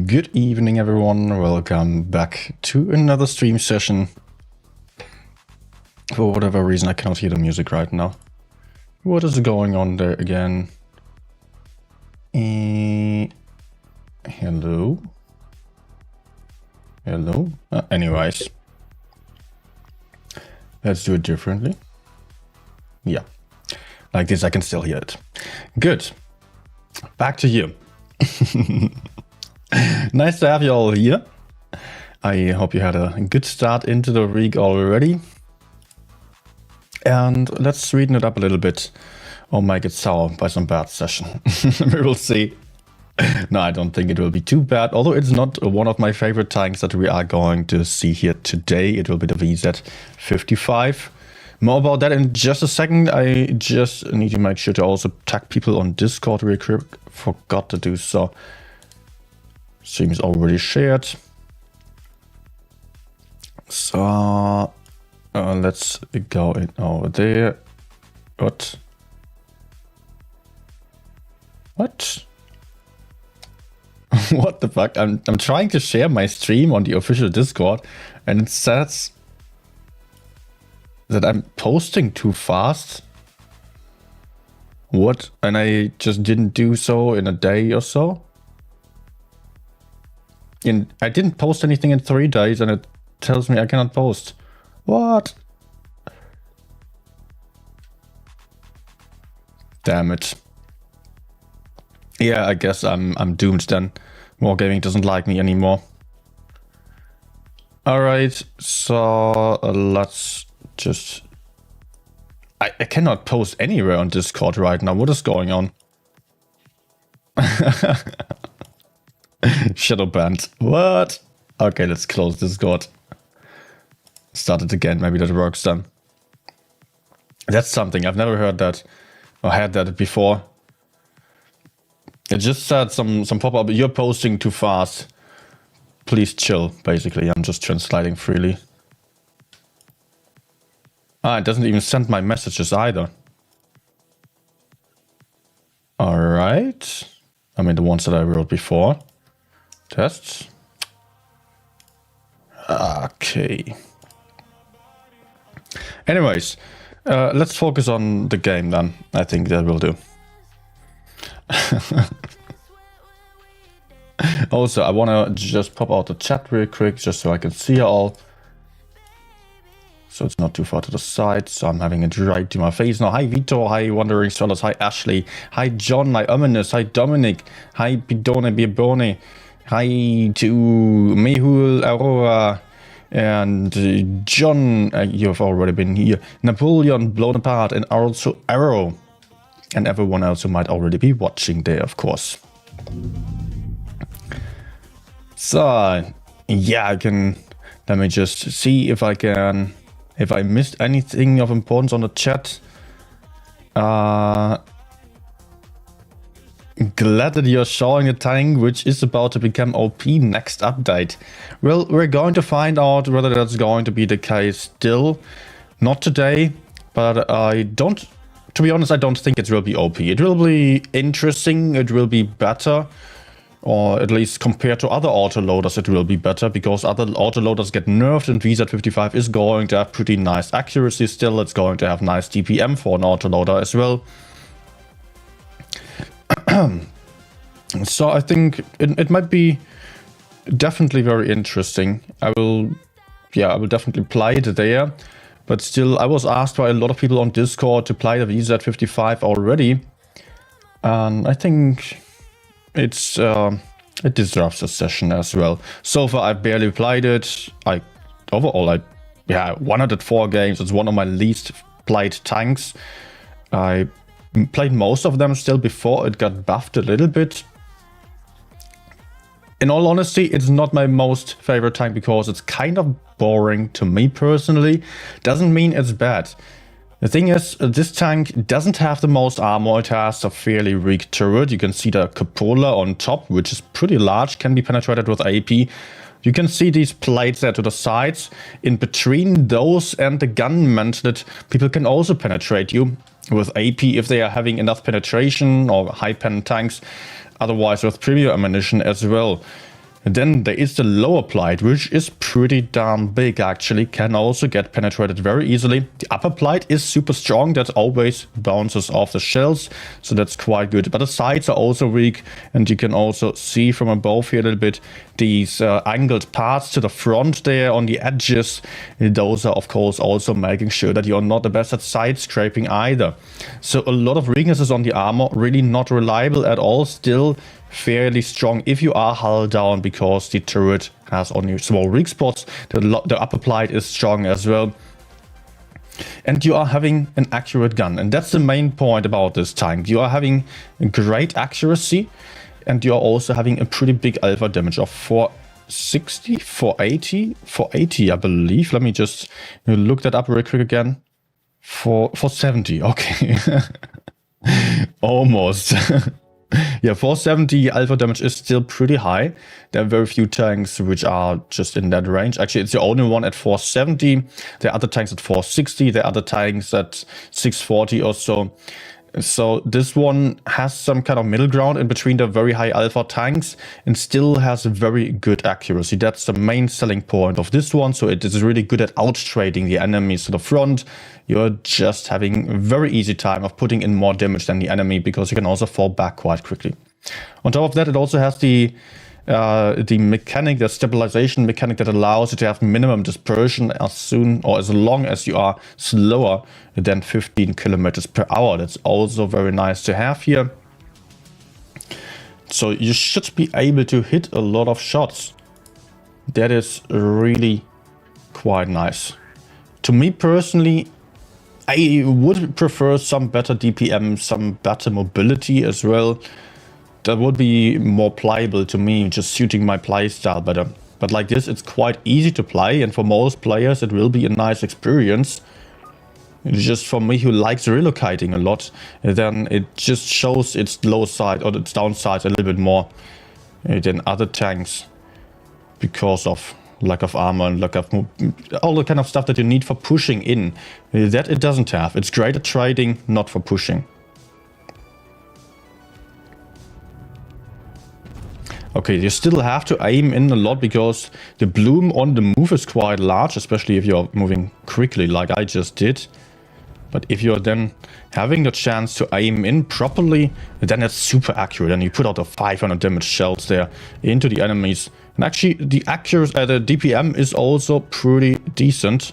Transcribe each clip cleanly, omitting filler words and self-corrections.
Good evening, everyone. Welcome back to another stream session. For whatever reason, I cannot hear the music right now. What is going on there again? Hello? Hello? Anyways. Let's do it differently. Yeah. Like this, I can still hear it. Good. Back to you. Nice to have you all here. I hope you had a good start into the week already. And let's sweeten it up a little bit or make it sour by some bad session. We will see. No, I don't think it will be too bad, although it's not one of my favorite tanks that we are going to see here today. It will be the VZ55. More about that in just a second. I just need to make sure to also tag people on Discord real quick. Forgot to do so. Stream's already shared. So let's go in over there. What? What the fuck? I'm trying to share my stream on the official Discord, and it says that I'm posting too fast. What? And I just didn't do so in a day or so? I didn't post anything in 3 days, and it tells me I cannot post. What? Damn it. Yeah, I guess I'm doomed then. Wargaming doesn't like me anymore. Alright, so let's just... I cannot post anywhere on Discord right now. What is going on? Shadow banned. What? Okay, let's close Discord. Start it again. Maybe that works then. That's something. I've never heard that or had that before. It just said some pop-up. You're posting too fast. Please chill, basically. I'm just translating freely. Ah, it doesn't even send my messages either. Alright. I mean, the ones that I wrote before. Tests. Okay. Anyways, let's focus on the game then. I think that will do. Also, I want to just pop out the chat real quick just so I can see it all. So it's not too far to the side, so I'm having it right to my face now. Hi Vito, hi Wandering Swallows, hi Ashley, hi John, hi Ominous, hi Dominic, hi Bidone Birbone, hi to Mehul Aurora, and John, you've already been here, Napoleon Blown Apart, and also Arrow, and everyone else who might already be watching there, of course. So, yeah, let me just see if I missed anything of importance on the chat. Glad that you're showing a tank which is about to become OP next update. Well, we're going to find out whether that's going to be the case still. Not today, but to be honest, I don't think it will be OP. It will be interesting, it will be better. Or at least compared to other autoloaders, it will be better, because other autoloaders get nerfed, and VZ55 is going to have pretty nice accuracy still. It's going to have nice DPM for an autoloader as well. So I think it might be definitely very interesting. I will definitely play it there. But still, I was asked by a lot of people on Discord to play the VZ55 already. And I think it deserves a session as well. So far, I barely played it. Overall, 104 games. It's one of my least played tanks. I played most of them still before it got buffed a little bit. In all honesty, it's not my most favorite tank because it's kind of boring to me personally. Doesn't mean it's bad. The thing is, this tank doesn't have the most armor. It has a fairly weak turret. You can see the cupola on top, which is pretty large, can be penetrated with AP. You can see these plates there to the sides. In between those and the gun meant that people can also penetrate you with AP if they are having enough penetration, or high pen tanks. Otherwise with premium ammunition as well. And then there is the lower plate, which is pretty damn big actually, can also get penetrated very easily. The upper plate is super strong, that always bounces off the shells, so that's quite good. But the sides are also weak, and you can also see from above here a little bit these angled parts to the front there on the edges. Those are of course also making sure that you're not the best at side scraping either. So a lot of weaknesses on the armor, really not reliable at all, still fairly strong if you are hull down, because the turret has only small weak spots. The upper plate is strong as well. And you are having an accurate gun. And that's the main point about this tank. You are having great accuracy, and you are also having a pretty big alpha damage of 460, 480, I believe. Let me just look that up real quick again. 470, okay. Almost. Yeah, 470 alpha damage is still pretty high. There are very few tanks which are just in that range. Actually, it's the only one at 470. There are other tanks at 460. There are other tanks at 640 or so. So this one has some kind of middle ground in between the very high alpha tanks and still has a very good accuracy. That's the main selling point of this one. So it is really good at out-trading the enemies to the front. You're just having a very easy time of putting in more damage than the enemy because you can also fall back quite quickly. On top of that, it also has the mechanic, the stabilization mechanic that allows you to have minimum dispersion as soon or as long as you are slower than 15 kilometers per hour. That's also very nice to have here. So you should be able to hit a lot of shots. That is really quite nice. To me personally, I would prefer some better DPM, some better mobility as well. That would be more playable to me, just suiting my play style better. But like this, it's quite easy to play, and for most players, it will be a nice experience. It's just for me, who likes relocating a lot, then it just shows its low side or its downside a little bit more than other tanks because of lack of armor and lack of all the kind of stuff that you need for pushing in. That it doesn't have. It's great at trading, not for pushing. Okay, you still have to aim in a lot because the bloom on the move is quite large, especially if you're moving quickly like I just did. But if you're then having the chance to aim in properly, then it's super accurate and you put out the 500 damage shells there into the enemies. And actually the accuracy, the DPM is also pretty decent.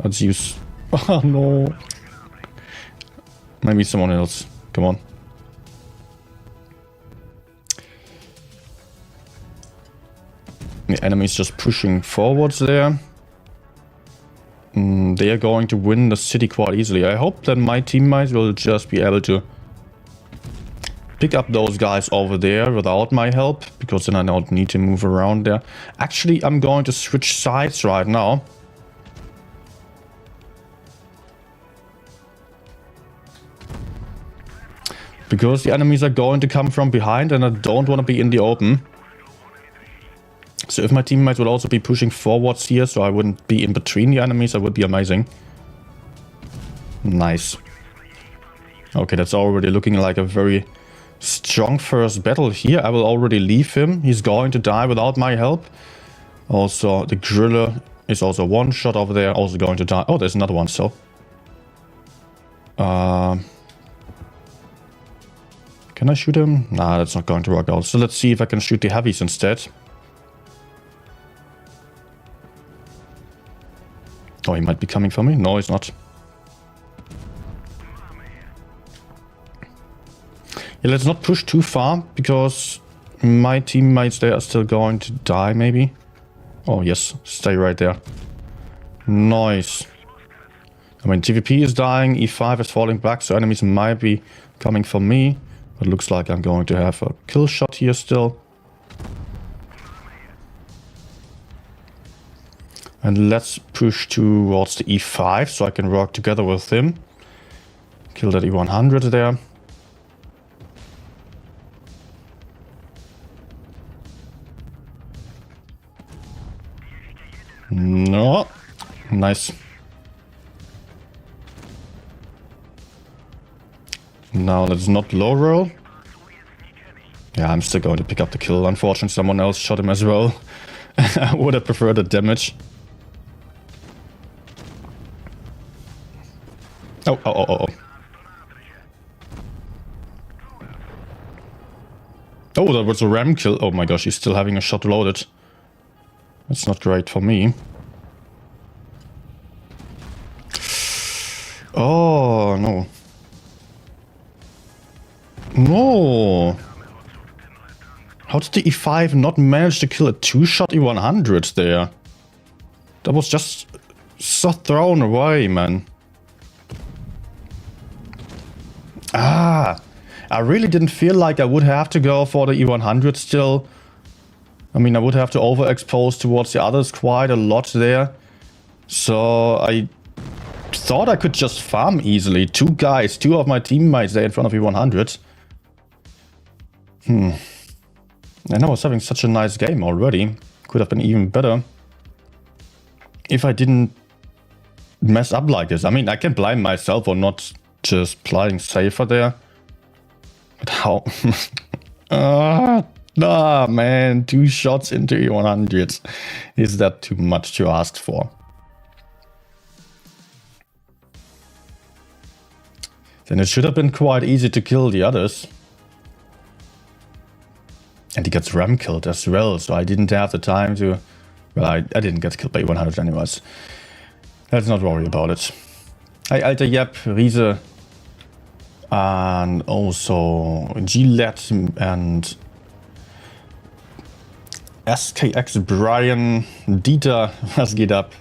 Let's use... Oh no. Maybe someone else. Come on. The enemy's just pushing forwards there. They are going to win the city quite easily. I hope that my teammates will just be able to pick up those guys over there without my help, because then I don't need to move around there. Actually, I'm going to switch sides right now. Because the enemies are going to come from behind and I don't want to be in the open. So if my teammates would also be pushing forwards here, so I wouldn't be in between the enemies, that would be amazing. Nice. Okay, that's already looking like a very strong first battle here. I will already leave him. He's going to die without my help. Also, the Griller is also one shot over there, also going to die. Oh, there's another one, so. Can I shoot him? Nah, that's not going to work out. So let's see if I can shoot the heavies instead. Oh, he might be coming for me. No, he's not. Yeah, let's not push too far, because my teammates there are still going to die, maybe. Oh, yes. Stay right there. Nice. I mean, TVP is dying. E5 is falling back, so enemies might be coming for me. But it looks like I'm going to have a kill shot here still. And let's push towards the E5 so I can work together with him. Kill that E100 there. No. Nice. Now let's not low roll. Yeah, I'm still going to pick up the kill. Unfortunately, someone else shot him as well. I would have preferred the damage. Oh, oh, oh, oh, oh. Oh, that was a ram kill. Oh my gosh, he's still having a shot loaded. That's not great for me. Oh, no. No. How did the E5 not manage to kill a two-shot E100 there? That was just so thrown away, man. Ah, I really didn't feel like I would have to go for the E100 still. I mean, I would have to overexpose towards the others quite a lot there. So I thought I could just farm easily. Two guys, two of my teammates there in front of E100. And I was having such a nice game already. Could have been even better if I didn't mess up like this. I mean, I can blame myself for not just playing safer there. But how? Man, 2 shots into E100. Is that too much to ask for? Then it should have been quite easy to kill the others. And he gets ram killed as well, so I didn't have the time to... Well, I didn't get killed by 100 anyways. Let's not worry about it. Hi, Alter Yep, Riese. And also Gillette and SKX Brian, Dieter, was geht ab?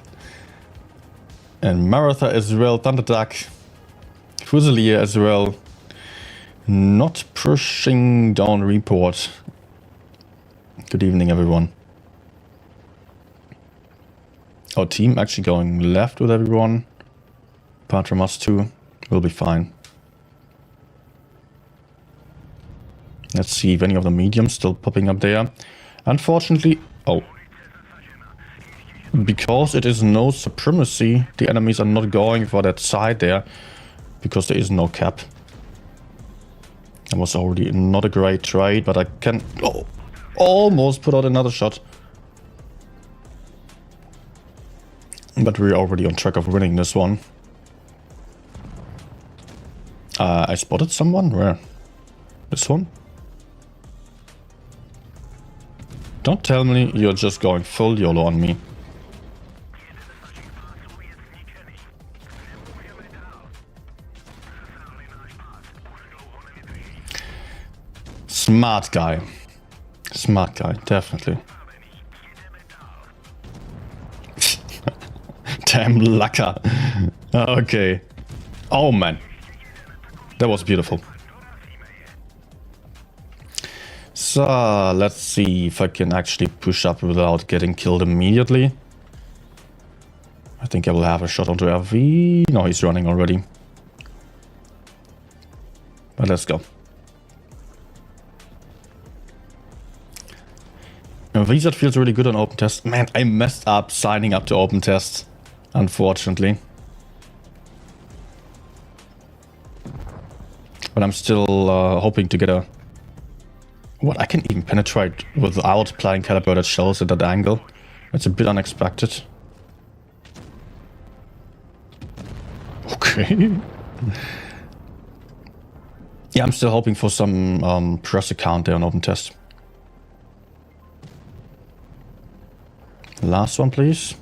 And Maratha as well, Thunderduck, Fusilier as well. Not pushing down report. Good evening, everyone. Our team actually going left with everyone. Apart from us two, we'll be fine. Let's see if any of the mediums still popping up there. Unfortunately, because it is no supremacy, the enemies are not going for that side there. Because there is no cap. That was already not a great trade, but I can almost put out another shot. But we're already on track of winning this one. I spotted someone. Where? This one? Don't tell me you're just going full YOLO on me. Smart guy. Smart guy, definitely. Damn lucker. Okay. Oh man. That was beautiful. So let's see if I can actually push up without getting killed immediately. I think I will have a shot onto RV. No, he's running already. But let's go. VSAT feels really good on open test. Man, I messed up signing up to open test, unfortunately. But I'm still hoping to get a... What, I can even penetrate without playing calibrated shells at that angle. It's a bit unexpected. Okay. Yeah, I'm still hoping for some press account there on open test. Last one, please.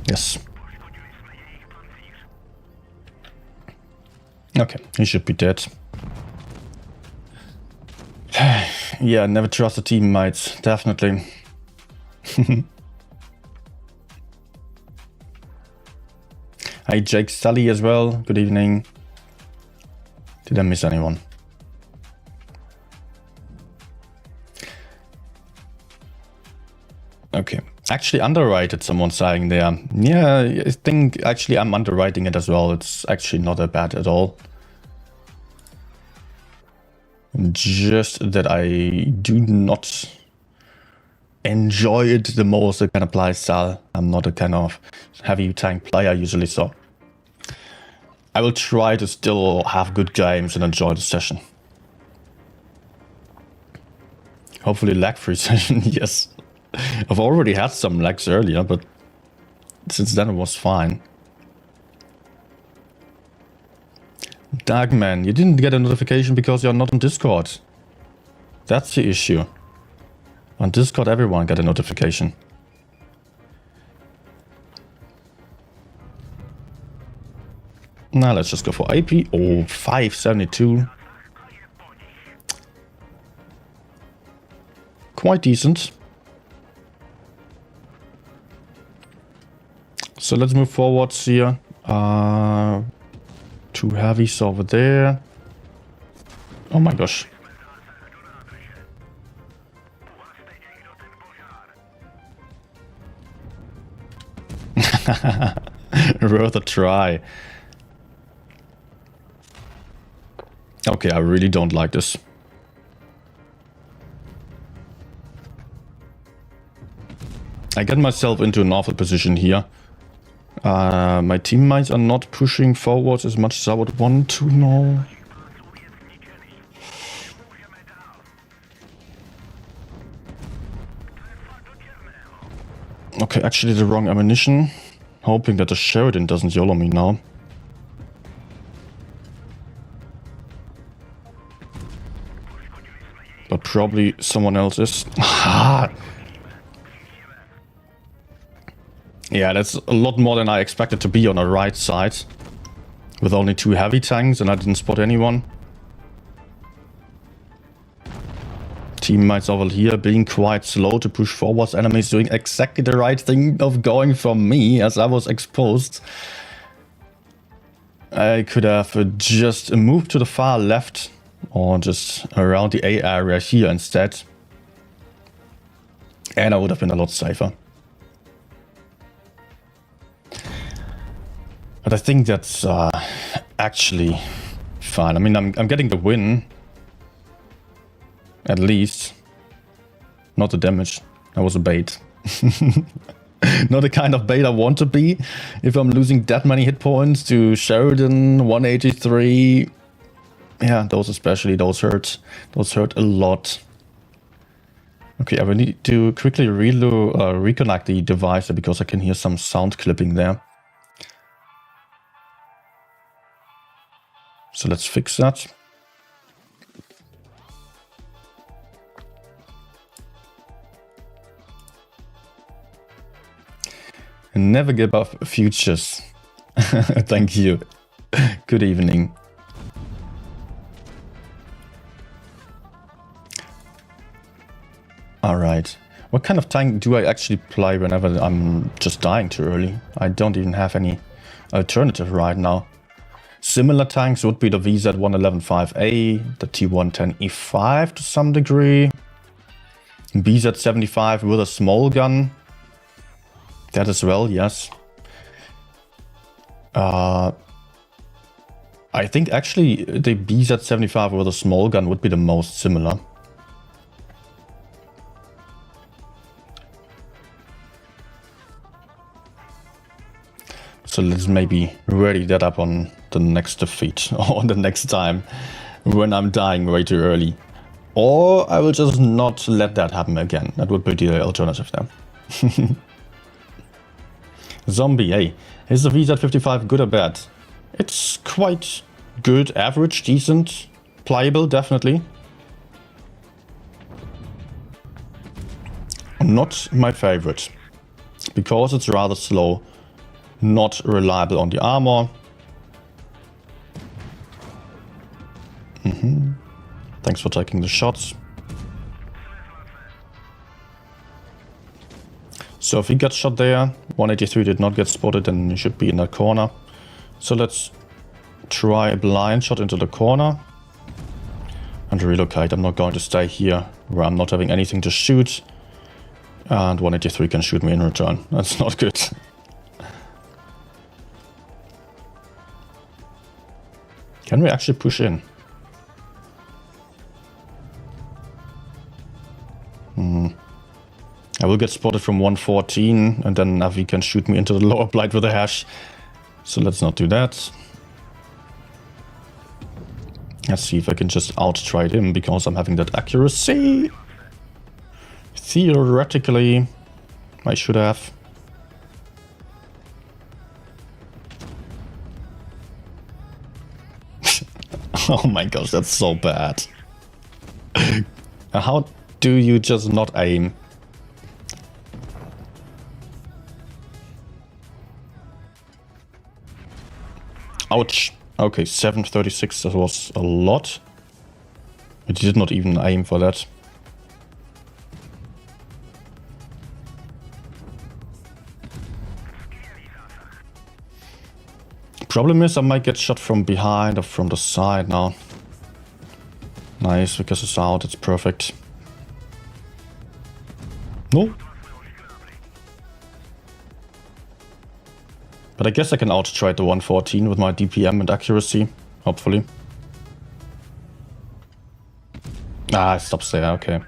Yes. Okay, he should be dead. Yeah, never trust the teammates, definitely. Hi, Jake Sully as well. Good evening. Did I miss anyone? Okay. Actually underrated, someone saying there. Yeah, I think actually I'm underwriting it as well. It's actually not that bad at all. Just that I do not enjoy it the most, the kind of play style. I'm not a kind of heavy tank player usually, so I will try to still have good games and enjoy the session. Hopefully lag-free session, yes. I've already had some lags earlier, but since then it was fine. Darkman, you didn't get a notification because you're not on Discord. That's the issue. On Discord everyone got a notification. Now let's just go for AP. Oh, 572. Quite decent. So let's move forwards here. 2 heavies over there. Oh my gosh. Worth a try. Okay, I really don't like this. I get myself into an awful position here. My teammates are not pushing forwards as much as I would want to know. Okay, actually the wrong ammunition. Hoping that the Sheridan doesn't YOLO me now. But probably someone else is. Yeah, that's a lot more than I expected to be on the right side. With only 2 heavy tanks and I didn't spot anyone. Teammates over here being quite slow to push forwards. Enemies doing exactly the right thing of going for me as I was exposed. I could have just moved to the far left or just around the A area here instead. And I would have been a lot safer. But I think that's actually fine. I mean, I'm getting the win. At least. Not the damage. That was a bait. Not the kind of bait I want to be. If I'm losing that many hit points to Sheridan, 183. Yeah, those especially, those hurt. Those hurt a lot. Okay, I will need to quickly reconnect the device because I can hear some sound clipping there. So let's fix that. Never give up futures. Thank you. Good evening. Alright. What kind of tank do I actually play whenever I'm just dying too early? I don't even have any alternative right now. Similar tanks would be the VZ-111-5A, the T-110E5 to some degree, BZ-75 with a small gun. That as well, yes. I think actually the BZ-75 with a small gun would be the most similar. So let's maybe ready that up on the next defeat or the next time when I'm dying way too early. Or I will just not let that happen again. That would be the alternative there. Zombie, hey, is the VZ-55 good or bad? It's quite good, average, decent, pliable, definitely. Not my favorite, because it's rather slow, not reliable on the armor. Thanks for taking the shots. So if he gets shot there, 183 did not get spotted, then he should be in that corner. So let's try a blind shot into the corner and relocate. I'm not going to stay here where I'm not having anything to shoot. And 183 can shoot me in return. That's not good. Can we actually push in? I will get spotted from 114 and then Navi can shoot me into the lower plate with a hash. So let's not do that. Let's see if I can just out-trade him because I'm having that accuracy. Theoretically, I should have. Oh my gosh, that's so bad. How do you just not aim? Ouch. Okay, 736, that was a lot. But he did not even aim for that. Problem is I might get shot from behind or from the side now. Nice, because it's out, it's perfect. No. But I guess I can out-trade the 114 with my DPM and accuracy, hopefully. Ah, it stops there, okay.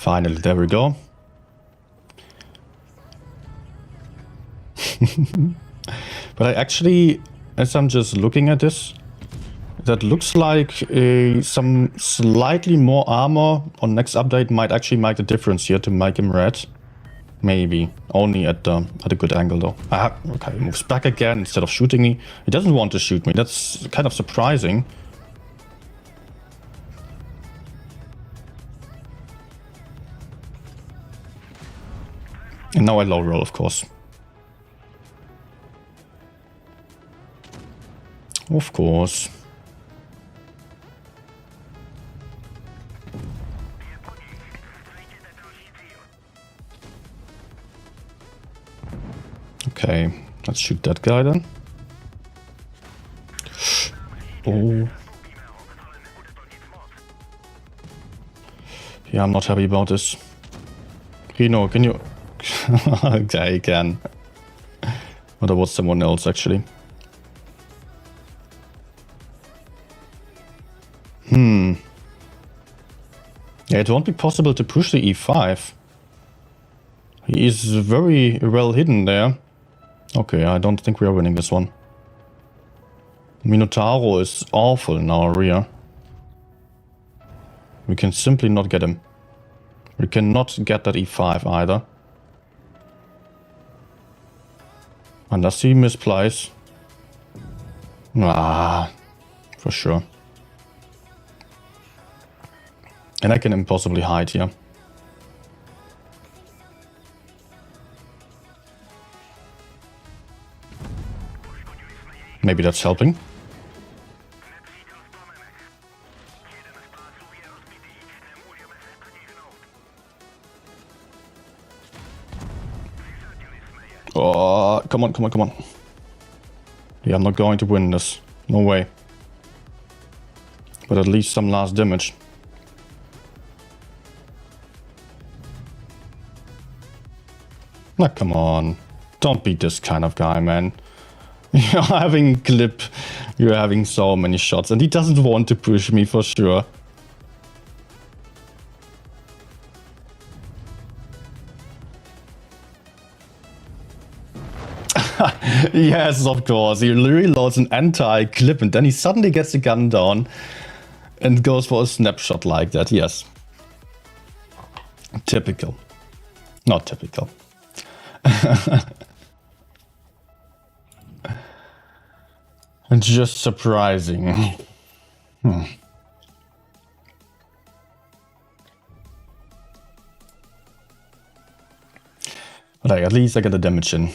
Finally, there we go. But I actually, as I'm just looking at this, that looks like some slightly more armor on next update might actually make the difference here to make him red. Maybe. Only at a good angle though. Okay, he moves back again instead of shooting me. He doesn't want to shoot me. That's kind of surprising. And now I low roll, of course. Of course. Okay, let's shoot that guy then. Oh. Yeah, I'm not happy about this. Reno, can you... Okay, he can. But there was someone else actually. Yeah, it won't be possible to push the E5. He is very well hidden there. Okay, I don't think we are winning this one. Minotauro is awful in our rear. We can simply not get him. We cannot get that E5 either. Unless he misplays. Ah, for sure. And I can impossibly hide here. Maybe that's helping. Oh, come on, come on, come on. Yeah, I'm not going to win this. No way. But at least some last damage. Now, come on. Don't be this kind of guy, man. You're having clip. You're having so many shots. And he doesn't want to push me for sure. Yes, of course. He reloads an anti-clip and then he suddenly gets the gun down and goes for a snapshot like that. Yes. Typical. Not typical. And just surprising. But at least I get the damage in.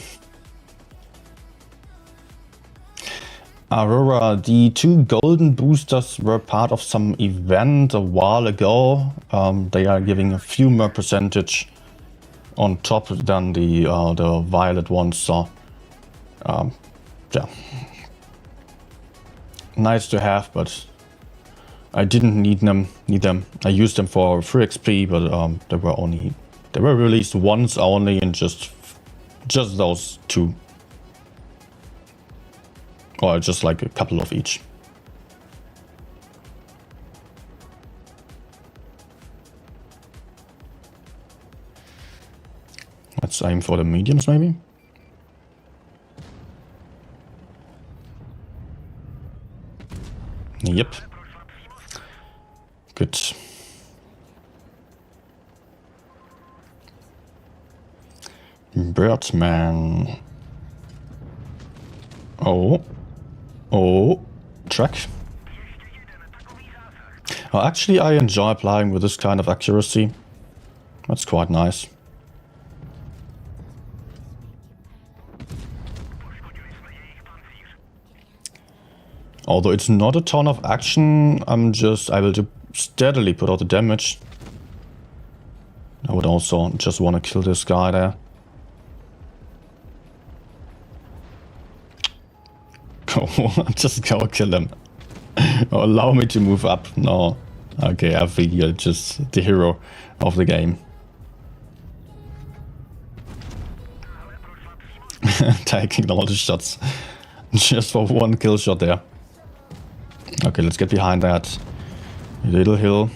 Aurora, the 2 golden boosters were part of some event a while ago. They are giving a few more percentage on top than the violet ones. So, yeah, nice to have, but I didn't need them. I used them for free XP, but they were released once only, and just those 2. Or just like a couple of each. Let's aim for the mediums maybe. Yep. Good. Birdman. Oh, track. Oh, actually, I enjoy playing with this kind of accuracy. That's quite nice. Although it's not a ton of action, I'm just able to steadily put out the damage. I would also just want to kill this guy there. Just go kill him. Or allow me to move up. No. Okay, I think you're just the hero of the game. Taking all the shots. Just for 1 kill shot there. Okay, let's get behind that little hill.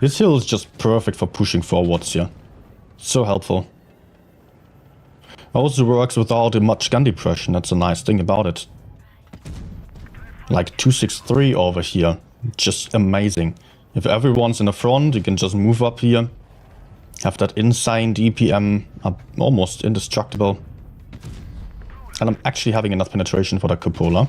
This hill is just perfect for pushing forwards here. So helpful. Also works without much gun depression, that's a nice thing about it. Like 263 over here, just amazing. If everyone's in the front, you can just move up here. Have that insane DPM, almost indestructible. And I'm actually having enough penetration for the cupola.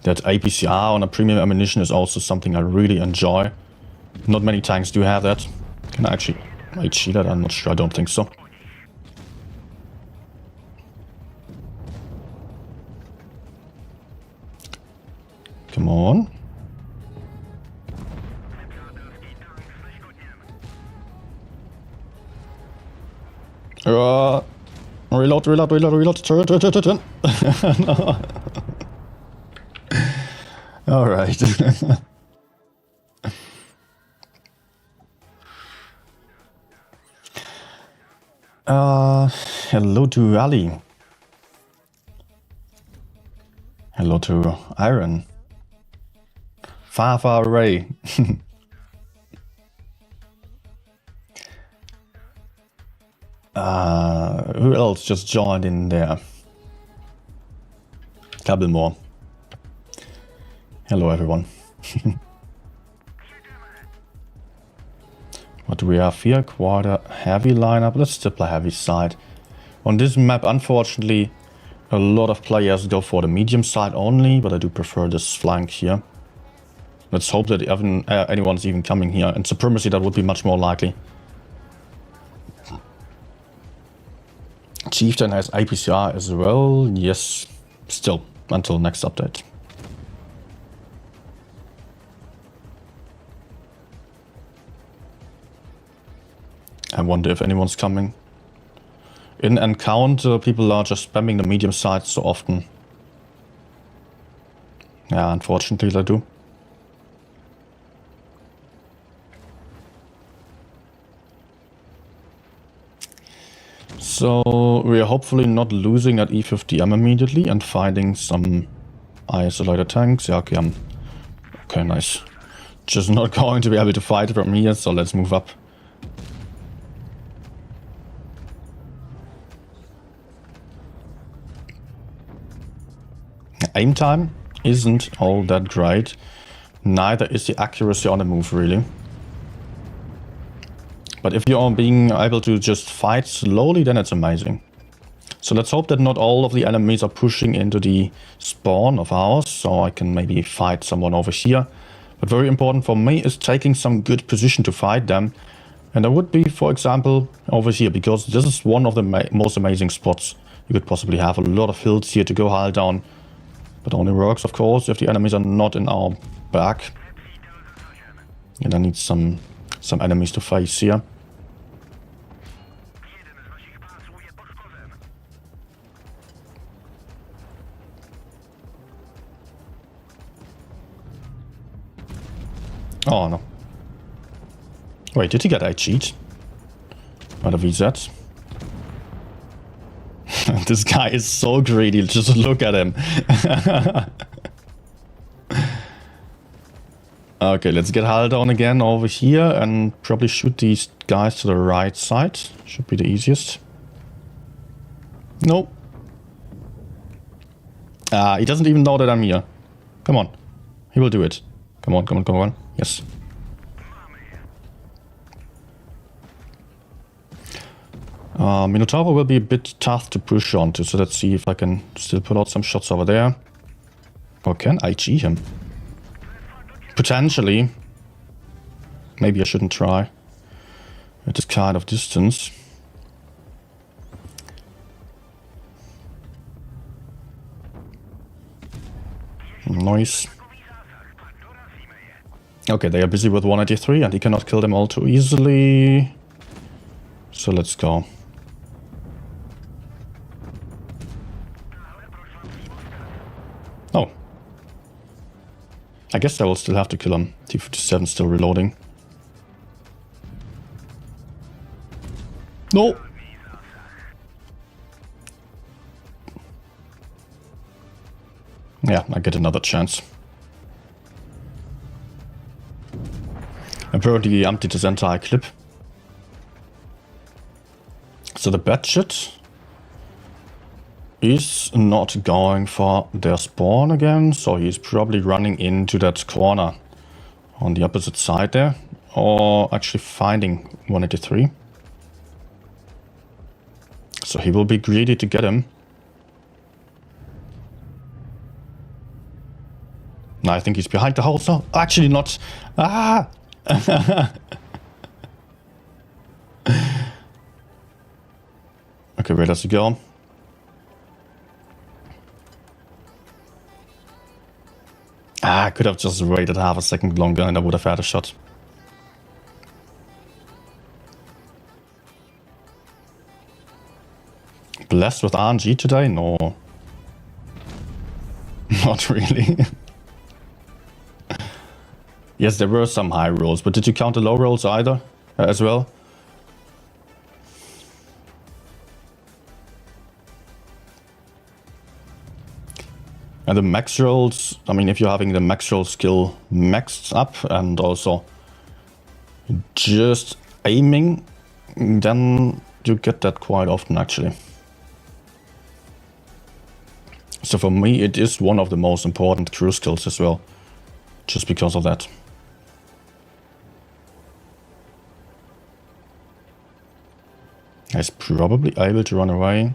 That APCR on a premium ammunition is also something I really enjoy. Not many tanks do have that. Can I actually HE that? I'm not sure, I don't think so. Come on. Reload. Turn. No. All right. Hello to Ali. Hello to Iron. Far away. Who else just joined in there? Couple more. Hello everyone. What do we have here? Quite a heavy lineup. Let's still play heavy side. On this map, unfortunately, a lot of players go for the medium side only, but I do prefer this flank here. Let's hope that anyone's even coming here. In Supremacy, that would be much more likely. Chieftain has APCR as well. Yes, still, until next update. I wonder if anyone's coming. In Encounter, people are just spamming the medium side so often. Yeah, unfortunately they do. So we are hopefully not losing at E50M immediately and finding some isolated tanks. Yeah, okay, nice. Just not going to be able to fight from here, so let's move up. Aim time isn't all that great. Neither is the accuracy on the move, really. But if you are being able to just fight slowly, then it's amazing. So let's hope that not all of the enemies are pushing into the spawn of ours, so I can maybe fight someone over here. But very important for me is taking some good position to fight them. And that would be, for example, over here, because this is one of the most amazing spots. You could possibly have a lot of hills here to go hull down. But only works, of course, if the enemies are not in our back. And I need some enemies to face here. Oh no. Wait, did he get a cheat? What a VZ? This guy is so greedy, just look at him. Okay, let's get hull down again over here and probably shoot these guys to the right side. Should be the easiest. No. He doesn't even know that I'm here. Come on. He will do it. Come on. Yes. Minotaur will be a bit tough to push onto, so let's see if I can still pull out some shots over there. Or can I G him? Potentially. Maybe I shouldn't try. At this kind of distance. Nice. Okay, they are busy with 183 and he cannot kill them all too easily. So let's go. Oh. I guess I will still have to kill him. T-57 still reloading. No! Yeah, I get another chance. Apparently he emptied his entire clip. So the Batshit is not going for their spawn again, so he's probably running into that corner on the opposite side there, or actually finding 183. So he will be greedy to get him. No, I think he's behind the hole, so actually not. Ah! Okay, where does he go? Ah, I could have just waited half a second longer and I would have had a shot. Blessed with RNG today? No. Not really. Yes, there were some high rolls, but did you count the low rolls either as well? And the max rolls, I mean, if you're having the max roll skill maxed up and also just aiming, then you get that quite often actually. So for me, it is one of the most important crew skills as well, just because of that. He's probably able to run away.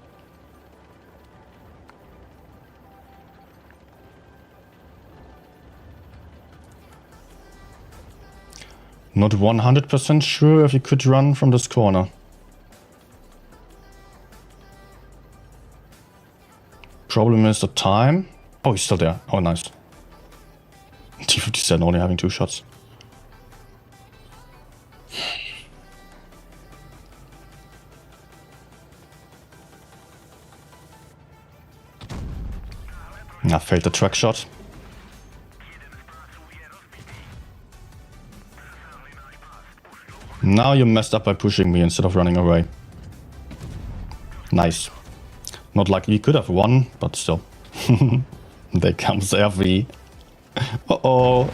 Not 100% sure if he could run from this corner. Problem is the time. Oh, he's still there. Oh, nice. T57 only having 2 shots. I failed the truck shot. Now you messed up by pushing me instead of running away. Nice. Not like we could have won, but still. There comes RV. Uh-oh.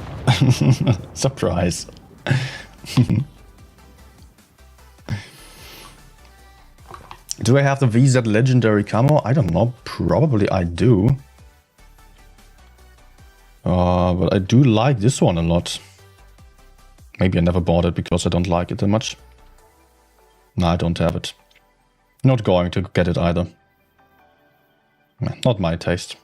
Surprise. Do I have the VZ legendary camo? I don't know. Probably I do. But I do like this one a lot. Maybe I never bought it because I don't like it that much. No, I don't have it. Not going to get it either. Not my taste.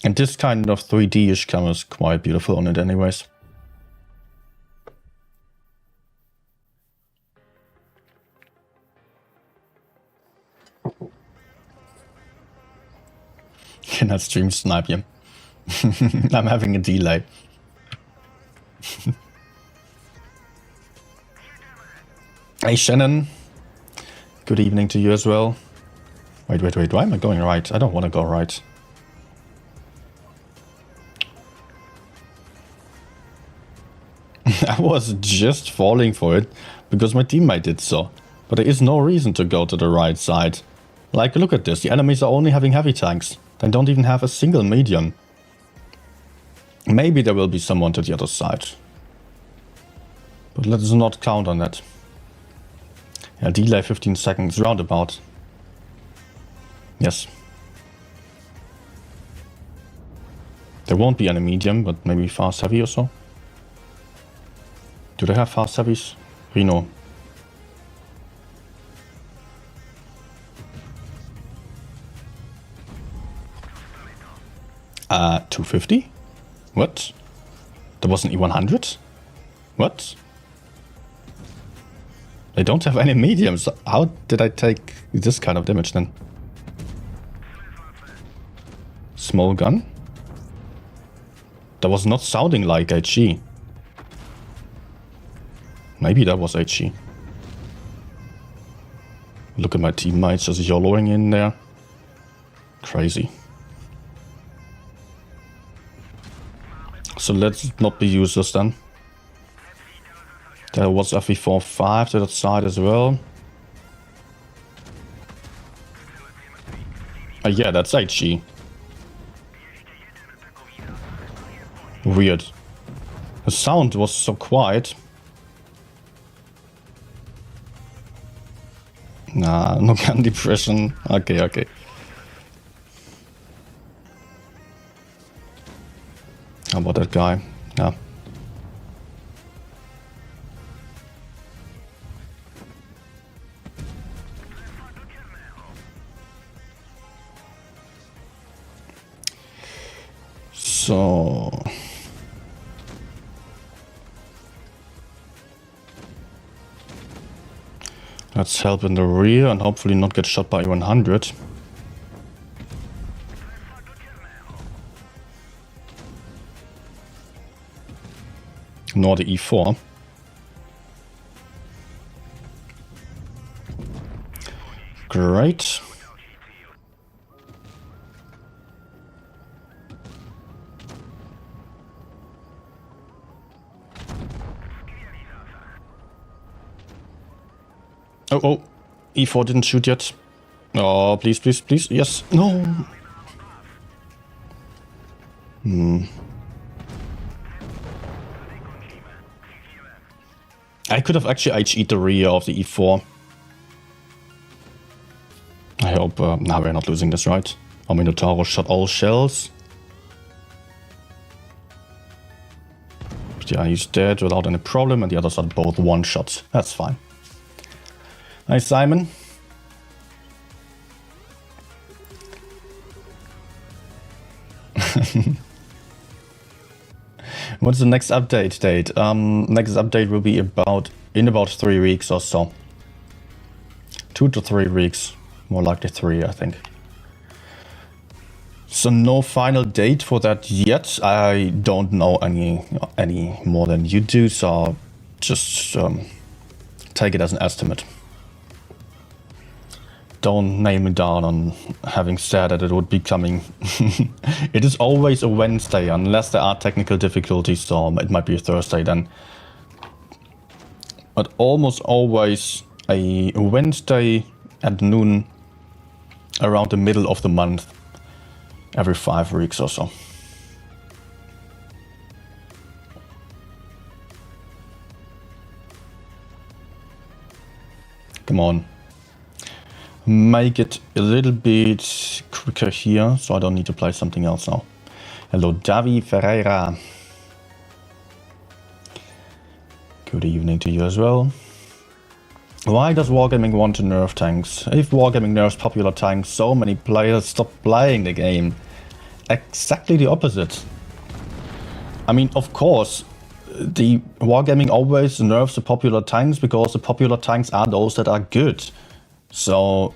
And this kind of 3D-ish camo is quite beautiful on it anyways. Cannot stream snipe you. I'm having a delay. Hey Shannon. Good evening to you as well. Wait, why am I going right? I don't want to go right. I was just falling for it because my teammate did so. But there is no reason to go to the right side. Like, look at this. The enemies are only having heavy tanks. They don't even have a single medium. Maybe there will be someone to the other side. But let's not count on that. Yeah, delay 15 seconds, roundabout. Yes. There won't be any medium, but maybe fast heavy or so. Do they have fast heavies? Reno. 250? What? There was an E100? What? They don't have any mediums. How did I take this kind of damage then? Small gun? That was not sounding like HE. Maybe that was HE. Look at my teammates just YOLOing in there. Crazy. So let's not be useless then. There was FE45 to that side as well. Yeah, that's HE. Weird. The sound was so quiet. Nah, no gun depression. Okay, okay. How about that guy? Yeah. So let's help in the rear and hopefully not get shot by 100. Nor the E4. Great. Oh, oh. E4 didn't shoot yet. Oh, please, please, please. Yes. No. I could have actually HE'd the rear of the E4. I hope... now we're not losing this, right? Our Minotauro shot all shells. But yeah, he's dead without any problem, and the others are both one-shots. That's fine. Nice, Simon. What's the next update date? Next update will be in about 3 weeks or so. 2 to 3 weeks. More likely 3, I think. So no final date for that yet. I don't know any more than you do, so just take it as an estimate. Don't nail me down on having said that it would be coming. It is always a Wednesday, unless there are technical difficulties, so it might be a Thursday then. But almost always a Wednesday at noon around the middle of the month, every 5 weeks or so. Come on. Make it a little bit quicker here, so I don't need to play something else now. Hello, Davi Ferreira. Good evening to you as well. Why does Wargaming want to nerf tanks? If Wargaming nerfs popular tanks, so many players stop playing the game. Exactly the opposite. I mean, of course, the Wargaming always nerfs the popular tanks because the popular tanks are those that are good. So,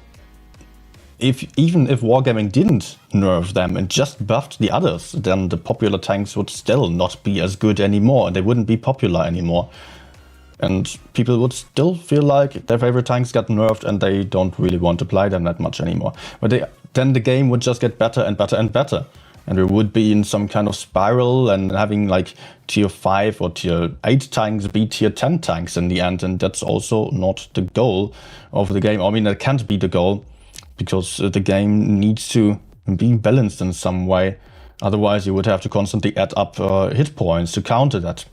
even if Wargaming didn't nerf them and just buffed the others, then the popular tanks would still not be as good anymore and they wouldn't be popular anymore. And people would still feel like their favorite tanks got nerfed and they don't really want to play them that much anymore. But then the game would just get better and better and better. And we would be in some kind of spiral and having like tier 5 or tier 8 tanks beat tier 10 tanks in the end. And that's also not the goal of the game. I mean, that can't be the goal because the game needs to be balanced in some way. Otherwise, you would have to constantly add up hit points to counter that.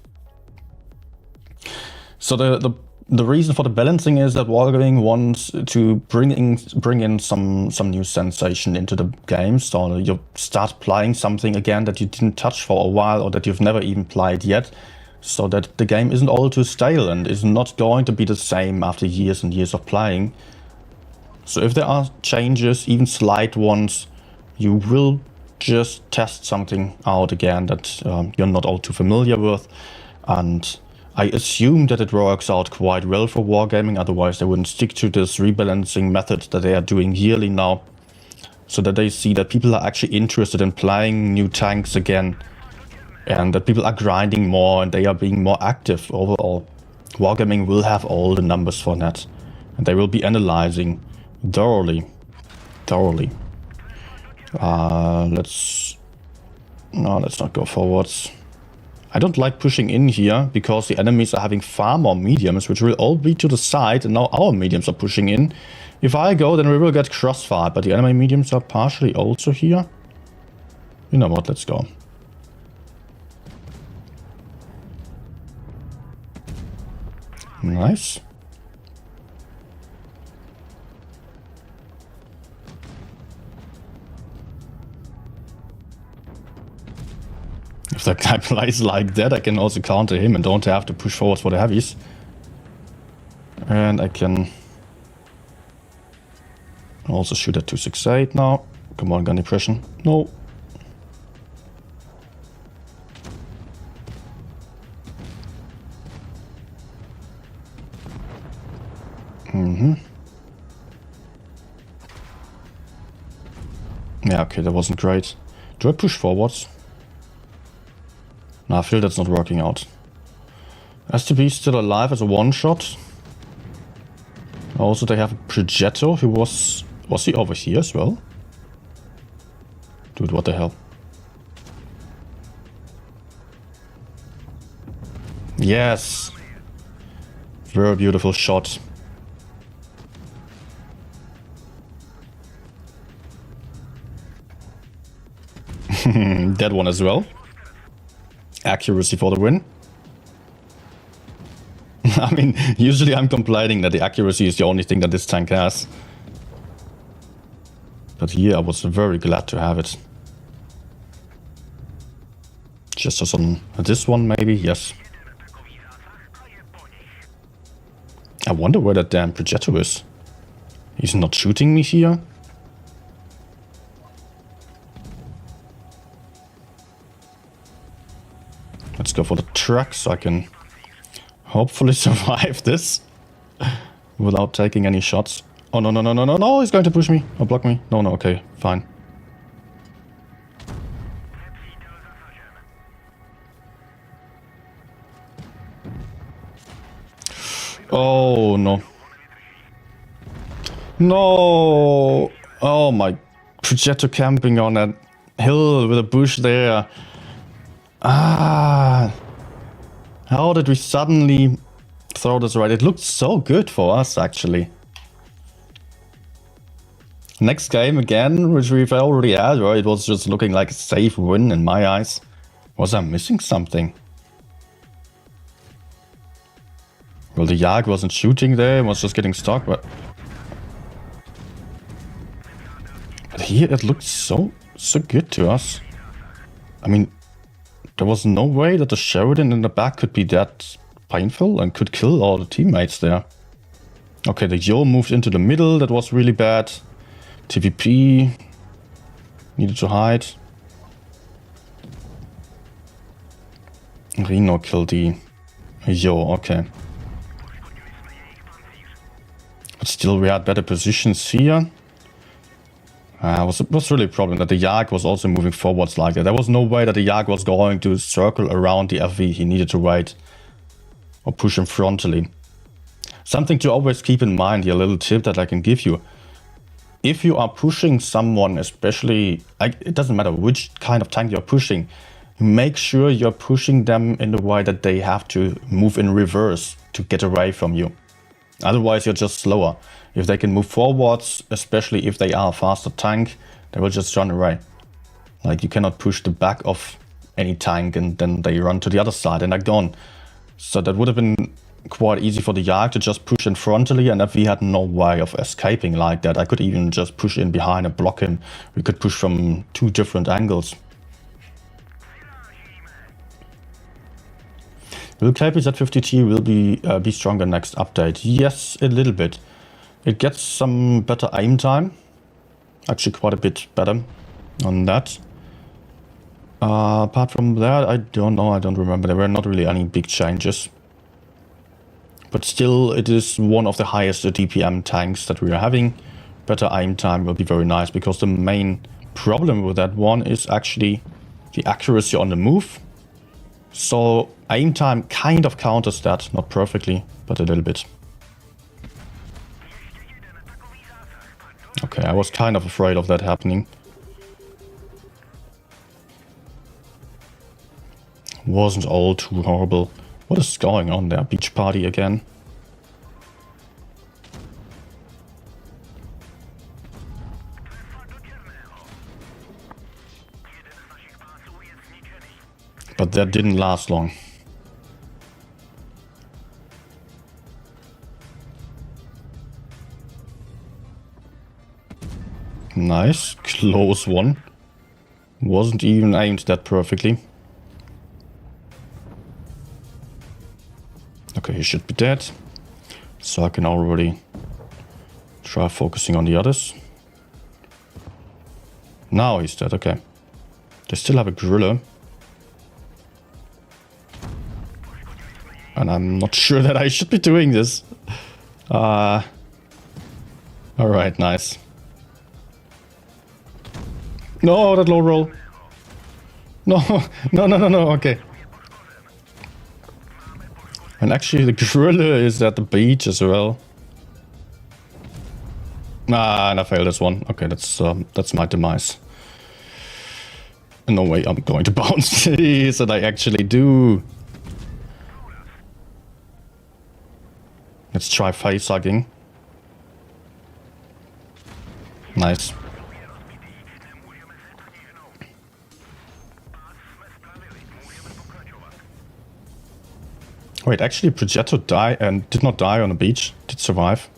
So the reason for the balancing is that Wargaming wants to bring in some new sensation into the game. So you start playing something again that you didn't touch for a while or that you've never even played yet, so that the game isn't all too stale and is not going to be the same after years and years of playing. So if there are changes, even slight ones, you will just test something out again that you're not all too familiar with. And I assume that it works out quite well for Wargaming, otherwise they wouldn't stick to this rebalancing method that they are doing yearly now. So that they see that people are actually interested in playing new tanks again. And that people are grinding more and they are being more active overall. Wargaming will have all the numbers for that. And they will be analyzing thoroughly. Let's not go forwards. I don't like pushing in here because the enemies are having far more mediums, which will all be to the side, and now our mediums are pushing in. If I go, then we will get crossfire, but the enemy mediums are partially also here. You know what, let's go. Nice. If that guy plays like that, I can also counter him and don't have to push forward for the heavies. And I can also shoot at 268 now. Come on, gun depression. No. Yeah, okay, that wasn't great. Do I push forwards? No, I feel that's not working out. STB still alive as a one-shot. Also, they have a Progetto who was he over here as well? Dude, what the hell? Yes! Very beautiful shot. That one as well. Accuracy for the win. I mean, usually I'm complaining that the accuracy is the only thing that this tank has. But here I was very glad to have it. Just as on this one maybe, yes. I wonder where that damn Progetto is. He's not shooting me here. Let's go for the truck so I can hopefully survive this without taking any shots. Oh, no, no, no, no, no, no, he's going to push me or block me. No, no, okay, fine. Oh, no. No! Oh my, Progetto camping on that hill with a bush there. Ah! How did we suddenly throw this right? It looked so good for us, actually. Next game again, which we've already had, right? It was just looking like a safe win in my eyes. Was I missing something? Well, the Jag wasn't shooting there, it was just getting stuck, but here it looked so good to us. I mean, there was no way that the Sheridan in the back could be that painful and could kill all the teammates there. Okay, the Yo moved into the middle, that was really bad. TVP needed to hide. Reno killed the Yo, okay. But still we had better positions here. It was really a problem that the Jag was also moving forwards like that. There was no way that the Jag was going to circle around the FV. He needed to wait or push him frontally. Something to always keep in mind here, a little tip that I can give you. If you are pushing someone, especially, it doesn't matter which kind of tank you're pushing, make sure you're pushing them in the way that they have to move in reverse to get away from you. Otherwise, you're just slower. If they can move forwards, especially if they are a faster tank, they will just run away. Like, you cannot push the back of any tank and then they run to the other side and are gone. So that would have been quite easy for the Jag to just push in frontally, and if we had no way of escaping like that, I could even just push in behind and block him. We could push from two different angles. Will KPZ50T will be stronger next update? Yes, a little bit. It gets some better aim time. Actually quite a bit better on that. Apart from that, I don't know, I don't remember. There were not really any big changes. But still, it is one of the highest DPM tanks that we are having. Better aim time will be very nice, because the main problem with that one is actually the accuracy on the move. So aim time kind of counters that, not perfectly, but a little bit. Okay, I was kind of afraid of that happening. Wasn't all too horrible. What is going on there? Beach party again? But that didn't last long. Nice. Close one. Wasn't even aimed that perfectly. Okay, he should be dead. So I can already try focusing on the others. Now he's dead, okay. They still have a gorilla. And I'm not sure that I should be doing this. Alright, nice. No, that low roll. No, no, okay. And actually the gorilla is at the beach as well. Ah, and I failed this one. Okay, that's my demise. No way I'm going to bounce these, and I actually do. Let's try face hugging. Nice. Wait, actually Progetto died and did not die on the beach, did survive.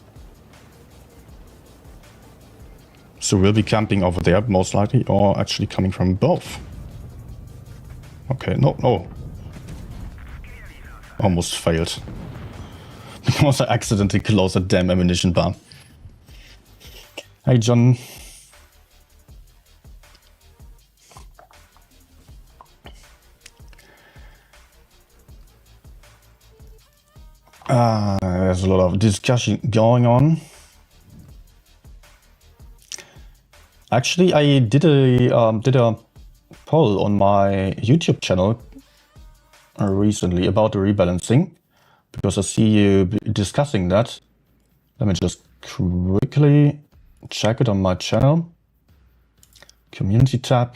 So we'll be camping over there most likely, or actually coming from both. Okay, no. Almost failed. Because I accidentally closed a damn ammunition bar. Hey John. There's a lot of discussion going on. Actually, I did a poll on my YouTube channel recently about the rebalancing, because I see you discussing that. Let me just quickly check it on my channel. Community tab.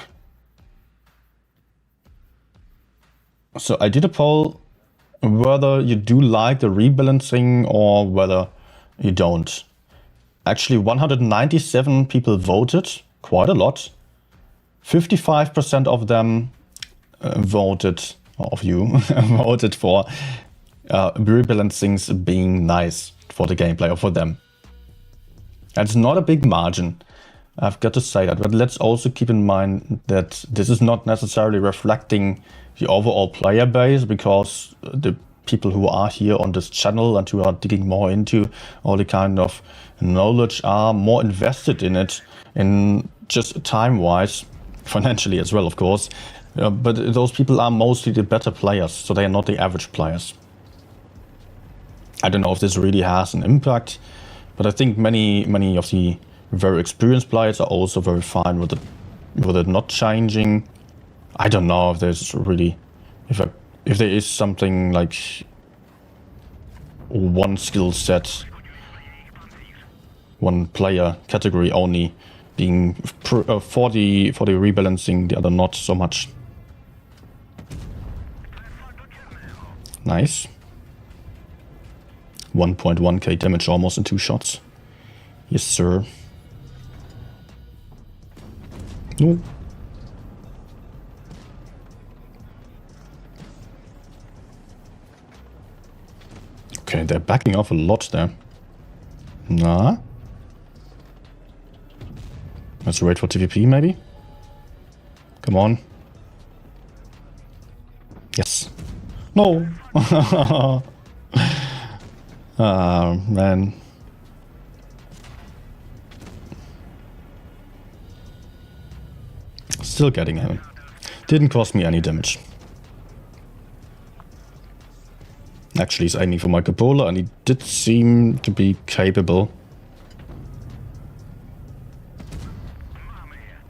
So I did a poll whether you do like the rebalancing or whether you don't. Actually, 197 people voted, quite a lot. 55% of them voted for rebalancings being nice for the gameplay or for them. It's not a big margin, I've got to say that, but let's also keep in mind that this is not necessarily reflecting the overall player base, because the people who are here on this channel and who are digging more into all the kind of knowledge are more invested in it, in just time-wise, financially as well, of course. But those people are mostly the better players, so they are not the average players. I don't know if this really has an impact, but I think many of the very experienced players are also very fine with it not changing. I don't know if there's really, if there is something like one skill set, one player category only being for the rebalancing, the other not so much. Nice. 1.1k damage almost in 2 shots. Yes, sir. No. Okay, they're backing off a lot there. Nah. Let's wait for TVP maybe. Come on. Yes. No. Ah, man. Still getting him. Didn't cost me any damage. Actually, he's aiming for my cupola, and he did seem to be capable.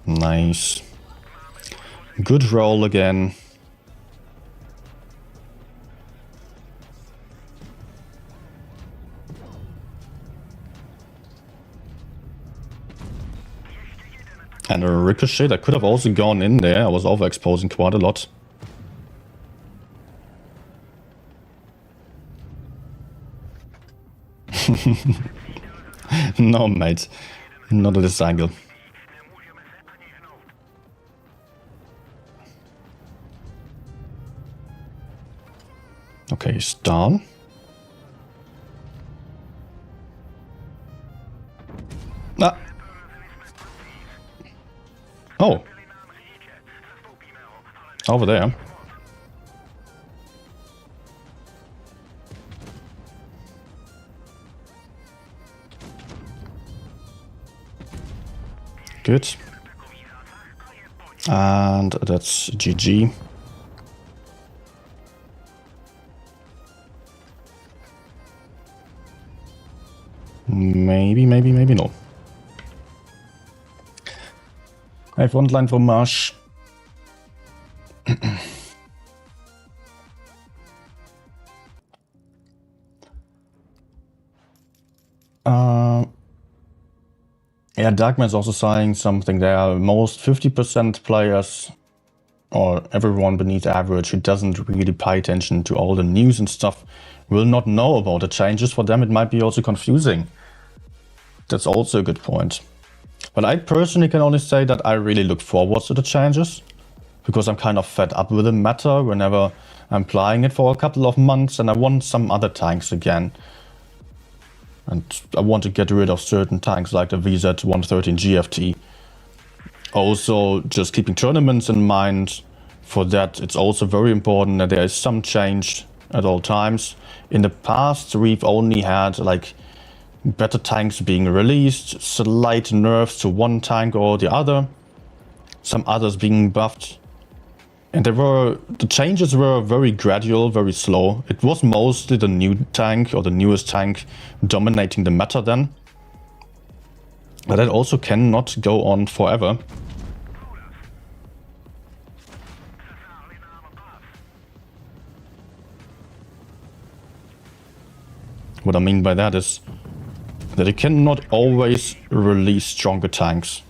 Nice. Good roll again. And a ricochet, I could have also gone in there. I was overexposing quite a lot. No, mate. Not at this angle. Okay, he's down. Ah. Over there. Good. And that's GG. Maybe no. I have one line from Marsh. Yeah, Darkman is also saying something there. Most 50% players, or everyone beneath average who doesn't really pay attention to all the news and stuff, will not know about the changes. For them, it might be also confusing. That's also a good point. But I personally can only say that I really look forward to the changes, because I'm kind of fed up with the meta whenever I'm playing it for a couple of months and I want some other tanks again. And I want to get rid of certain tanks like the VZ-113 GFT. Also, just keeping tournaments in mind. For that, it's also very important that there is some change at all times. In the past, we've only had like better tanks being released, slight nerfs to one tank or the other, some others being buffed. And the changes were very gradual, very slow. It was mostly the new tank or the newest tank dominating the meta then. But that also cannot go on forever. What I mean by that is that it cannot always release stronger tanks.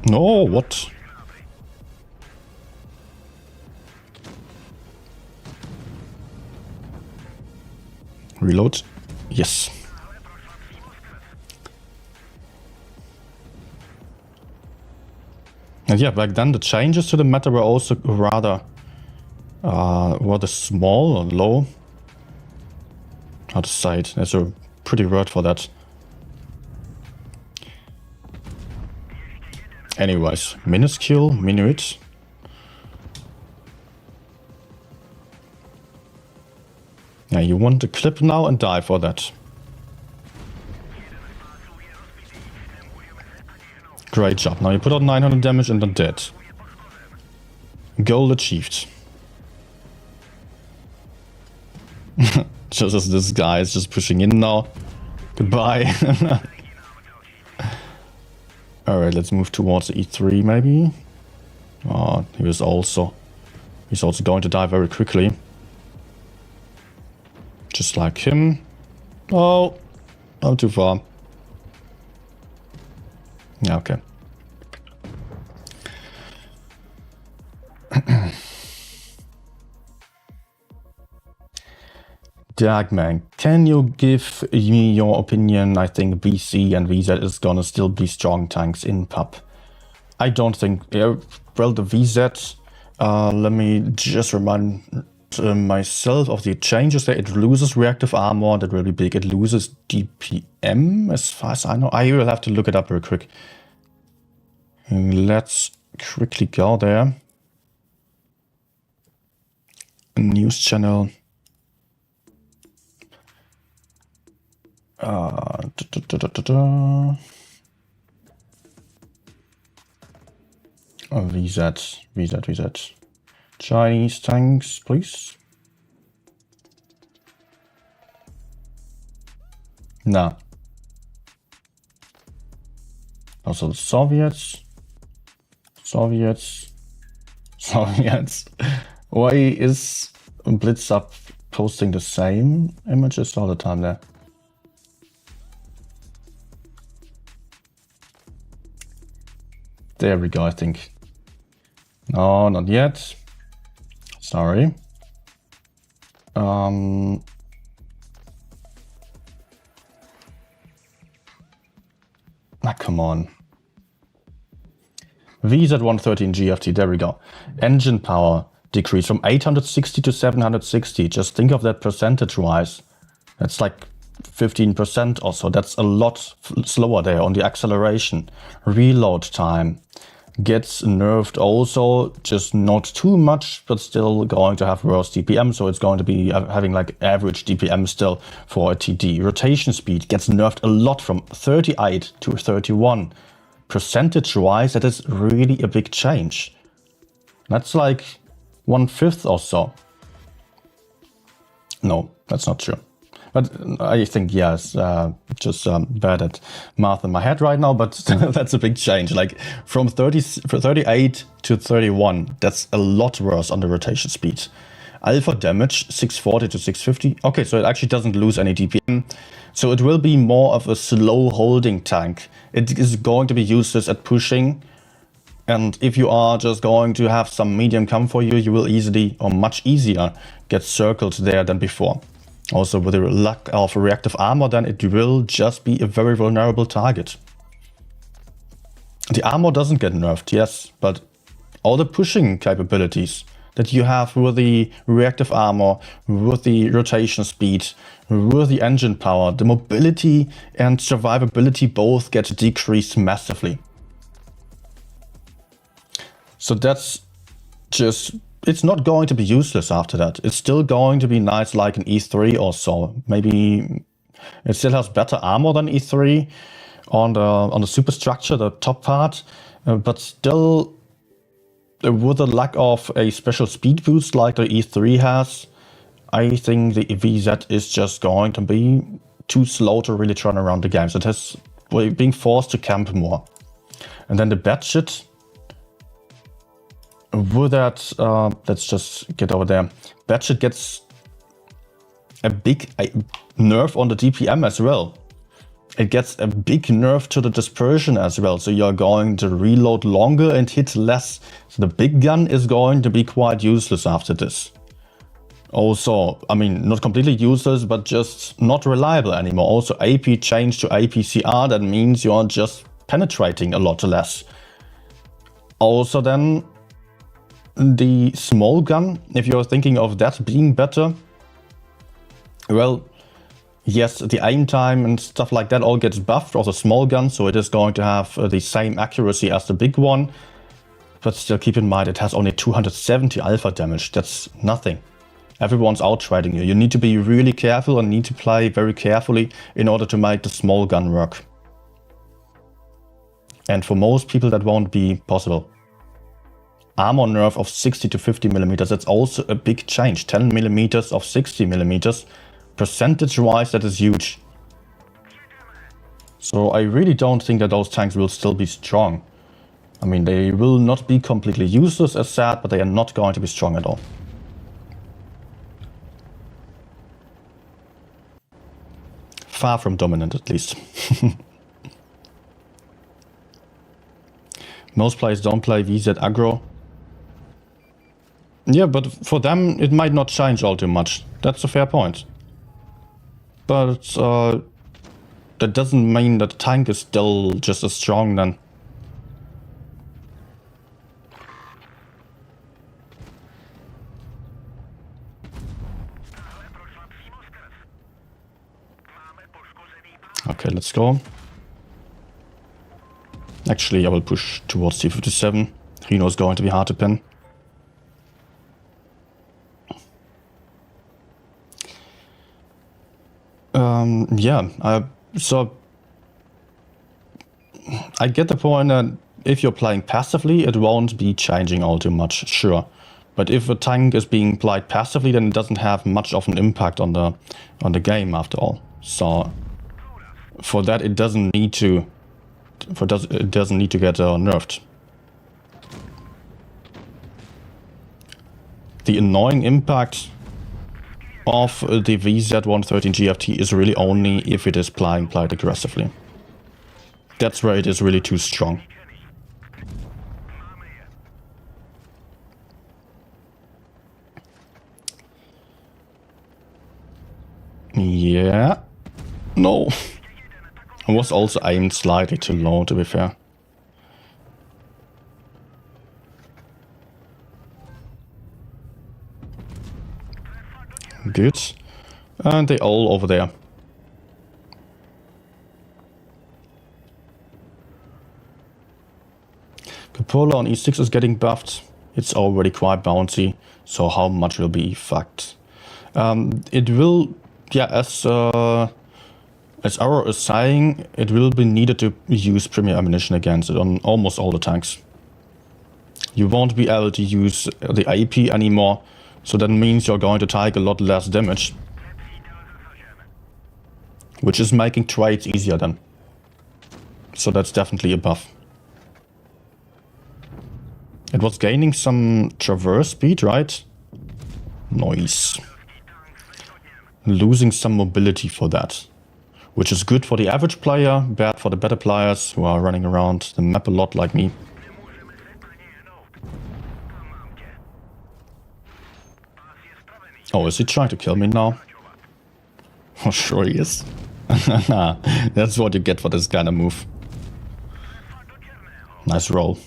No, what? Reload. Yes. And yeah, back then the changes to the meta were also rather small or low. How to say it? There's a pretty word for that. Anyways, minuscule, minute. Yeah, you want the clip now and die for that. Great job. Now you put out 900 damage and they're dead. Goal achieved. Just as this guy is just pushing in now. Goodbye. Alright, let's move towards the E3 maybe. Oh, he's also going to die very quickly. Just like him. Oh, not too far. Yeah, okay. Darkman, can you give me your opinion? I think BC and VZ is gonna still be strong tanks in pub. I don't think, well, the VZ, let me just remind myself of the changes there. It loses reactive armor, that will be big. It loses DPM, as far as I know. I will have to look it up real quick. Let's quickly go there. News channel. VZ. Chinese tanks, please. Nah. Also the Soviets. Why is Blitz up posting the same images all the time there? There we go, I think. No, not yet. Sorry. Ah, come on. VZ-113 GFT, there we go. Engine power decreased from 860 to 760. Just think of that percentage-wise. That's like 15% or so. That's a lot slower there on the acceleration. Reload time gets nerfed also, just not too much, but still going to have worse DPM. So it's going to be having like average DPM still for a TD. Rotation speed gets nerfed a lot from 38 to 31. Percentage-wise, that is really a big change. That's like 1/5 or so. No, that's not true. But I think, yes, just bad at math in my head right now, but that's a big change. Like from 38 to 31, that's a lot worse on the rotation speed. Alpha damage, 640 to 650. Okay, so it actually doesn't lose any DPM. So it will be more of a slow holding tank. It is going to be useless at pushing. And if you are just going to have some medium come for you, you will easily, or much easier, get circled there than before. Also with the lack of reactive armor, then it will just be a very vulnerable target. The armor doesn't get nerfed, yes, but all the pushing capabilities that you have with the reactive armor, with the rotation speed, with the engine power, the mobility and survivability both get decreased massively. So that's just, it's not going to be useless after that. It's still going to be nice like an E3 or so. Maybe it still has better armor than E3 on the superstructure, the top part, but still with the lack of a special speed boost like the E3 has, I think the VZ is just going to be too slow to really turn around the game. So it has being forced to camp more. And then the Batshit, with that, let's just get over there. Batshit gets a big nerf on the DPM as well. It gets a big nerf to the dispersion as well. So you're going to reload longer and hit less. So the big gun is going to be quite useless after this. Also, I mean, not completely useless, but just not reliable anymore. Also, AP change to APCR, that means you're just penetrating a lot less. Also then, the small gun, if you're thinking of that being better, well, yes, the aim time and stuff like that all gets buffed for the small gun, so it is going to have the same accuracy as the big one. But still keep in mind, it has only 270 alpha damage. That's nothing. Everyone's outtrading you. You need to be really careful and need to play very carefully in order to make the small gun work. And for most people that won't be possible. Armor nerf of 60 to 50 millimeters, that's also a big change. 10 millimeters of 60 millimeters. Percentage-wise, that is huge. So I really don't think that those tanks will still be strong. I mean, they will not be completely useless as said, but they are not going to be strong at all. Far from dominant, at least. Most players don't play VZ aggro. Yeah, but for them it might not change all too much. That's a fair point. But that doesn't mean that the tank is still just as strong then. Okay, let's go. Actually, I will push towards T57. Reno is going to be hard to pin. Yeah, so I get the point that if you're playing passively, it won't be changing all too much, sure. But if a tank is being played passively, then it doesn't have much of an impact on the game after all. So for that, it doesn't need to get nerfed. The annoying impact of the VZ113 GFT is really only if it is played aggressively. That's where it is really too strong. Yeah. No. I was also aimed slightly too low, to be fair. Good. And they all over there. Polar on E6 is getting buffed. It's already quite bouncy, so how much will be fucked? It will, yeah, as Arrow is saying, it will be needed to use premier ammunition against it on almost all the tanks. You won't be able to use the AP anymore, so that means you're going to take a lot less damage. Which is making trades easier then. So that's definitely a buff. It was gaining some traverse speed, right? Nice. Losing some mobility for that. Which is good for the average player, bad for the better players who are running around the map a lot like me. Oh, is he trying to kill me now? Oh, sure he is. That's what you get for this kind of move. Nice roll.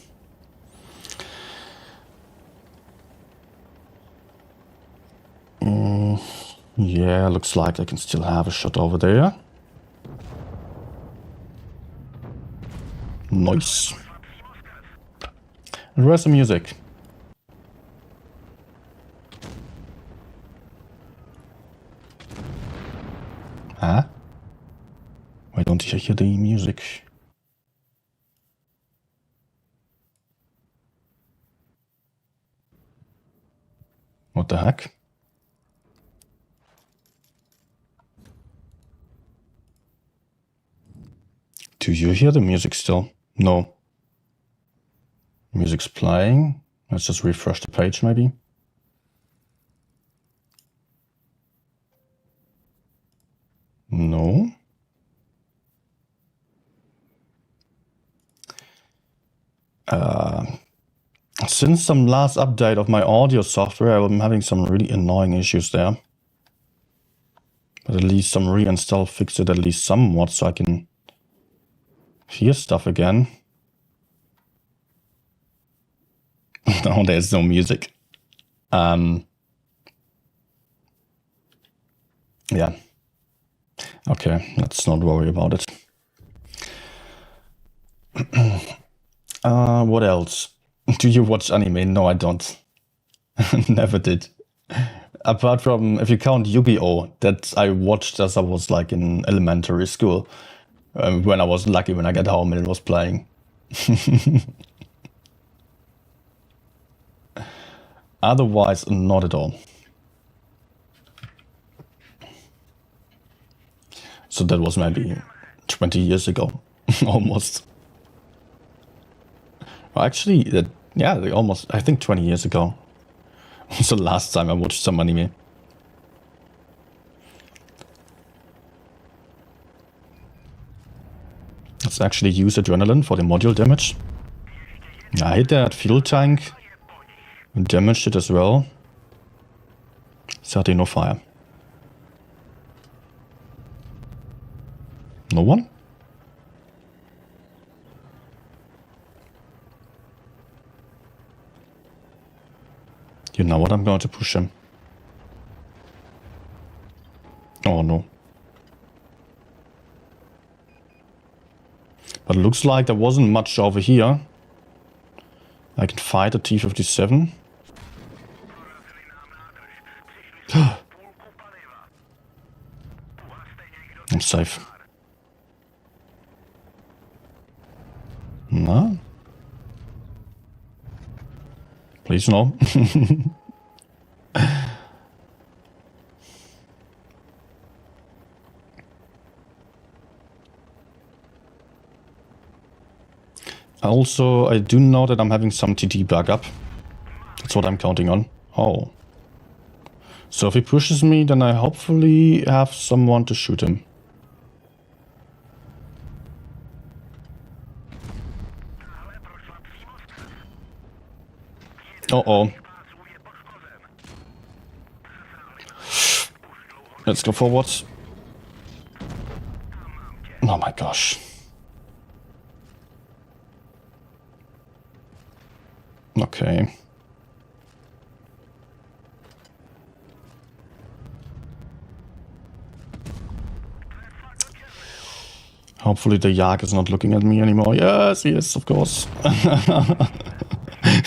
Yeah, looks like I can still have a shot over there. Nice. And where's the music? Huh? Why don't you hear the music? What the heck? Do you hear the music still? No. Music's playing. Let's just refresh the page maybe. No. Since some last update of my audio software, I'm having some really annoying issues there. But at least some reinstall fixed it at least somewhat so I can hear stuff again. No, there's no music. Yeah. Okay, let's not worry about it. What else? Do you watch anime? No, I don't. Never did. Apart from, if you count Yu-Gi-Oh! That I watched as I was like in elementary school. When I was lucky when I got home and it was playing. Otherwise, not at all. So that was maybe 20 years ago, almost. Well, actually, yeah, almost, I think 20 years ago. Was the last time I watched some anime. Let's actually use adrenaline for the module damage. I hit that fuel tank and damaged it as well. Sadly, no fire. No one? You know what? I'm going to push him. Oh no. But it looks like there wasn't much over here. I can fight a T-57. I'm safe. No? Please no. Also, I do know that I'm having some TD backup. That's what I'm counting on. Oh. So if he pushes me, then I hopefully have someone to shoot him. Uh-oh. Let's go forward. Oh my gosh. Okay. Hopefully the Yak is not looking at me anymore. Yes, he is, of course.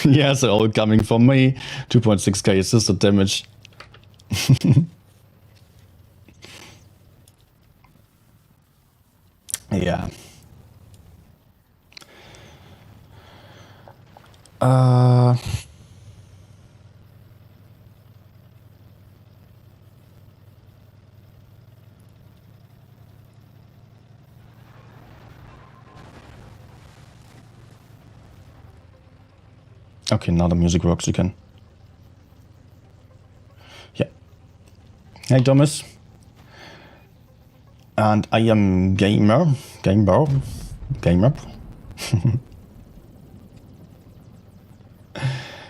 Yes, all coming from me. 2.6k assisted damage. Yeah. Okay, now the music works again. Yeah. Hey, Thomas. And I am gamer.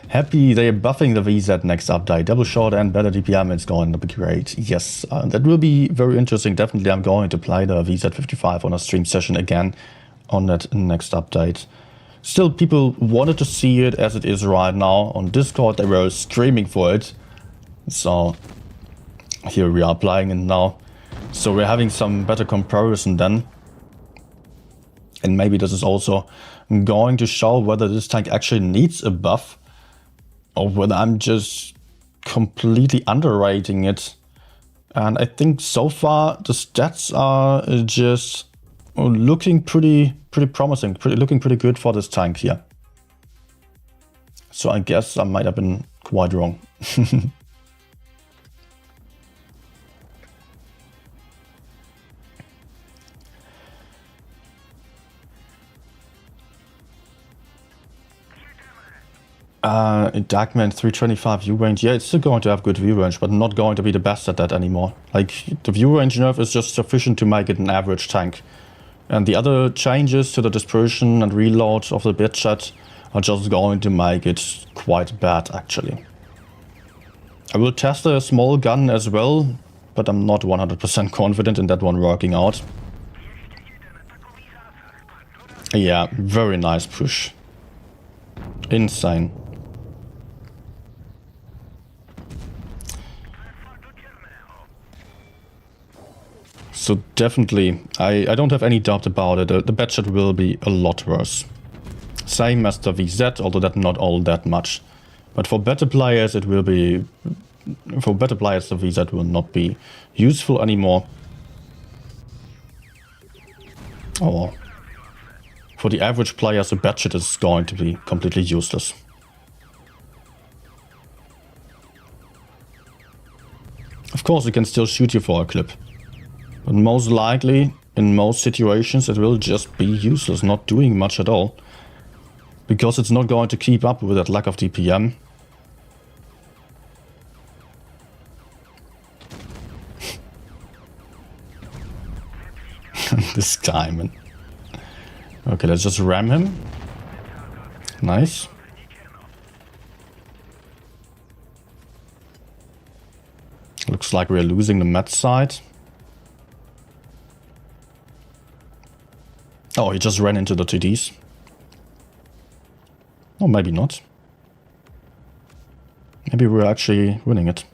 Happy they're buffing the VZ next update. Double short and better DPM, it's going to be great. Yes, that will be very interesting. Definitely I'm going to play the VZ55 on a stream session again on that next update. Still, people wanted to see it as it is right now. On Discord, they were screaming for it. So here we are playing it now. So we're having some better comparison then. And maybe this is also going to show whether this tank actually needs a buff or whether I'm just completely underrating it. And I think so far the stats are just looking pretty promising, looking pretty good for this tank here. So I guess I might have been quite wrong. Darkman 325 view range, yeah, it's still going to have good view range, but not going to be the best at that anymore. Like, the view range nerf is just sufficient to make it an average tank. And the other changes to the dispersion and reload of the bit chat are just going to make it quite bad, actually. I will test a small gun as well, but I'm not 100% confident in that one working out. Yeah, very nice push. Insane. So definitely, I don't have any doubt about it. The bad shot will be a lot worse. Same as the VZ, although that not all that much. But for better players, it will be... For better players, the VZ will not be useful anymore. Or for the average players, the bad shot is going to be completely useless. Of course, it can still shoot you for a clip. But most likely, in most situations, it will just be useless, not doing much at all. Because it's not going to keep up with that lack of DPM. This guy, man. Okay, let's just ram him. Nice. Looks like we're losing the mat side. Oh, he just ran into the TDs. Or maybe not. Maybe we're actually winning it.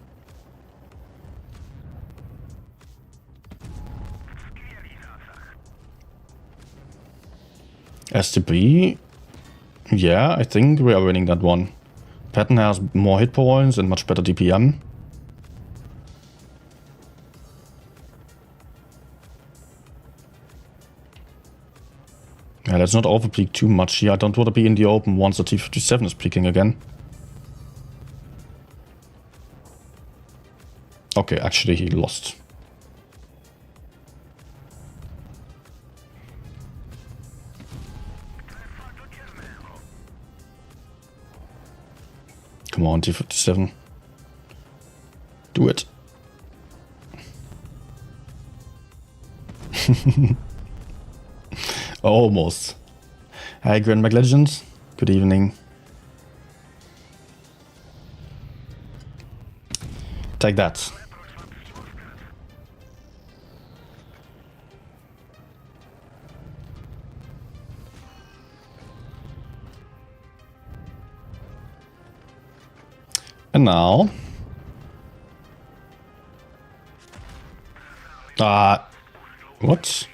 STB. Yeah, I think we are winning that one. Patton has more hit points and much better DPM. Yeah, let's not overpeak too much here. I don't want to be in the open once the T-57 is peeking again. Okay, actually he lost. Come on, T-57. Do it. Almost. Hi, Grand Mac Legends. Good evening. Take that. And now... what?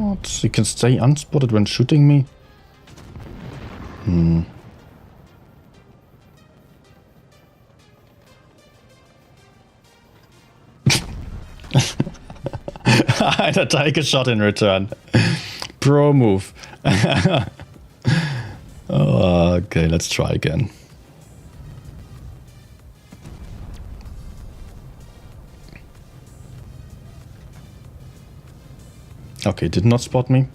What? He can stay unspotted when shooting me? I had to take a shot in return. Pro move. Okay, let's try again. Okay, did not spot me.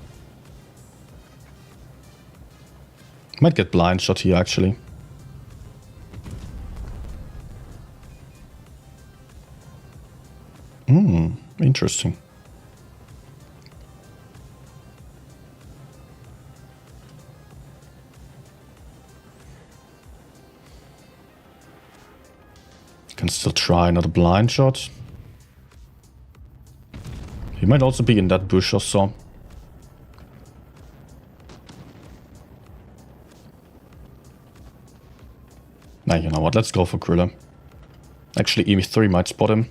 Might get blind shot here, actually. Interesting. Can still try another blind shot. He might also be in that bush or so. Nah, you know what? Let's go for Kriller. Actually, EV3 might spot him.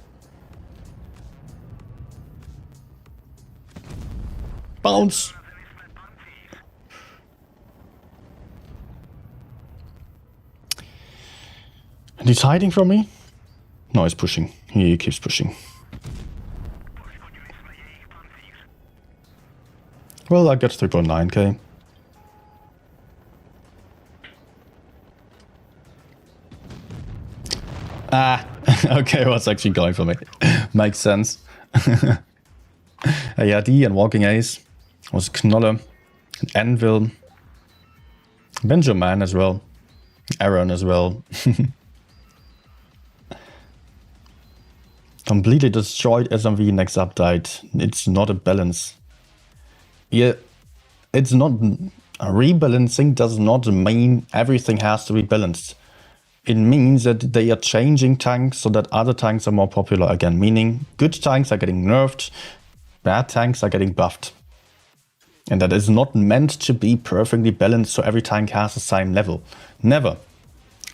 Bounce! And he's hiding from me? No, he's pushing. He keeps pushing. Well, I get 3.9k. Ah, okay, what's actually going for me? Makes sense. ARD and Walking Ace. Was Knolle. Anvil. Benjamin as well. Aaron as well. Completely destroyed SMV next update. It's not a balance. Yeah, it's not... Rebalancing does not mean everything has to be balanced. It means that they are changing tanks so that other tanks are more popular again. Meaning good tanks are getting nerfed, bad tanks are getting buffed. And that is not meant to be perfectly balanced so every tank has the same level. Never.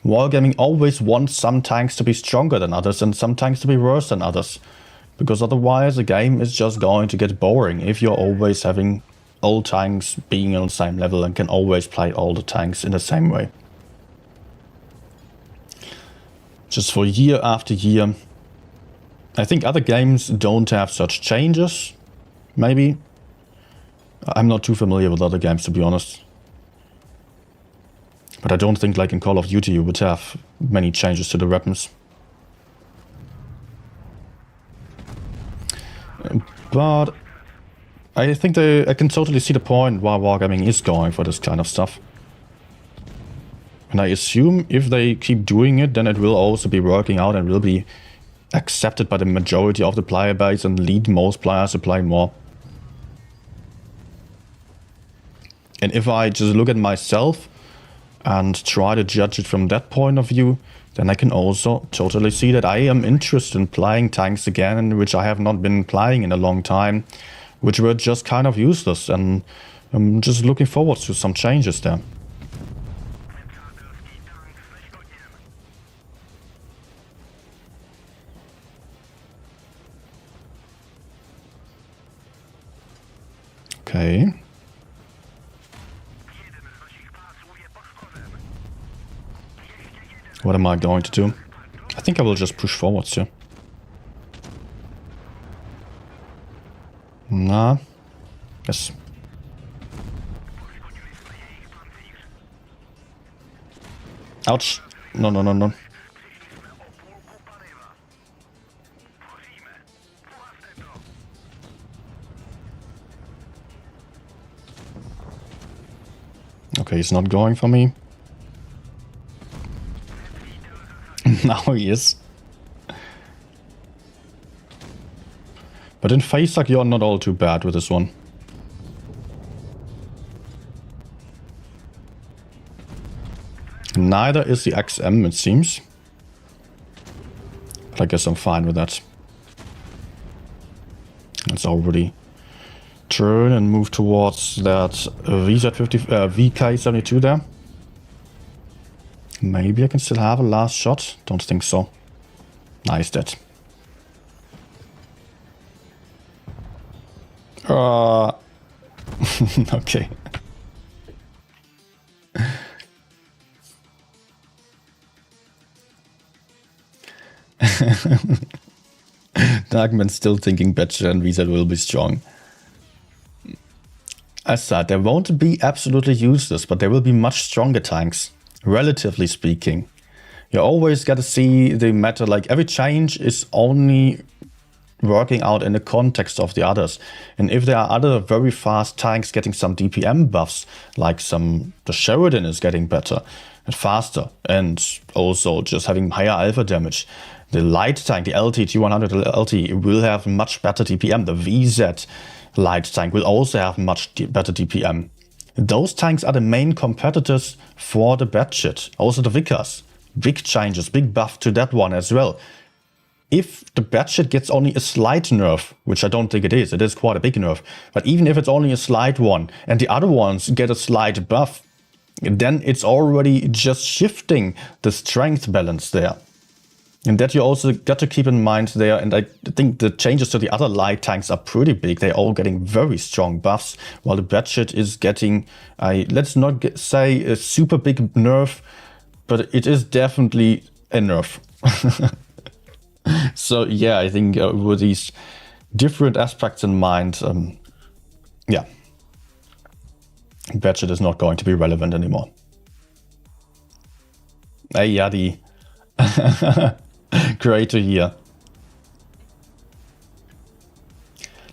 Wargaming always wants some tanks to be stronger than others and some tanks to be worse than others. Because otherwise the game is just going to get boring if you're always having all tanks being on the same level and can always play all the tanks in the same way. Just for year after year. I think other games don't have such changes. Maybe. I'm not too familiar with other games, to be honest. But I don't think, like in Call of Duty, you would have many changes to the weapons. But I think I can totally see the point why Wargaming is going for this kind of stuff. And I assume if they keep doing it, then it will also be working out and will be accepted by the majority of the player base and lead most players to play more. And if I just look at myself and try to judge it from that point of view, then I can also totally see that I am interested in playing tanks again, which I have not been playing in a long time, which were just kind of useless, and I'm just looking forward to some changes there. Okay. What am I going to do? I think I will just push forwards here. Nah. Yes. Ouch. No, no, no, no. Okay, he's not going for me. Now he is. But in FaceTag you're not all too bad with this one. Neither is the XM, it seems. But I guess I'm fine with that. Let's already turn and move towards that VK72 there. Maybe I can still have a last shot. Don't think so. Nice, dead. Okay. Darkman's still thinking Betcher and Visa will be strong. As said, they won't be absolutely useless, but they will be much stronger tanks, relatively speaking. You always gotta see the matter, like every change is only working out in the context of the others. And if there are other very fast tanks getting some DPM buffs, like the Sheridan is getting better and faster, and also just having higher alpha damage. The light tank, the LT, T100 LT, will have much better DPM. The VZ light tank will also have much better DPM. Those tanks are the main competitors for the Batshit. Also the Vickers. Big changes, big buff to that one as well. If the Batshit gets only a slight nerf, which I don't think it is quite a big nerf, but even if it's only a slight one, and the other ones get a slight buff, then it's already just shifting the strength balance there. And that you also got to keep in mind there, and I think the changes to the other light tanks are pretty big. They're all getting very strong buffs, while the Batshit is getting, let's not say a super big nerf, but it is definitely a nerf. So yeah, I think with these different aspects in mind, yeah, Batshit is not going to be relevant anymore. Hey, Yadi. Great to hear.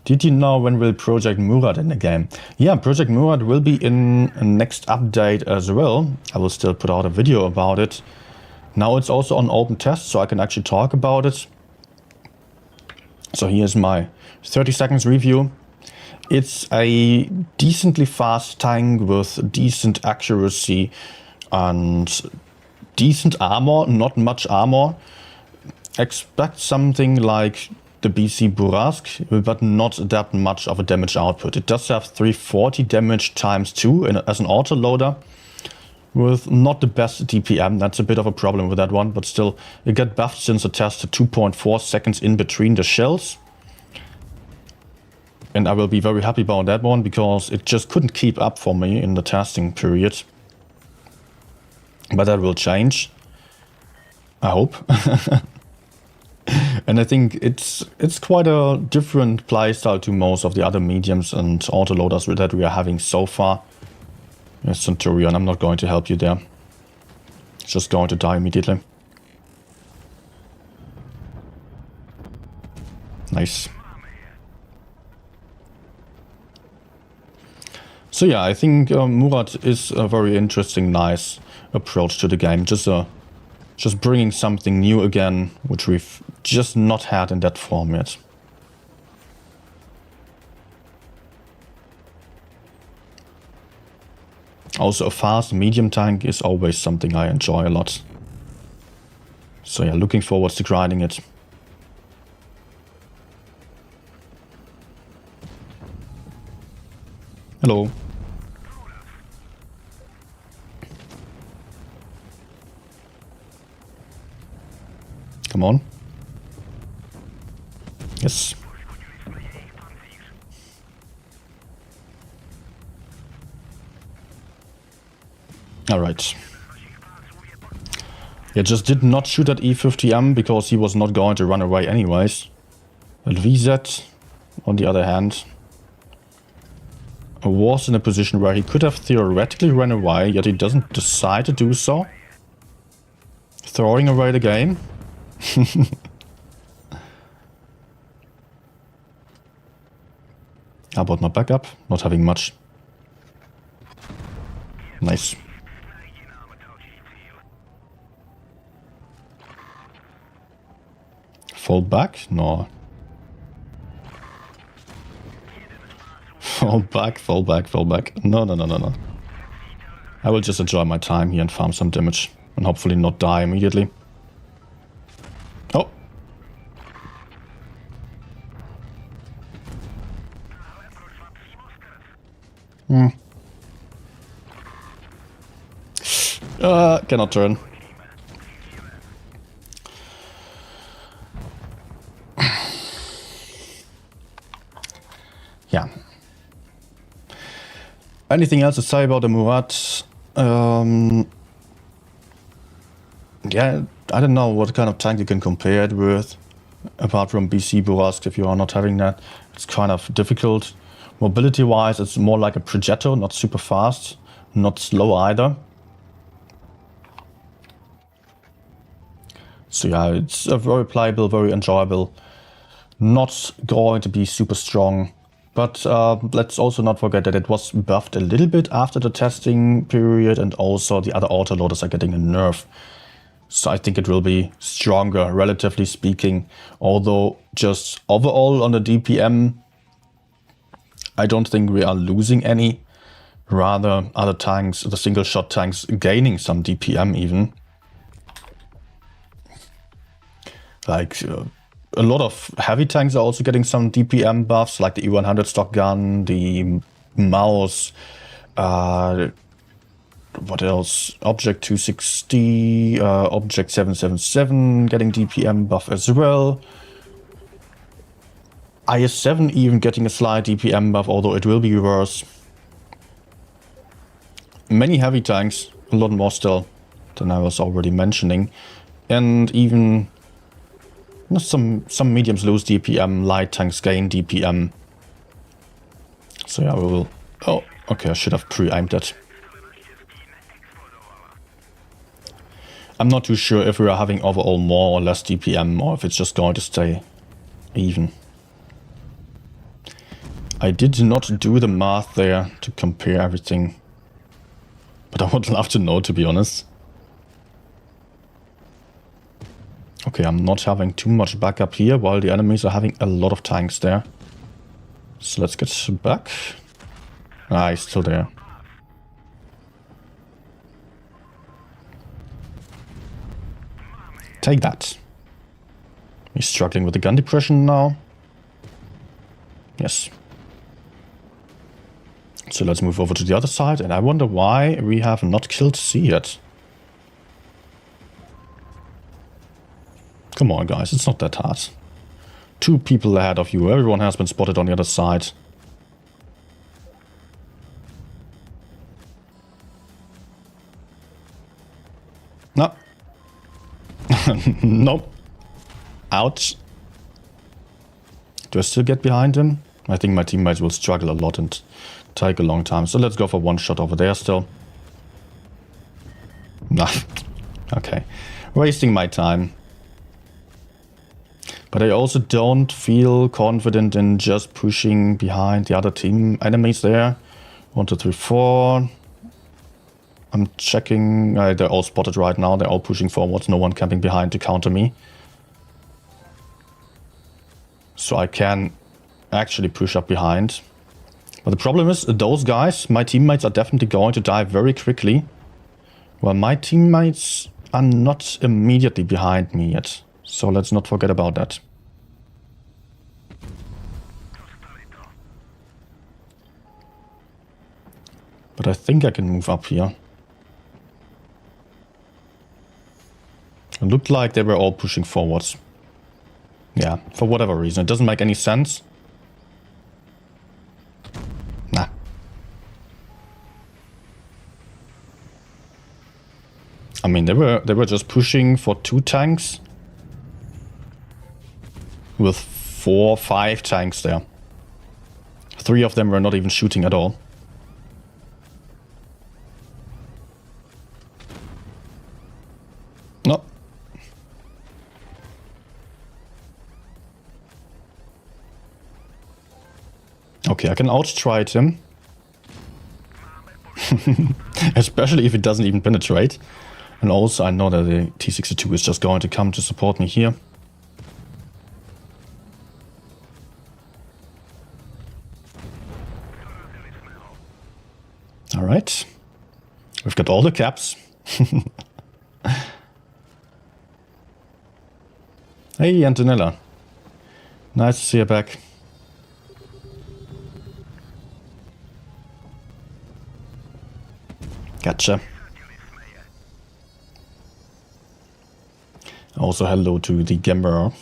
Did you know when will Project Murat in the game? Yeah, Project Murat will be in a next update as well. I will still put out a video about it. Now it's also on open test, so I can actually talk about it. So here's my 30 seconds review. It's a decently fast tank with decent accuracy and decent armor, not much armor. Expect something like the BC Burask, but not that much of a damage output. It does have 340 damage times 2 as an autoloader, with not the best DPM. That's a bit of a problem with that one, but still, it got buffed since the test to 2.4 seconds in between the shells. And I will be very happy about that one, because it just couldn't keep up for me in the testing period. But that will change, I hope. And I think it's quite a different playstyle to most of the other mediums and autoloaders that we are having so far. Yes, Centurion, I'm not going to help you there. It's just going to die immediately. Nice. So yeah, I think Murat is a very interesting, nice approach to the game. Just bringing something new again, which we've just not had in that form yet. Also, a fast medium tank is always something I enjoy a lot. So yeah, looking forward to grinding it. Hello. Come on. Yes. All right. Yeah, just did not shoot at E50M because he was not going to run away anyways. But VZ, on the other hand, was in a position where he could have theoretically run away, yet he doesn't decide to do so. Throwing away the game. How about my backup? Not having much. Nice. Fall back? No. Fall back, fall back, fall back. No, no, no, no, no. I will just enjoy my time here and farm some damage. And hopefully not die immediately. Oh. Cannot turn. Yeah. Anything else to say about the Murat? Yeah, I don't know what kind of tank you can compare it with. Apart from BC Burask, if you are not having that, it's kind of difficult. Mobility-wise, it's more like a Progetto, not super fast, not slow either. So yeah, it's a very playable, very enjoyable. Not going to be super strong. But let's also not forget that it was buffed a little bit after the testing period, and also the other autoloaders are getting a nerf. So I think it will be stronger, relatively speaking. Although just overall on the DPM, I don't think we are losing any. Rather, other tanks, the single shot tanks, gaining some DPM even. Like a lot of heavy tanks are also getting some DPM buffs, like the E100 stock gun, the mouse, what else? Object 260, Object 777 getting DPM buff as well. IS-7 even getting a slight DPM buff, although it will be worse. Many heavy tanks, a lot more still than I was already mentioning. And even some mediums lose DPM, light tanks gain DPM. So yeah, we will... Oh, okay, I should have pre-aimed that. I'm not too sure if we are having overall more or less DPM, or if it's just going to stay even. I did not do the math there to compare everything, but I would love to know, to be honest. Okay, I'm not having too much backup here, while the enemies are having a lot of tanks there. So let's get back. Ah, he's still there. Take that. He's struggling with the gun depression now. Yes. So let's move over to the other side, and I wonder why we have not killed C yet. Come on, guys, it's not that hard. 2 people ahead of you, everyone has been spotted on the other side. No. Nope. Ouch. Do I still get behind him? I think my teammates will struggle a lot and take a long time. So let's go for one shot over there still. Nah. Okay. Wasting my time. But I also don't feel confident in just pushing behind the other team enemies there. 1, 2, 3, 4. I'm checking. They're all spotted right now. They're all pushing forwards. No one camping behind to counter me. So I can actually push up behind. But the problem is, those guys, my teammates, are definitely going to die very quickly. Well, my teammates are not immediately behind me yet. So let's not forget about that. But I think I can move up here. It looked like they were all pushing forwards. Yeah, for whatever reason. It doesn't make any sense. Nah. I mean, they were just pushing for 2 tanks. With 4, 5 tanks there. 3 of them were not even shooting at all. No. Okay, I can out-stride him. Especially if it doesn't even penetrate. And also I know that the T-62 is just going to come to support me here. Alright. We've got all the caps. Hey, Antonella. Nice to see you back. Gotcha. Also hello to the gamer.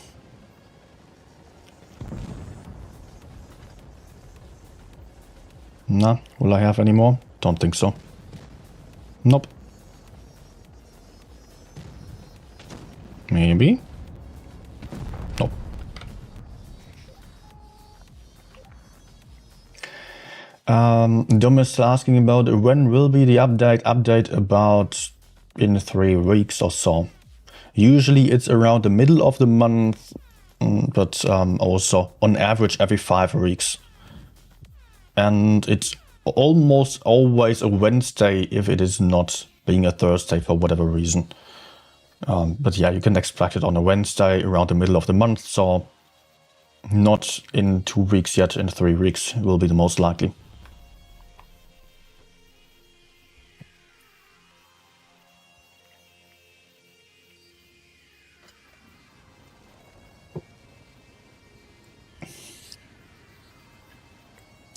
Nah, will I have any more? Don't think so. Nope. Maybe? Nope. Dom is asking about when will be the update? Update about in 3 weeks or so. Usually it's around the middle of the month, but also on average every 5 weeks. And it's almost always a Wednesday if it is not being a Thursday for whatever reason. But yeah, you can expect it on a Wednesday around the middle of the month, so not in 2 weeks yet, in 3 weeks will be the most likely.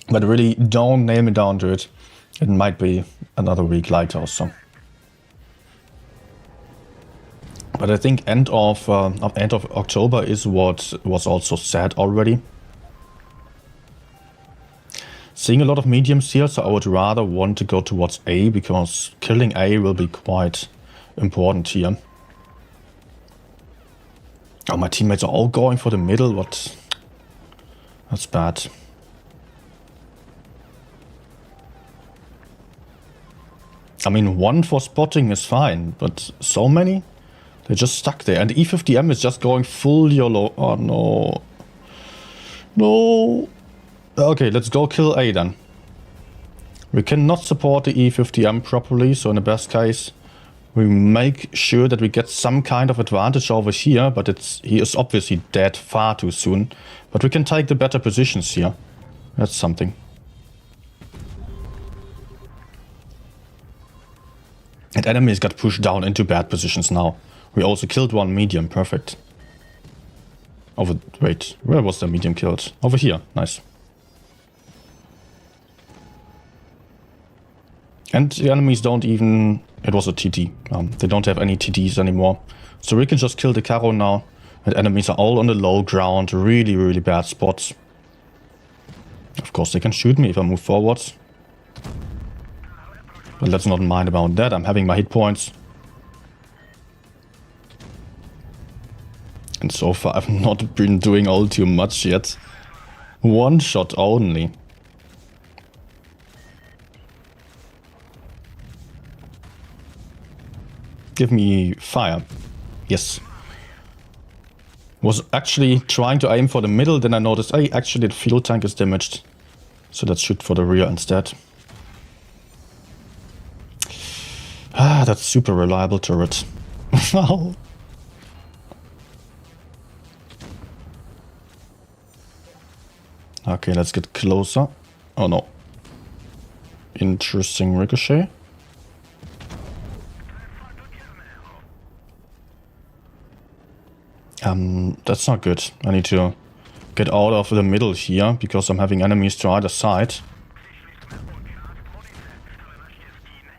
But really, don't nail me down to it. It might be another week later or so. But I think end of October is what was also said already. Seeing a lot of mediums here, so I would rather want to go towards A, because killing A will be quite important here. Oh, my teammates are all going for the middle. What? That's bad. I mean, 1 for spotting is fine, but so many? They're just stuck there. And E50M is just going full YOLO. Oh, no. No. Okay, let's go kill A then. We cannot support the E50M properly, so in the best case, we make sure that we get some kind of advantage over here, but he is obviously dead far too soon. But we can take the better positions here. That's something. And enemies got pushed down into bad positions now. We also killed 1 medium, perfect. Wait, where was the medium killed? Over here, nice. And the enemies don't even... It was a TT. They don't have any TTs anymore. So we can just kill the Caro now. And enemies are all on the low ground, really, really bad spots. Of course, they can shoot me if I move forwards. But let's not mind about that, I'm having my hit points. And so far I've not been doing all too much yet. 1 shot only. Give me fire. Yes. Was actually trying to aim for the middle, then I noticed, hey, actually the fuel tank is damaged. So let's shoot for the rear instead. Ah, that's super reliable turret. Okay, let's get closer. Oh no. Interesting ricochet. That's not good. I need to get out of the middle here, because I'm having enemies to either side.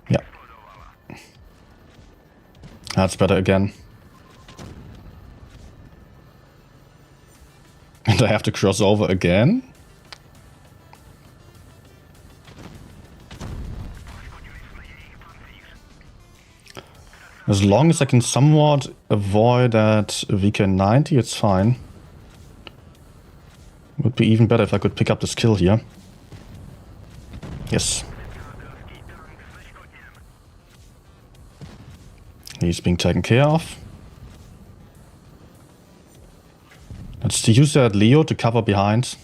Yeah. That's better again. And I have to cross over again? As long as I can somewhat avoid that VK90, it's fine. Would be even better if I could pick up the skill here. Yes. He's being taken care of. Let's use that Leo to cover behind.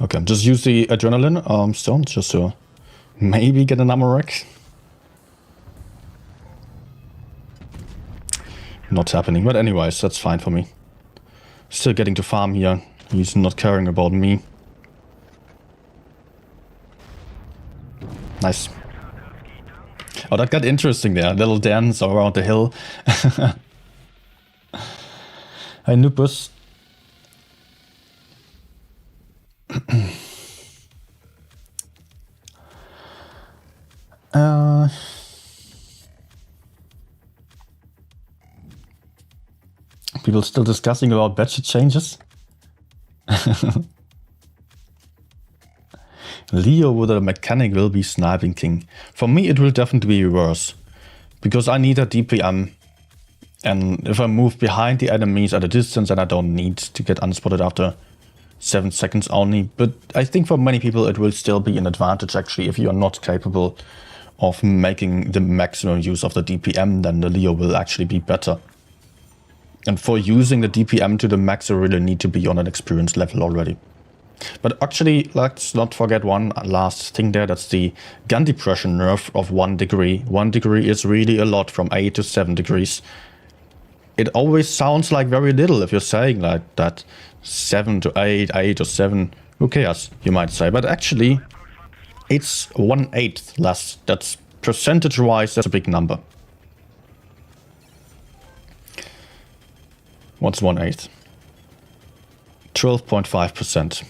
Okay, just use the adrenaline stone just to maybe get an ammo rack. Not happening, but anyways, that's fine for me. Still getting to farm here. He's not caring about me. Nice. Oh, that got interesting there. Little dance around the hill. Hey, Nupus. People still discussing about budget changes? Leo with a mechanic will be sniping king. For me, it will definitely be worse. Because I need a DPM. And if I move behind the enemies at a distance, then I don't need to get unspotted after 7 seconds only. But I think for many people, it will still be an advantage, actually, if you are not capable of making the maximum use of the DPM, then the Leo will actually be better. And for using the DPM to the max, you really need to be on an experience level already. But actually, let's not forget one last thing there. That's the gun depression nerf of 1 degree. 1 degree is really a lot, from 8 to 7 degrees. It always sounds like very little if you're saying like that. 7 to 8, 8 to 7. Who cares, you might say. But actually, it's 1/8 less. That's percentage-wise, that's a big number. What's 1/8? 12.5%.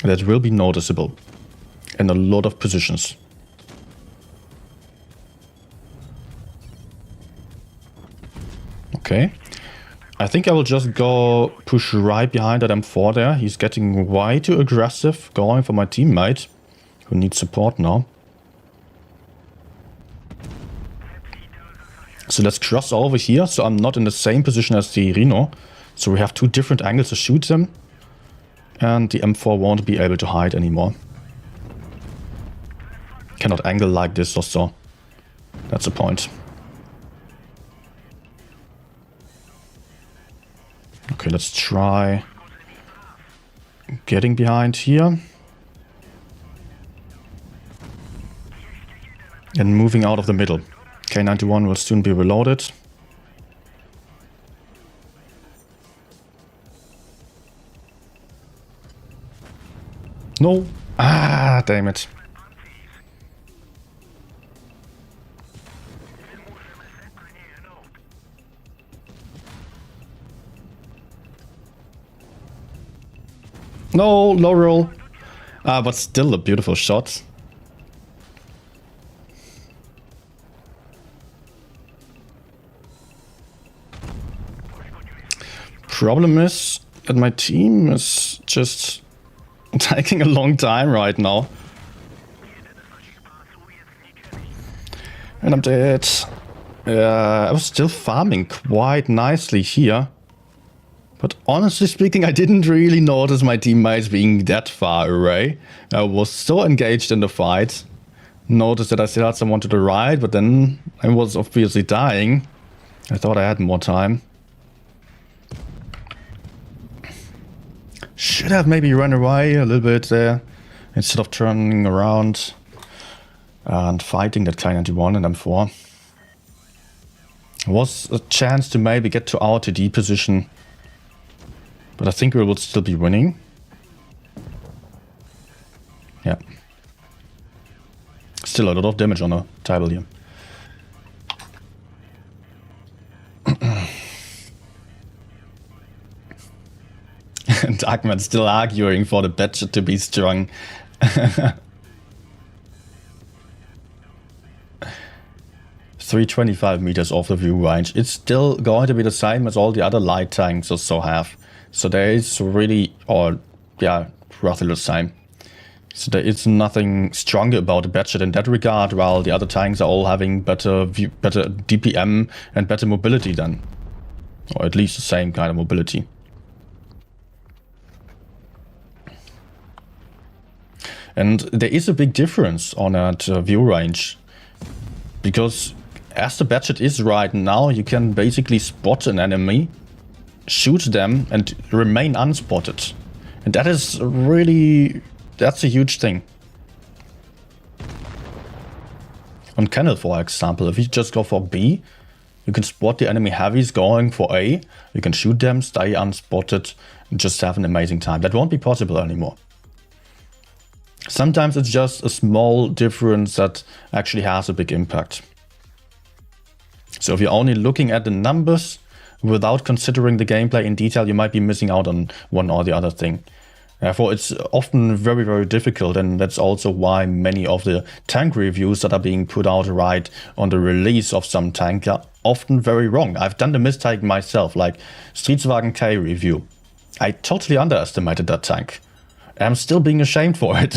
That will be noticeable in a lot of positions. Okay. I think I will just go push right behind that M4 there. He's getting way too aggressive, going for my teammate, who needs support now. So let's cross over here, so I'm not in the same position as the Rhino. So we have 2 different angles to shoot them. And the M4 won't be able to hide anymore. Cannot angle like this or so. That's the point. Okay, let's try getting behind here. And moving out of the middle. K91 will soon be reloaded. No! Ah, damn it. No, low roll. But still a beautiful shot. Problem is that my team is just taking a long time right now. And I'm dead. I was still farming quite nicely here. But honestly speaking, I didn't really notice my teammates being that far away. I was so engaged in the fight. Noticed that I still had someone to the right, but then I was obviously dying. I thought I had more time. Should have maybe run away a little bit there, instead of turning around and fighting that K91 and M4. Was a chance to maybe get to our TD position. But I think we will still be winning. Yeah. Still a lot of damage on the table here. Darkman still arguing for the budget to be strong. 325 meters off the view range. It's still going to be the same as all the other light tanks also have. So there is really, or yeah, roughly the same. So there is nothing stronger about the budget in that regard, while the other tanks are all having better DPM and better mobility than. Or at least the same kind of mobility. And there is a big difference on that view range. Because as the budget is right now, you can basically spot an enemy, shoot them and remain unspotted. And that is really, that's a huge thing. On Kennel, for example, if you just go for B, you can spot the enemy heavies going for A, you can shoot them, stay unspotted, and just have an amazing time. That won't be possible anymore. Sometimes it's just a small difference that actually has a big impact. So if you're only looking at the numbers without considering the gameplay in detail, you might be missing out on one or the other thing. Therefore, it's often very, very difficult, and that's also why many of the tank reviews that are being put out right on the release of some tank are often very wrong. I've done the mistake myself, like Streetswagen K review. I totally underestimated that tank. I'm still being ashamed for it.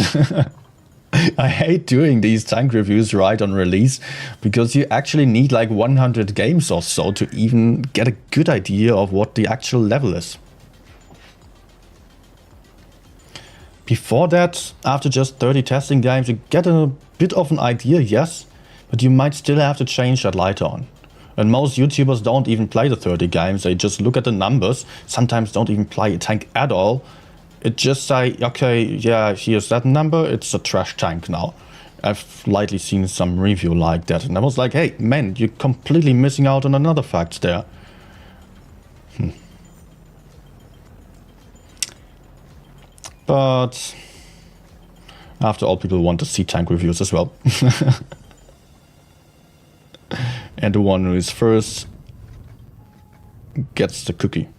I hate doing these tank reviews right on release, because you actually need like 100 games or so to even get a good idea of what the actual level is. Before that, after just 30 testing games, you get a bit of an idea, yes, but you might still have to change that later on. And most YouTubers don't even play the 30 games, they just look at the numbers, sometimes don't even play a tank at all. It just say, okay, yeah, here's that number, it's a trash tank now. I've lightly seen some review like that, and I was like, hey, man, you're completely missing out on another fact there. But after all, people want to see tank reviews as well. And the one who is first gets the cookie.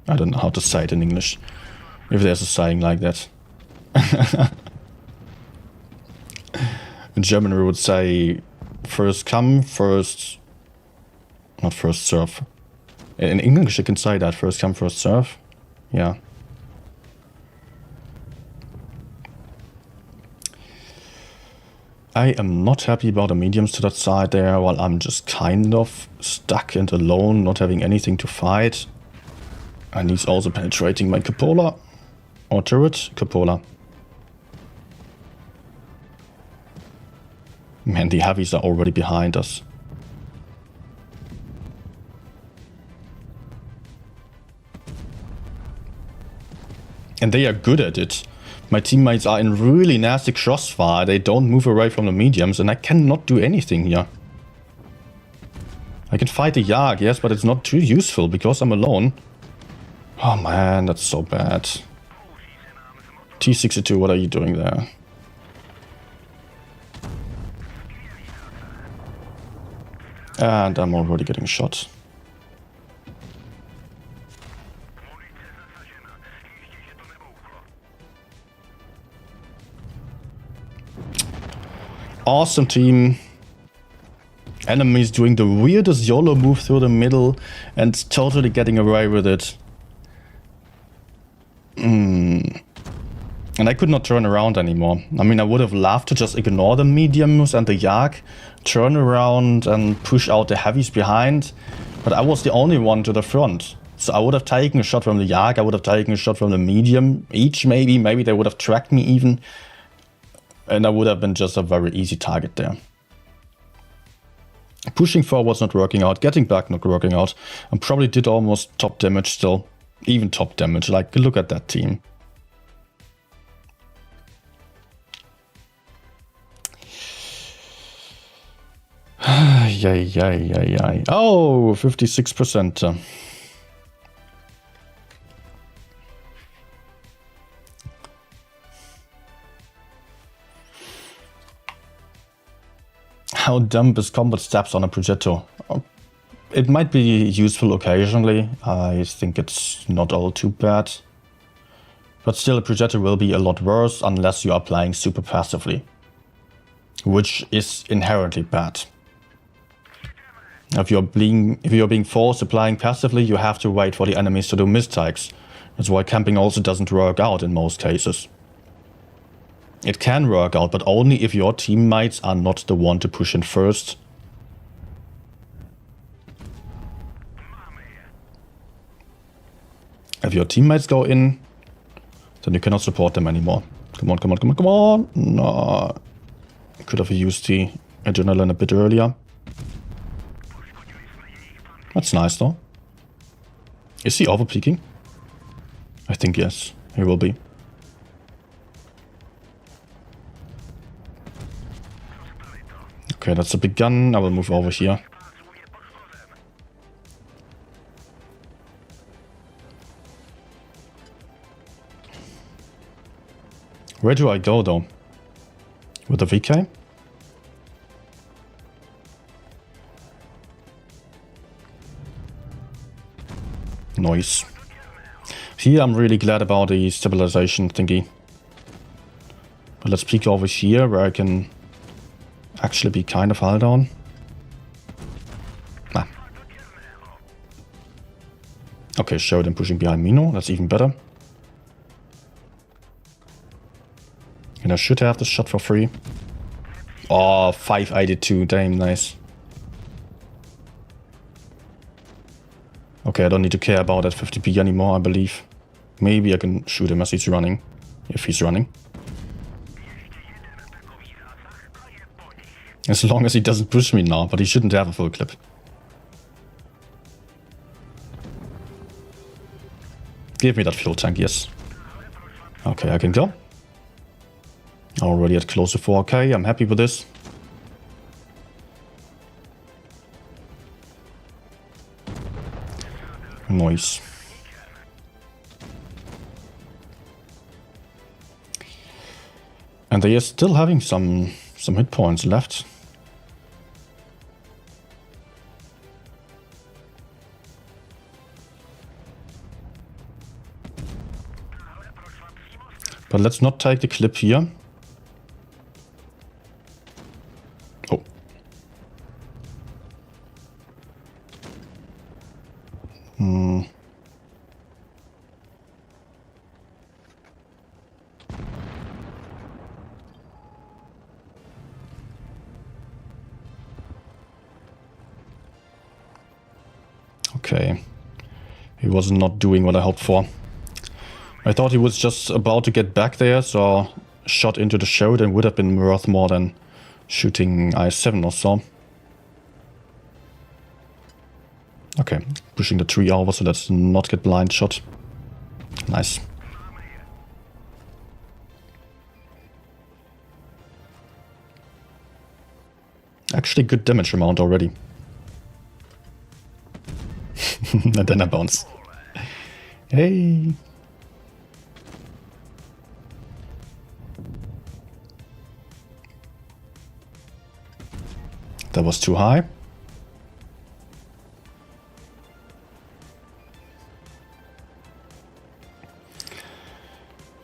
I don't know how to say it in English, if there's a saying like that. In German we would say first come, not first serve. In English you can say that, first come, first serve. Yeah. I am not happy about the mediums to that side there, while I'm just kind of stuck and alone, not having anything to fight. And he's also penetrating my cupola. Or turret? Cupola. Man, the heavies are already behind us. And they are good at it. My teammates are in really nasty crossfire, they don't move away from the mediums, and I cannot do anything here. I can fight the Yak, yes, but it's not too useful because I'm alone. Oh man, that's so bad. T62, what are you doing there? And I'm already getting shot. Awesome team. Enemies doing the weirdest YOLO move through the middle and totally getting away with it. And I could not turn around anymore. I mean, I would have loved to just ignore the mediums and the Yak, turn around and push out the heavies behind, but I was the only one to the front. So I would have taken a shot from the Yak, I would have taken a shot from the medium, each maybe they would have tracked me even. And I would have been just a very easy target there. Pushing forward's not working out, getting back not working out. I probably did almost top damage still. Even top damage, like look at that team. Yay. Oh, 56%. How dumb is combat stabs on a Progetto? It might be useful occasionally. I think it's not all too bad. But still, a Progetto will be a lot worse unless you are playing super passively, which is inherently bad. If you're being forced to playing passively, you have to wait for the enemies to do mistakes. That's why camping also doesn't work out in most cases. It can work out, but only if your teammates are not the one to push in first. If your teammates go in, then you cannot support them anymore. Come on. No. I could have used the adrenaline a bit earlier. That's nice though. Is he overpeaking? I think yes, he will be. Okay, that's a big gun. I will move over here. Where do I go though? With the VK? Nice. Here I'm really glad about the stabilization thingy. But let's peek over here where I can actually be kind of held on. Ah. Okay, show them pushing behind Mino. That's even better. And I should have the shot for free. Oh, 582. Damn, nice. Okay, I don't need to care about that 50p anymore, I believe. Maybe I can shoot him as he's running. If he's running. As long as he doesn't push me now, but he shouldn't have a full clip. Give me that fuel tank, yes. Okay, I can go. Already at close to 4k, I'm happy with this. Nice. And they are still having some hit points left. But let's not take the clip here. Oh. Okay. He was not doing what I hoped for. I thought he was just about to get back there, so shot into the shot and would have been worth more than shooting I7 or so. Okay, pushing the tree over so let's not get blind shot. Nice. Actually good damage amount already. And then I bounce. Hey! That was too high.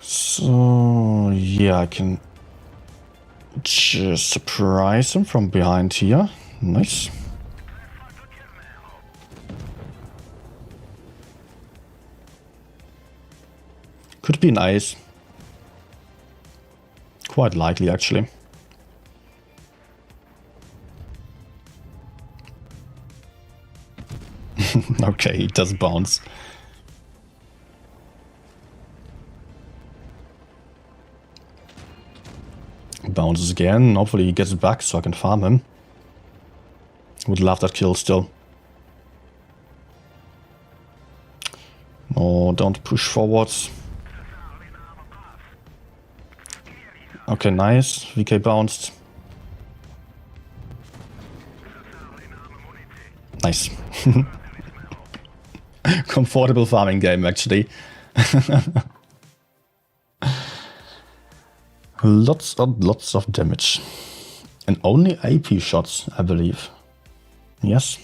So, yeah, I can just surprise him from behind here. Nice. Could be nice. Quite likely, actually. Okay, he does bounce. Bounces again. Hopefully he gets back so I can farm him. Would love that kill still. Oh, don't push forwards. Okay, nice. VK bounced. Nice. Comfortable farming game, actually. Lots and lots of damage. And only AP shots, I believe. Yes.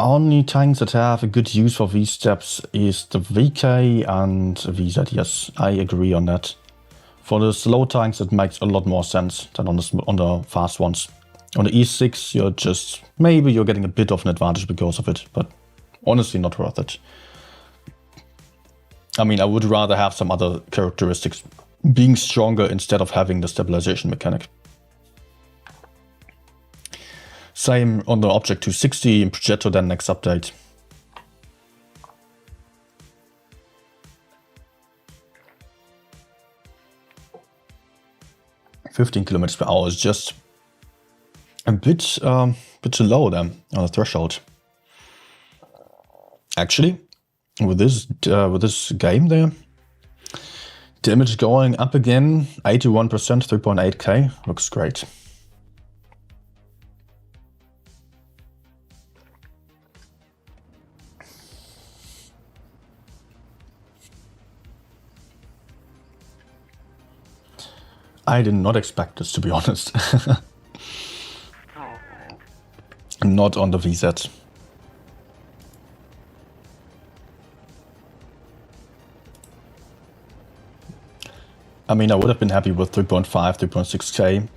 Only tanks that have a good use for these steps is the VK and VZ. Yes, I agree on that. For the slow tanks, it makes a lot more sense than on the fast ones. On the E6, maybe you're getting a bit of an advantage because of it, but honestly not worth it. I mean, I would rather have some other characteristics being stronger instead of having the stabilization mechanic. Same on the Object 260 in Progetto then next update. "15 kilometers per hour is just a bit too low then on the threshold. Actually, with this game there, damage going up again, 81%, 3.8k, looks great. I did not expect this, to be honest. Not on the VZ. I mean, I would have been happy with 3.5, 3.6k.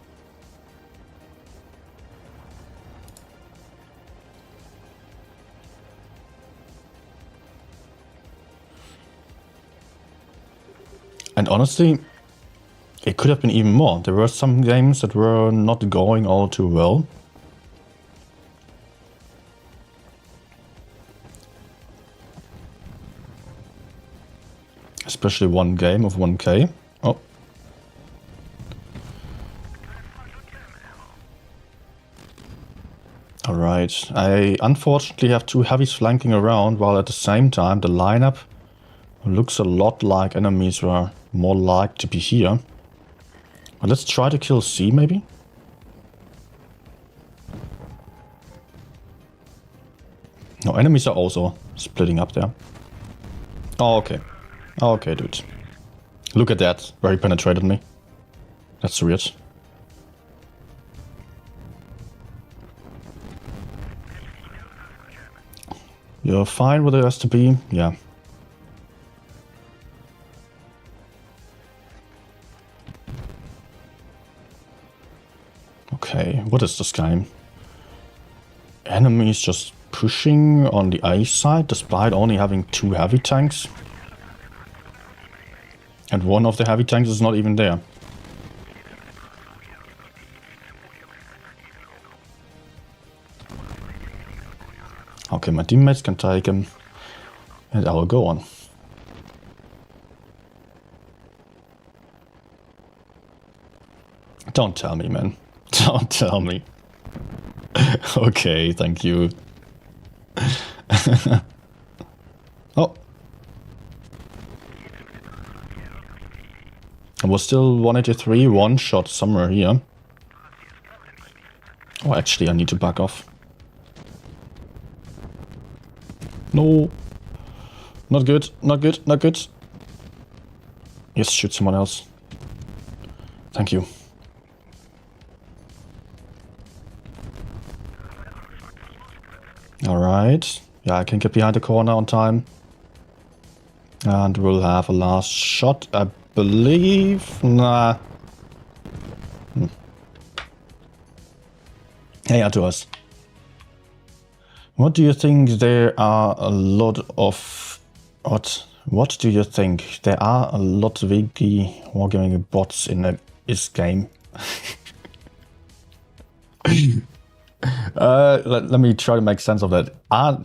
And honestly, it could have been even more. There were some games that were not going all too well. Especially one game of 1k. Oh. Alright, I unfortunately have two heavies flanking around, while at the same time the lineup looks a lot like enemies were more like to be here. Well, let's try to kill C maybe? No, enemies are also splitting up there. Oh, okay. Okay, dude. Look at that, where he penetrated me. That's weird. You're fine with the STB? Yeah. Okay, what is this game? Enemies just pushing on the A side despite only having two heavy tanks. And one of the heavy tanks is not even there. Okay, my teammates can take him. And I will go on. Don't tell me, man. Don't tell me. Okay, thank you. Oh. I was still 183, one shot somewhere here. Oh, actually, I need to back off. No. Not good, not good, not good. Yes, shoot someone else. Thank you. Alright. Yeah, I can get behind the corner on time. And we'll have a last shot, I believe. Nah. Hey, Artuas. What do you think there are a lot of... What do you think? There are a lot of wiki wargaming bots in this game. Let me try to make sense of that. Are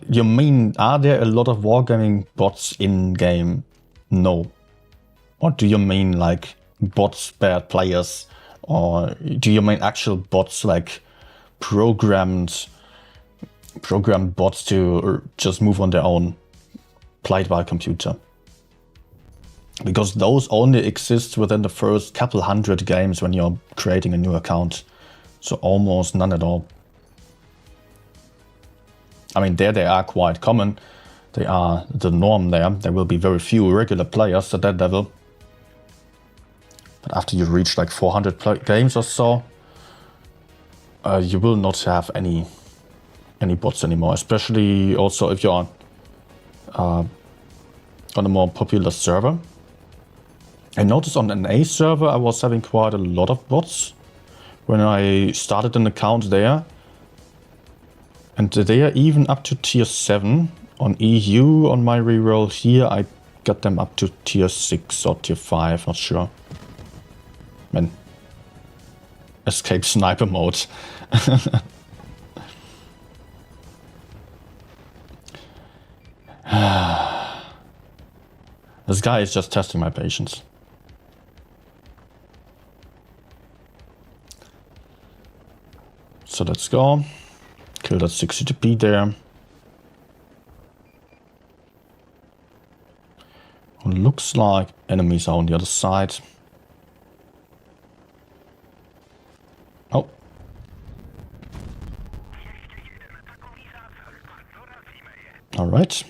there a lot of wargaming bots in game? No. Or do you mean like bots, bad players? Or do you mean actual bots like programmed bots to just move on their own, played by a computer? Because those only exist within the first couple hundred games when you're creating a new account. So almost none at all. I mean, there they are quite common. They are the norm there. There will be very few regular players at that level. But after you reach like 400 games or so, you will not have any bots anymore. Especially also if you're on a more popular server. I noticed on an A server I was having quite a lot of bots when I started an account there. And they are even up to tier 7. On EU, on my reroll here, I got them up to tier 6 or tier 5, not sure. Man. Escape sniper mode. This guy is just testing my patience. So let's go. Kill that 60 TP there. Looks like enemies are on the other side. Oh. Alright.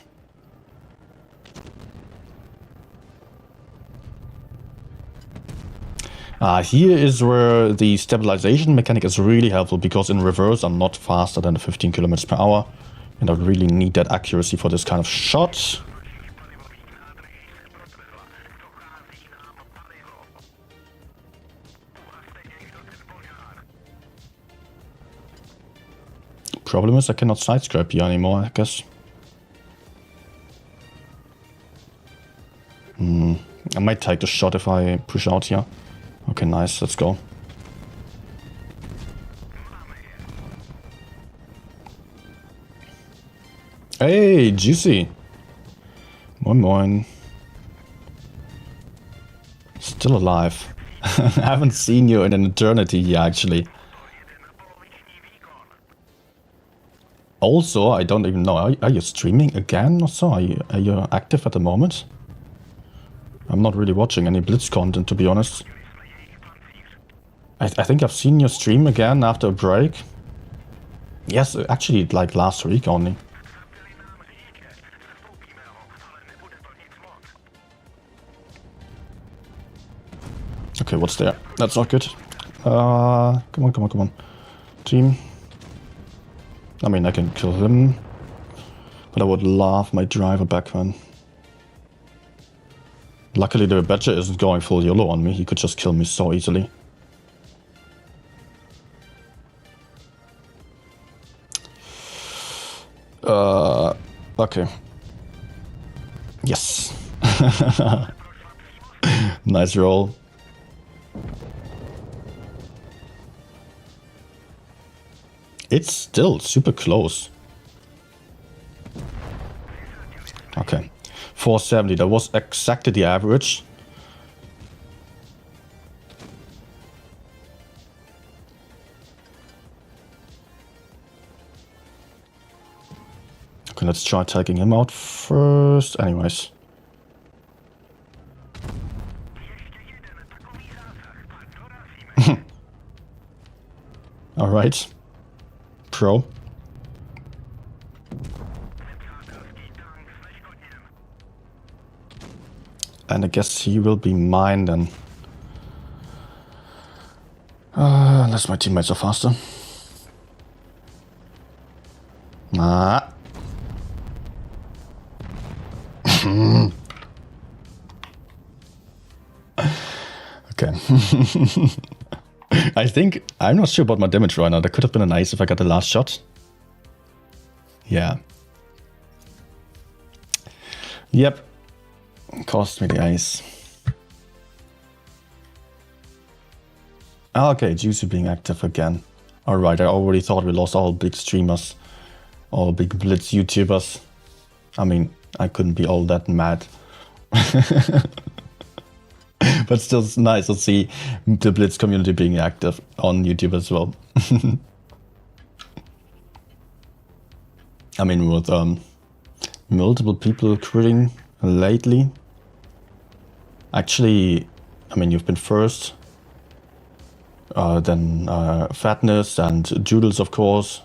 Here is where the stabilization mechanic is really helpful, because in reverse I'm not faster than 15 kilometers per hour, and I really need that accuracy for this kind of shot. Problem is I cannot side scrape here anymore, I guess. I might take the shot if I push out here. Okay, nice, let's go. Hey, juicy. Moin moin. Still alive. I haven't seen you in an eternity here, actually. Also, I don't even know, are you streaming again or so? Are you active at the moment? I'm not really watching any Blitz content, to be honest. I think I've seen your stream again after a break. Yes, actually, like last week only. Okay, what's there? That's not good. Come on, come on, come on. Team. I mean, I can kill him. But I would love my driver back then. Luckily, the Badger isn't going full YOLO on me. He could just kill me so easily. Okay. Yes. Nice roll. It's still super close. Okay. 470, that was exactly the average. Okay, let's try taking him out first. Anyways. Alright. Pro. And I guess he will be mine then. Unless my teammates are faster. Nah. Okay. I think, I'm not sure about my damage right now. That could have been nice if I got the last shot. Yeah. Yep. Cost me the ace. Okay, Juicy being active again. Alright, I already thought we lost all big streamers. All big Blitz YouTubers. I mean, I couldn't be all that mad. But still, it's nice to see the Blitz community being active on YouTube as well. I mean, with multiple people quitting lately. Actually, I mean, you've been first. Then Fatness and Doodles, of course.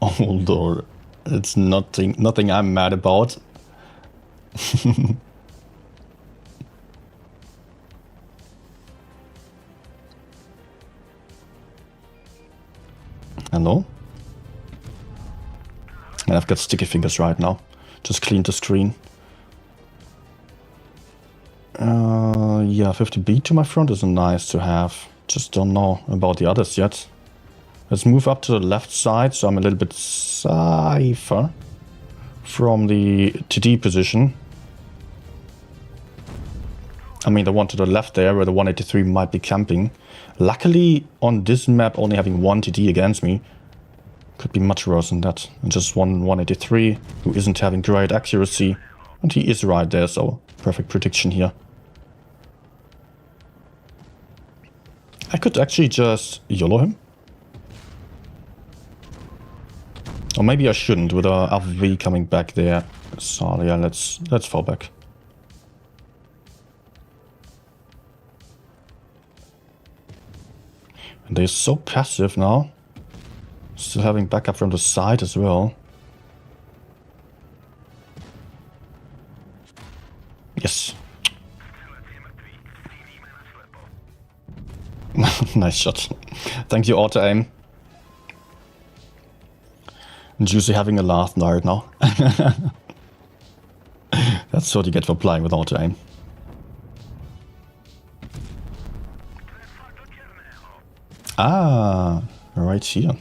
Although it's nothing I'm mad about. Hello? And I've got sticky fingers right now. Just cleaned the screen. Yeah, 50B to my front is nice to have. Just don't know about the others yet. Let's move up to the left side, so I'm a little bit safer from the TD position. I mean, the one to the left there, where the 183 might be camping. Luckily, on this map, only having one TD against me could be much worse than that. And just one 183 who isn't having great accuracy. And he is right there, so perfect prediction here. I could actually just YOLO him. Or maybe I shouldn't with our AV coming back there. So yeah, let's fall back. And they're so passive now. Still having backup from the side as well. Yes. Nice shot. Thank you, auto aim. Juicy having a laugh right now. That's what you get for playing with auto aim. Ah, right here.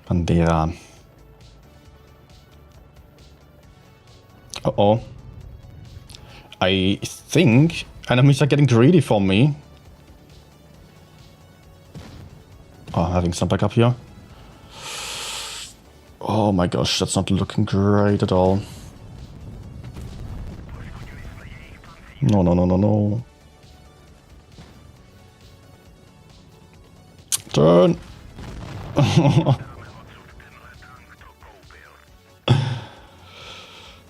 Bandera. Uh-oh. I think enemies are getting greedy for me. Oh, having some backup here. Oh my gosh, that's not looking great at all. No, no, no, no, no. Turn!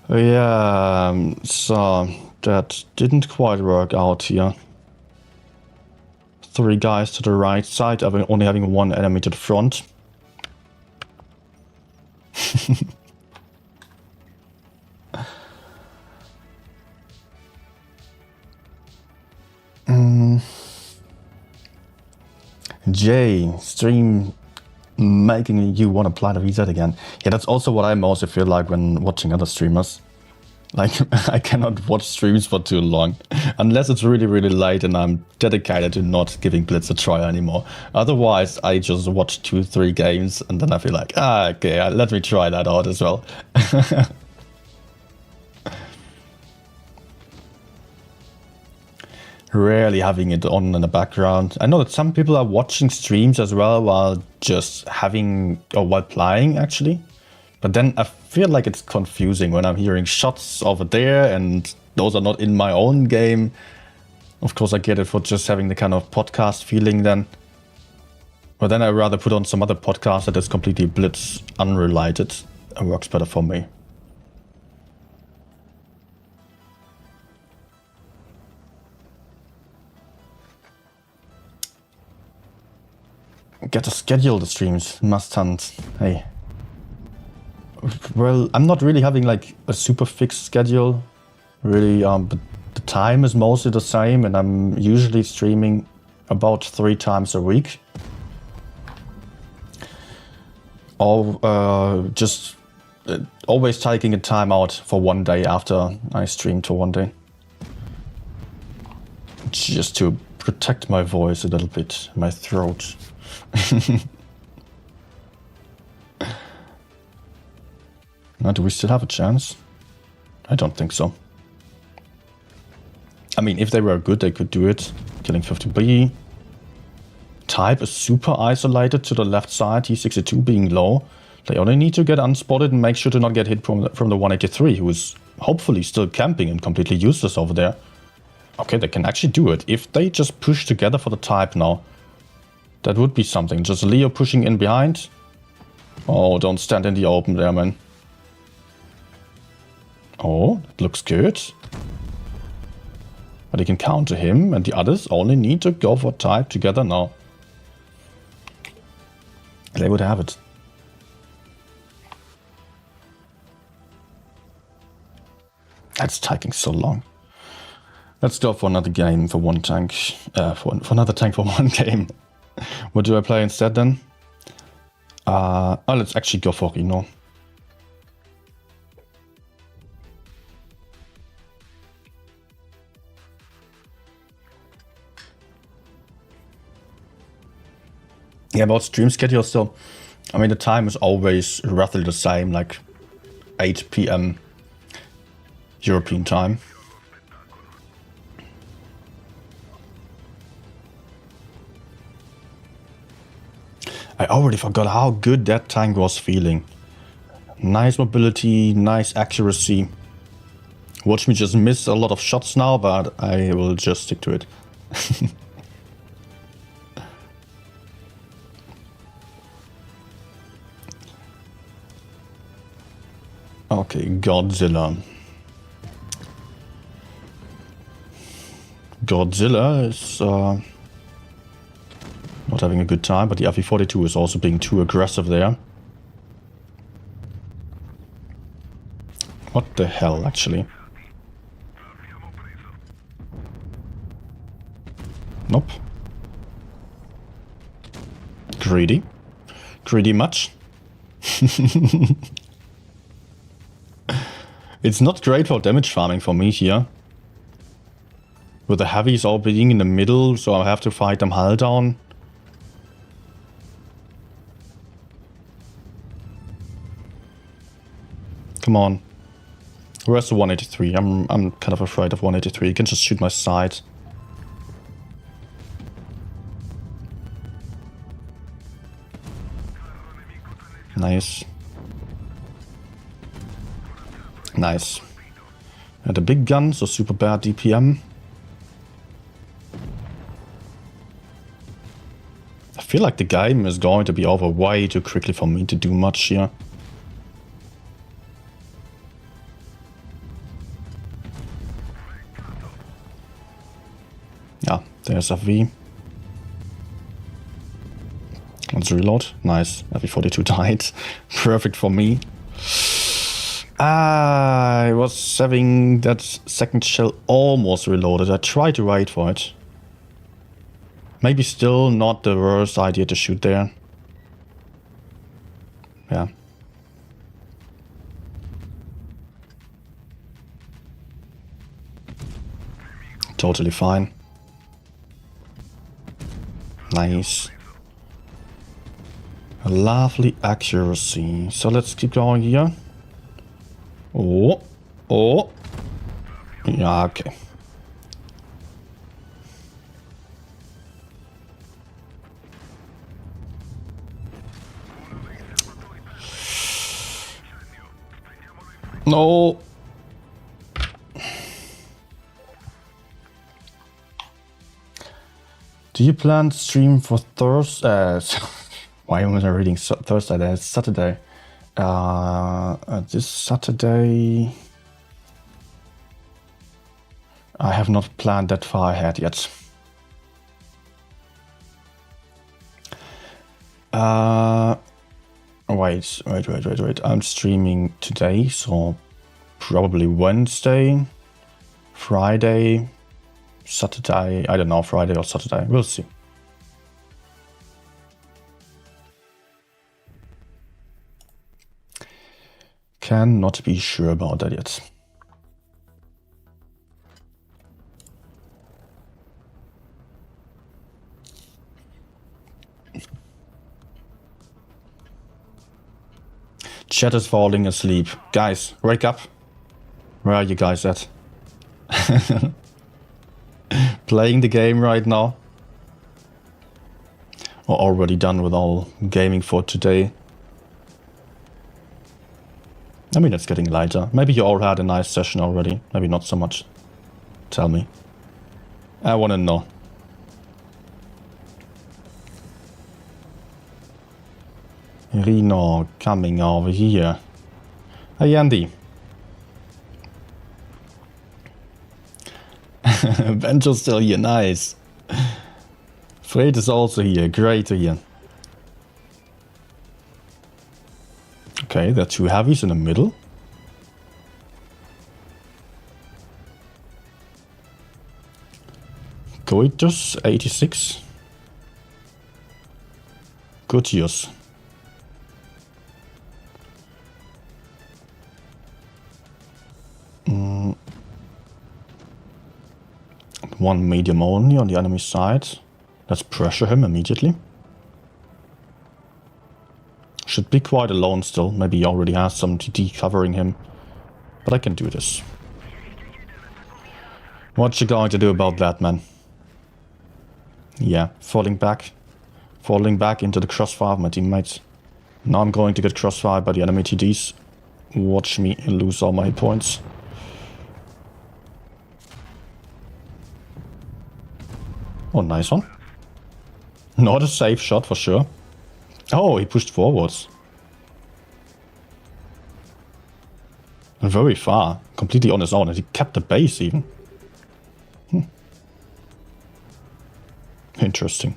Yeah, so that didn't quite work out here. 3 guys to the right side, only having 1 enemy to the front. Jay, stream making you want to apply the reset again. Yeah, that's also what I mostly feel like when watching other streamers. Like, I cannot watch streams for too long. Unless it's really, really late and I'm dedicated to not giving Blitz a try anymore. Otherwise, I just watch 2-3 games and then I feel like, okay, let me try that out as well. Rarely having it on in the background. I know that some people are watching streams as well while just having, or while playing actually. But then I feel like it's confusing when I'm hearing shots over there and those are not in my own game. Of course I get it for just having the kind of podcast feeling then. But then I'd rather put on some other podcast that is completely Blitz unrelated. It works better for me. Get to schedule the streams, must hunt. Hey. Well, I'm not really having like a super fixed schedule, really, but the time is mostly the same and I'm usually streaming about 3 times a week. Or just always taking a time out for 1 day after I stream to 1 day. Just to protect my voice a little bit, my throat. Now, do we still have a chance? I don't think so. I mean, if they were good, they could do it. Killing 50B. Type is super isolated to the left side, T62 being low. They only need to get unspotted and make sure to not get hit from the 183, who is hopefully still camping and completely useless over there. Okay, they can actually do it. If they just push together for the type now, that would be something. Just Leo pushing in behind. Oh, don't stand in the open there, man. Oh, it looks good. But he can counter him, and the others only need to go for type together now. They would have it. That's taking so long. Let's go for another game for 1 tank. For another tank for 1 game. What do I play instead then? Oh, let's actually go for Reno. Yeah, about stream schedule still. I mean, the time is always roughly the same, like 8 PM European time. I already forgot how good that tank was feeling. Nice mobility, nice accuracy. Watch me just miss a lot of shots now, but I will just stick to it. Okay, Godzilla. Godzilla is not having a good time, but the FE42 is also being too aggressive there. What the hell, actually? Nope. Greedy. Greedy much. It's not great for damage farming for me here. With the heavies all being in the middle, so I have to fight them hull down. Come on. Where's the 183? I'm kind of afraid of 183. You can just shoot my side. Nice. Nice. And a big gun, so super bad DPM. I feel like the game is going to be over way too quickly for me to do much here. Yeah, there's a V. Let's reload. Nice. FV42 died. Perfect for me. I was having that second shell almost reloaded. I tried to wait for it. Maybe still not the worst idea to shoot there. Yeah. Totally fine. Nice. A lovely accuracy. So let's keep going here. Oh. Oh. Yeah, okay. No. Do you plan to stream for Thursday? Why am I reading Thursday? That's Saturday. This Saturday... I have not planned that far ahead yet. Wait. I'm streaming today, so probably Wednesday, Friday, Saturday. I don't know, Friday or Saturday. We'll see. Cannot be sure about that yet. Chat is falling asleep. Guys, wake up. Where are you guys at? Playing the game right now? Or already done with all gaming for today? I mean, it's getting lighter. Maybe you all had a nice session already. Maybe not so much. Tell me. I want to know. Reno coming over here. Hey, Andy. Benjo's still here. Nice. Fred is also here. Great to hear. Okay, there are two heavies in the middle. Coitus 86. Good use. One medium only on the enemy side. Let's pressure him immediately. Should be quite alone still. Maybe he already has some TD covering him. But I can do this. What you going to do about that, man? Yeah, falling back. Falling back into the crossfire of my teammates. Now I'm going to get crossfired by the enemy TDs. Watch me lose all my hit points. Oh, nice one. Not a safe shot for sure. Oh, he pushed forwards. And very far. Completely on his own. And he kept the base even. Interesting.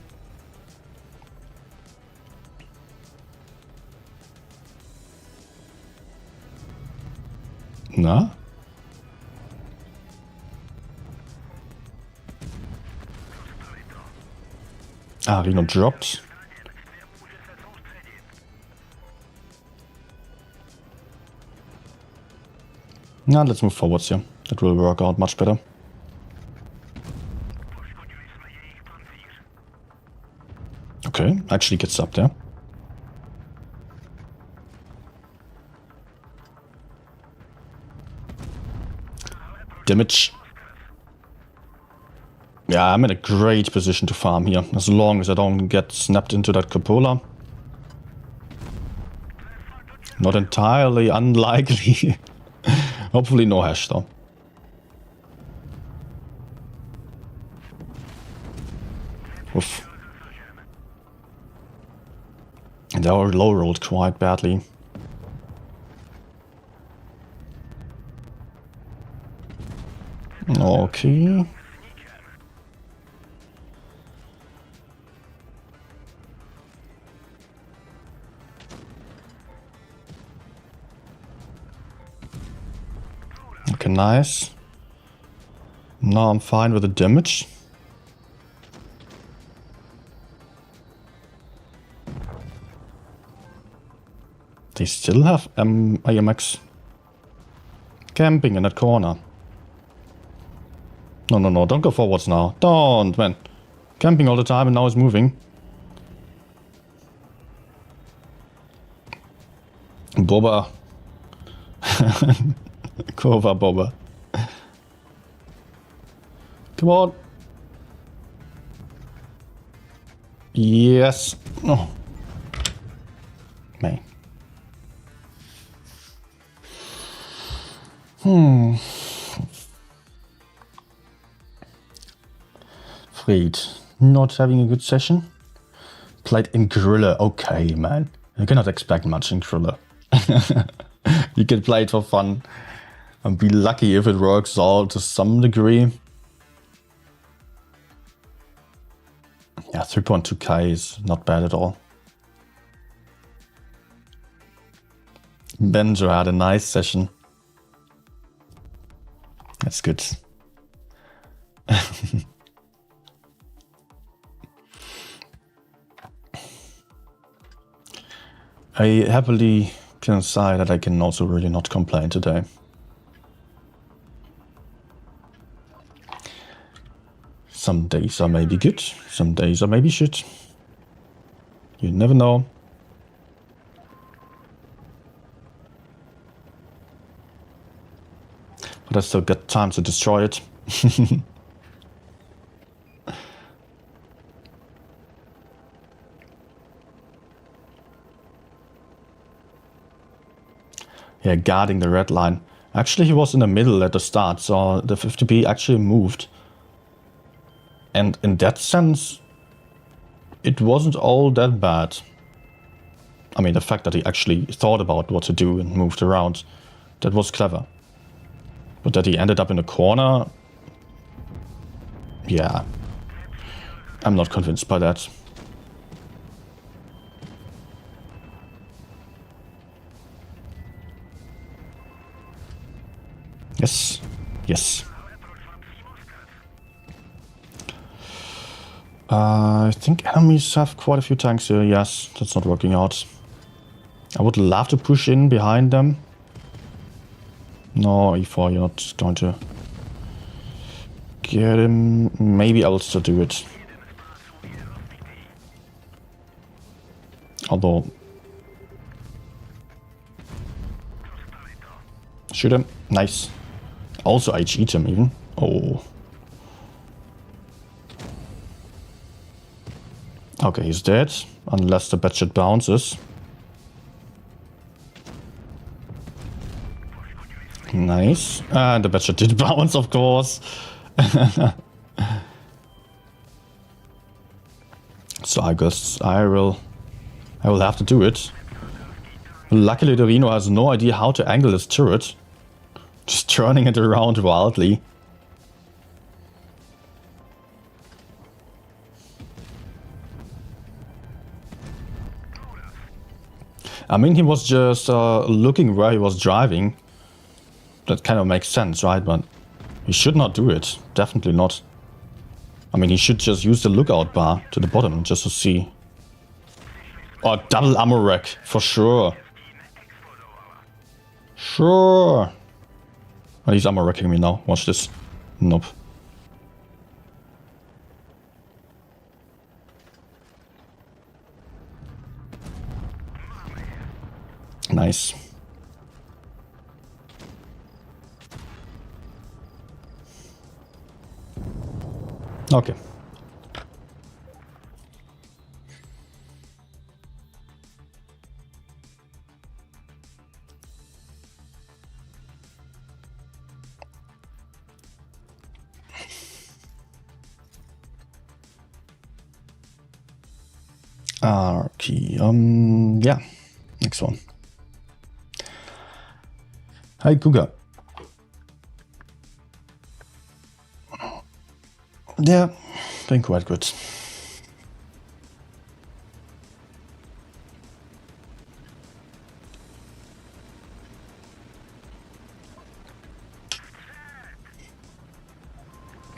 Nah. Ah, Reno dropped. Now let's move forwards here. It will work out much better. Okay, actually gets up there. Damage. Yeah, I'm in a great position to farm here, as long as I don't get snapped into that cupola. Not entirely unlikely. Hopefully no hash though. Oof. And they were low rolled quite badly. Okay. Okay, nice. Now I'm fine with the damage. They still have AMX camping in that corner. No, no, no, don't go forwards now. Don't, man. Camping all the time and now it's moving. Boba. Cover Boba. Come on. Yes. Oh. Man. Fred, not having a good session. Played in Griller. Okay, man. You cannot expect much in Griller. You can play it for fun and be lucky if it works out to some degree. Yeah, 3.2k is not bad at all. Benjo had a nice session. That's good. I happily can say that I can also really not complain today. Some days are maybe good, some days are maybe shit. You never know. But I still got time to destroy it. Yeah, guarding the red line. Actually, he was in the middle at the start, so the 50p actually moved. And in that sense, it wasn't all that bad. I mean, the fact that he actually thought about what to do and moved around, that was clever. But that he ended up in a corner, yeah, I'm not convinced by that. Yes, yes. I think enemies have quite a few tanks here. Yes, that's not working out. I would love to push in behind them. No, E4, you're not going to get him. Maybe I'll still do it. Although... Shoot him. Nice. Also, I cheat him even. Oh. Okay, he's dead. Unless the batshit bounces. Nice. And the batshit did bounce, of course. So I guess I will have to do it. Luckily, the Reno has no idea how to angle his turret. Just turning it around wildly. I mean, he was just looking where he was driving. That kind of makes sense, right? But he should not do it. Definitely not. I mean, he should just use the lookout bar to the bottom just to see. Oh, double ammo rack, for sure. Sure. Oh, he's ammo racking me now. Watch this. Nope. Nice. Okay. Okay, yeah. Next one. Hi, Cougar. Yeah, doing quite good.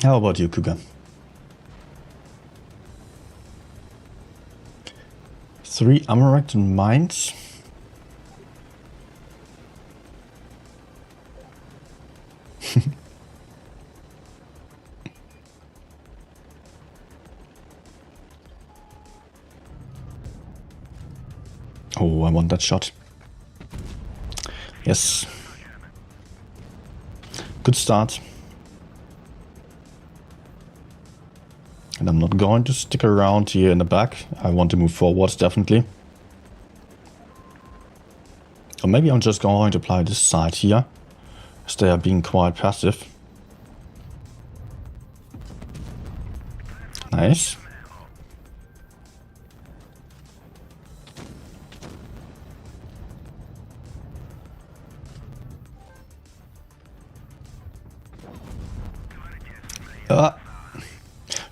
How about you, Cougar? 3 Amaranth mines. Oh, I want that shot. Yes. Good start. And I'm not going to stick around here in the back. I want to move forwards, definitely. Or maybe I'm just going to apply this side here, as they are being quite passive. Nice.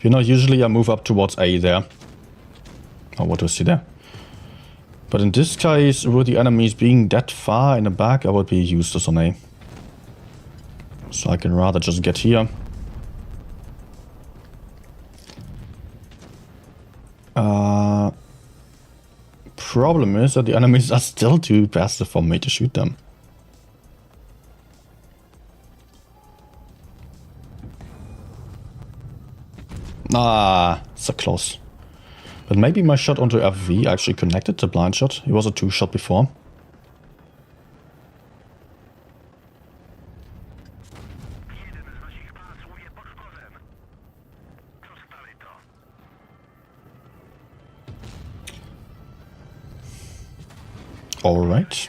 You know, usually I move up towards A there. Oh, what do I see there? But in this case, with the enemies being that far in the back, I would be useless on A. So I can rather just get here. Problem is that the enemies are still too passive for me to shoot them. Ah, so close. But maybe my shot onto FV actually connected the blind shot. It was a 2-shot before. Alright.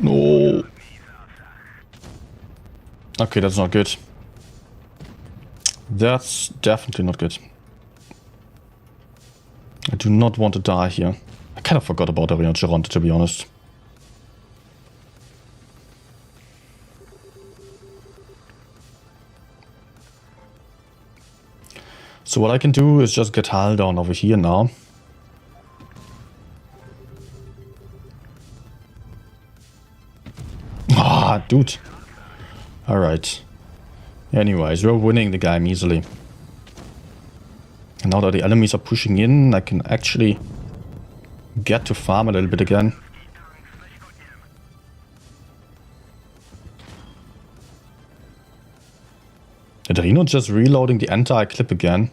No. Okay, that's not good. That's definitely not good. I do not want to die here. I kind of forgot about Arion Geronte, to be honest. So what I can do is just get Hal down over here now. Ah, dude. Alright. Anyways, we're winning the game easily. And now that the enemies are pushing in, I can actually get to farm a little bit again. Did Reno just reloading the entire clip again?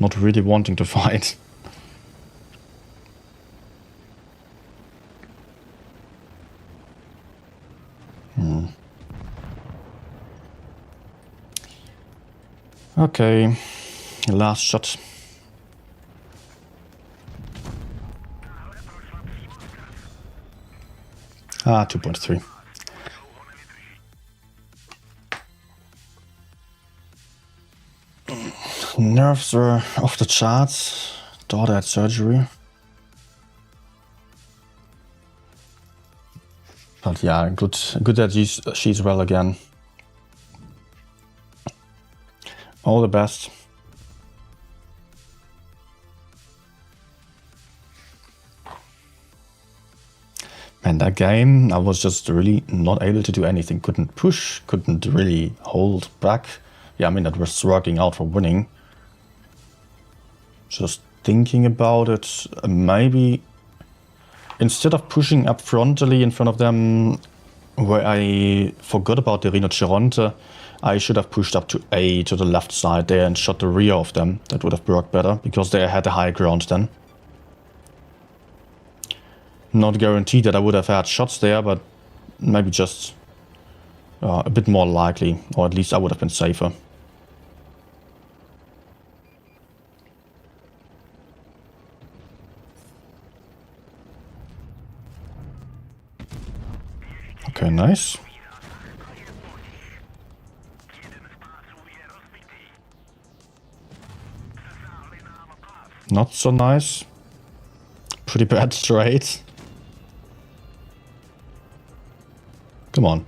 Not really wanting to fight. Okay, last shot. Ah, 2.3. Nerfs are off the charts. Daughter had surgery. But yeah, good that she's well again. All the best. Man, that game, I was just really not able to do anything. Couldn't push, couldn't really hold back. Yeah, I mean, that was working out for winning. Just thinking about it, maybe instead of pushing up frontally in front of them, where I forgot about the Rinoceronte, I should have pushed up to A, to the left side there, and shot the rear of them. That would have worked better, because they had the high ground then. Not guaranteed that I would have had shots there, but maybe just a bit more likely, or at least I would have been safer. Okay, nice. Not so nice. Pretty bad straight. Come on.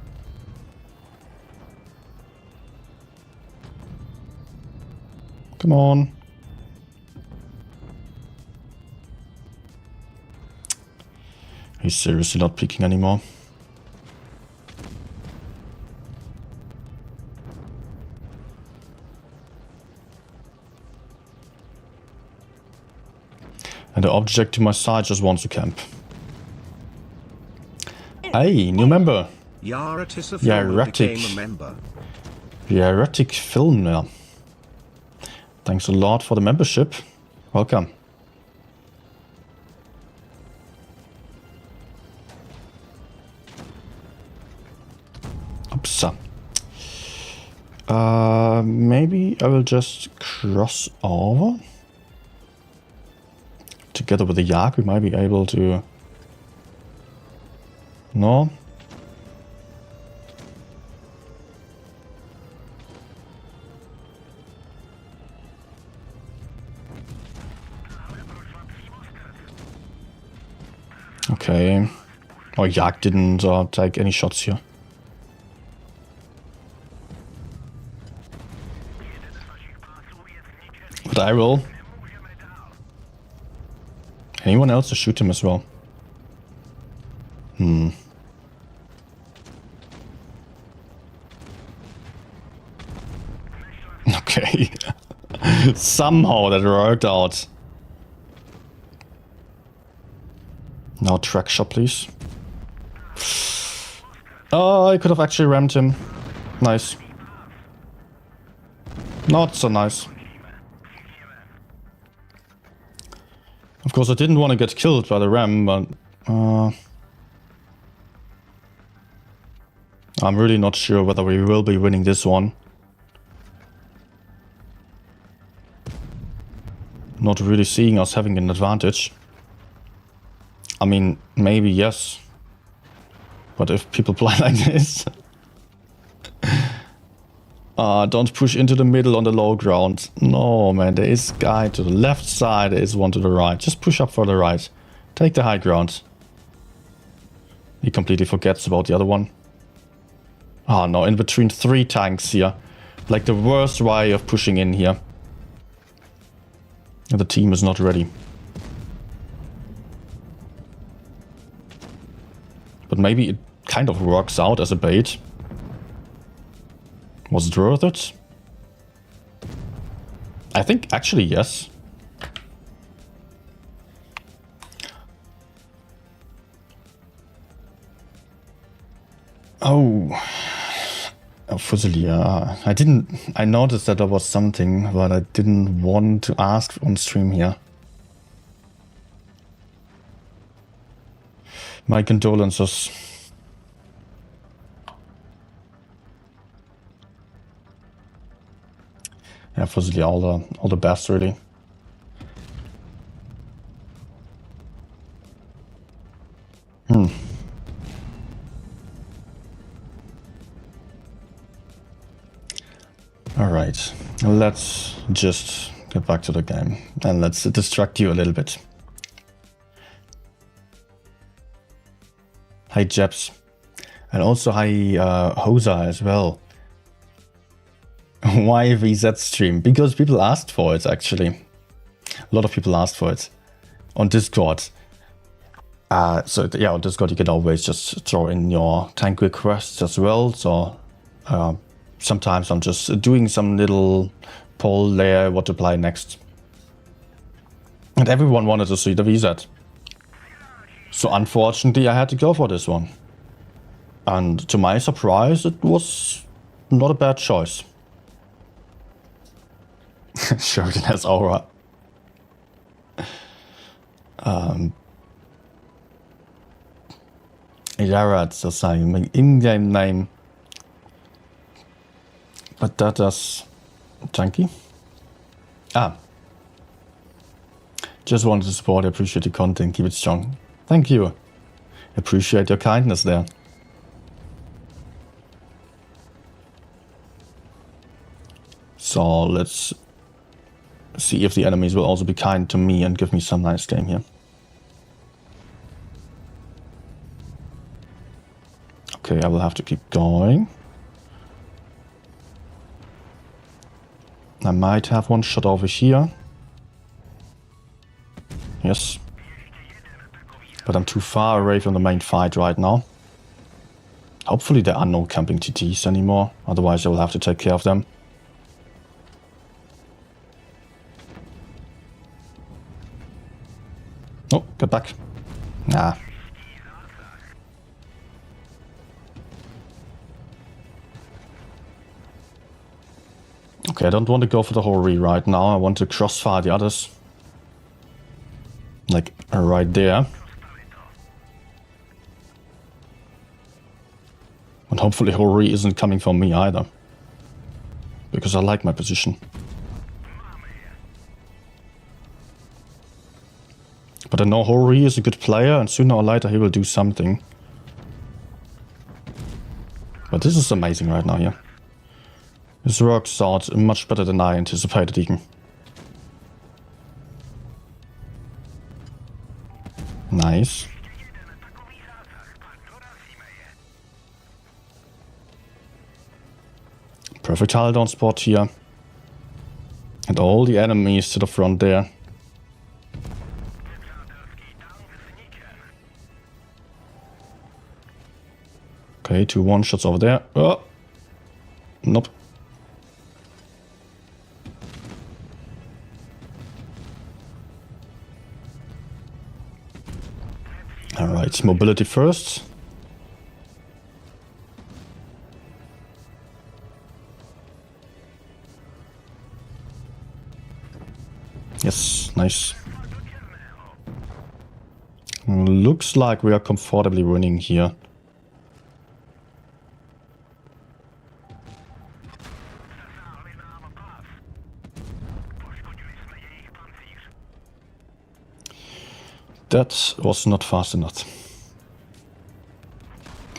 Come on. He's seriously not peeking anymore. And the object to my side just wants to camp. Hey, new member. Yaretic Filmer. Thanks a lot for the membership. Welcome. Oops. Maybe I will just cross over. Together with the Yak, we might be able to... No? Okay. Oh, Yak didn't take any shots here. But I will. Anyone else to shoot him as well? Okay. Somehow that worked out. Now track shot, please. Oh, I could have actually rammed him. Nice. Not so nice. Of course, I didn't want to get killed by the ram, but... I'm really not sure whether we will be winning this one. Not really seeing us having an advantage. I mean, maybe yes. But if people play like this... don't push into the middle on the low ground. No, man, there is a guy to the left side, there is one to the right. Just push up for the right. Take the high ground. He completely forgets about the other one. Oh no, in between 3 tanks here. Like the worst way of pushing in here. And the team is not ready. But maybe it kind of works out as a bait. Was it worth it? I think actually yes. Oh, Fusilia. I noticed that there was something, but I didn't want to ask on stream here. My condolences. Yeah, Fusilia, all the best, really. Alright, let's just get back to the game and let's distract you a little bit. Hi Jeps, and also hi Hosa as well. Why VZ stream? Because people asked for it, actually. A lot of people asked for it on Discord. So yeah, on Discord you can always just throw in your tank requests as well. So sometimes I'm just doing some little poll there, what to play next. And everyone wanted to see the VZ. So unfortunately I had to go for this one. And to my surprise, it was not a bad choice. Sheridan has aura. Yara, it's the same in-game name. But that is chunky. Just wanted to support, I appreciate the content, keep it strong. Thank you. Appreciate your kindness there. So let's see if the enemies will also be kind to me and give me some nice game here. Okay, I will have to keep going. I might have one shot over here. Yes. But I'm too far away from the main fight right now. Hopefully there are no camping TTs anymore. Otherwise I will have to take care of them. Oh, get back. Nah. Okay, I don't want to go for the Hori right now. I want to crossfire the others. Like, right there. And hopefully Hori isn't coming for me either. Because I like my position. But I know Hori is a good player and sooner or later he will do something. But this is amazing right now, yeah. This works out much better than I anticipated even. Nice. Perfect tile down spot here. And all the enemies to the front there. Okay, 2 one-shots over there. Oh! Nope. Alright, mobility first. Yes, nice. Looks like we are comfortably winning here. That was not fast enough.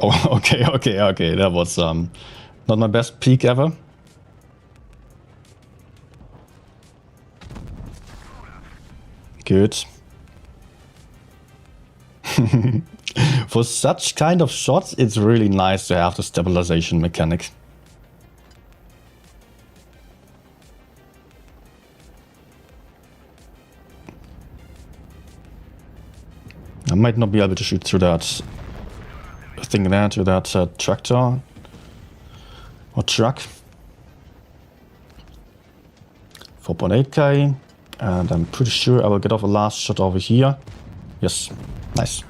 Oh, okay. That was not my best peak ever. Good. For such kind of shots, it's really nice to have the stabilization mechanic. I might not be able to shoot through that thing there, to that tractor or truck. 4.8k, and I'm pretty sure I will get off a last shot over here. Yes, nice.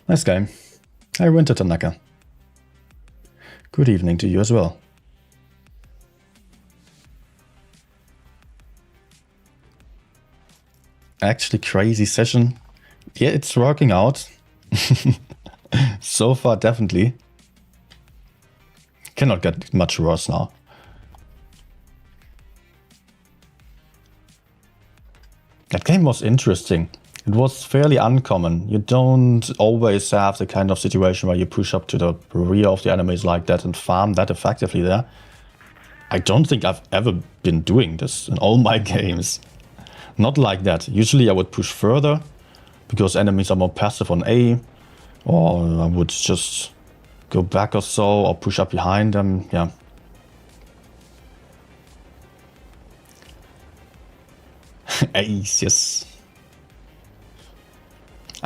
Nice game. Hi Winter Tanaka. Good evening to you as well. Actually crazy session. Yeah, it's working out. So far, definitely. Cannot get much worse now. That game was interesting. It was fairly uncommon. You don't always have the kind of situation where you push up to the rear of the enemies like that and farm that effectively there. I don't think I've ever been doing this in all my games. Not like that. Usually I would push further because enemies are more passive on A, or I would just go back or so, or push up behind them. Yeah. Ace, yes.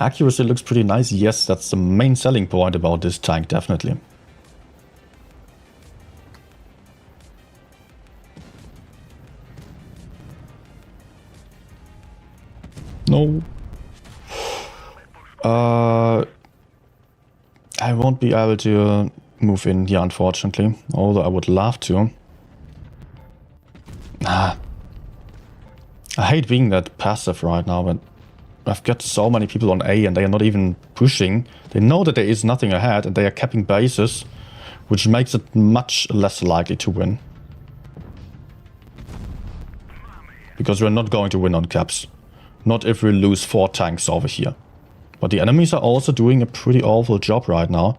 Accuracy looks pretty nice. Yes, that's the main selling point about this tank, definitely. No. I won't be able to move in here, unfortunately. Although I would love to. I hate being that passive right now, but I've got so many people on A and they are not even pushing. They know that there is nothing ahead and they are capping bases, which makes it much less likely to win. Because we're not going to win on caps. Not if we lose 4 tanks over here. But the enemies are also doing a pretty awful job right now.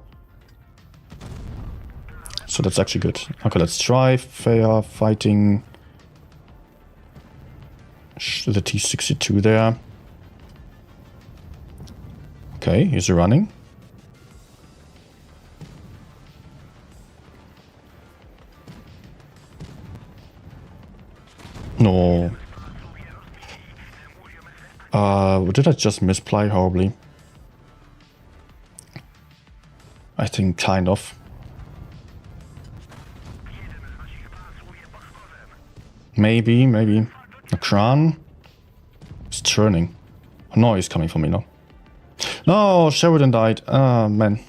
So that's actually good. Okay, let's try fair fighting the T-62 there. Okay, he's running. No. Did I just misplay horribly? I think kind of. Maybe. The Kran is turning. Oh, no, he's coming for me now. No, Sheridan died. Ah, man.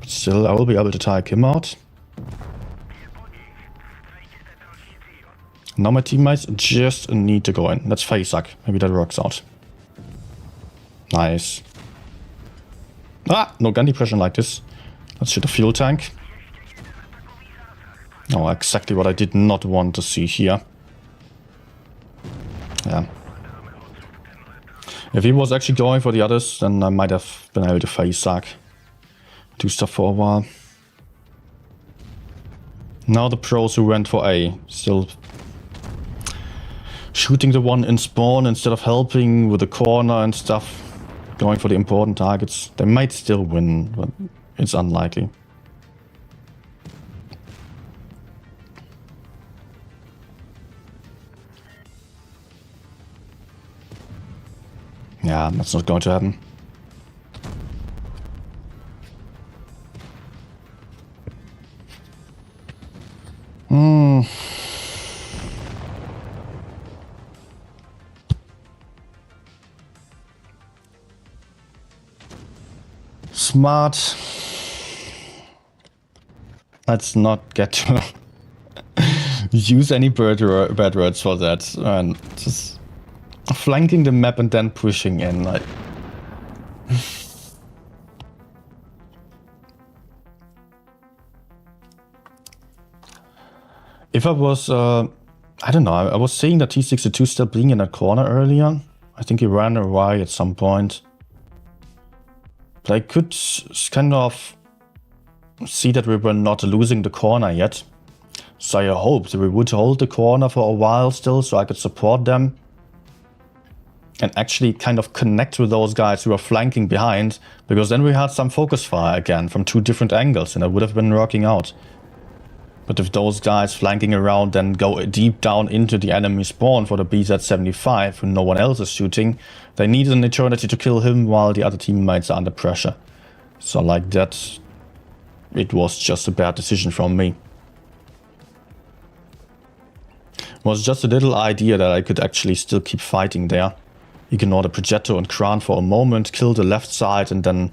But still, I will be able to take him out. Now my teammates just need to go in. Let's face suck. Maybe that works out. Nice. Ah, no gun depression like this. Let's shoot a fuel tank. Oh, exactly what I did not want to see here. Yeah. If he was actually going for the others, then I might have been able to face suck. Do stuff for a while. Now the pros who went for A still shooting the one in spawn instead of helping with the corner and stuff. Going for the important targets. They might still win, but it's unlikely. Yeah, that's not going to happen. Smart. Let's not get to use any bad words for that. And just flanking the map and then pushing in. Like, if I was, I don't know. I was seeing the T-62 still being in that corner earlier. I think he ran away at some point. But I could kind of see that we were not losing the corner yet. So I hoped we would hold the corner for a while still so I could support them. And actually kind of connect with those guys who are flanking behind. Because then we had some focus fire again from 2 different angles and it would have been working out. But if those guys flanking around then go deep down into the enemy spawn for the BZ-75 who no one else is shooting, they need an eternity to kill him while the other teammates are under pressure. So like that, it was just a bad decision from me. It was just a little idea that I could actually still keep fighting there. Ignore the Progetto and Kran for a moment, kill the left side and then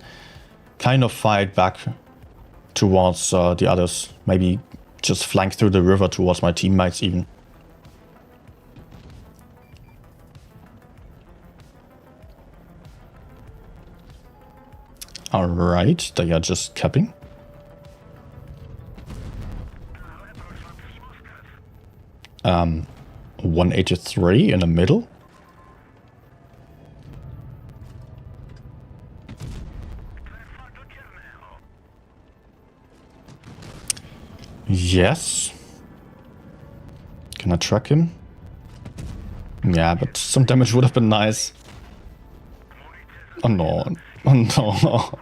kind of fight back towards the others. Maybe just flank through the river towards my teammates even. Alright, they are just capping. Um, 183 in the middle. Yes. Can I track him? Yeah, but some damage would have been nice. Oh no. Oh no.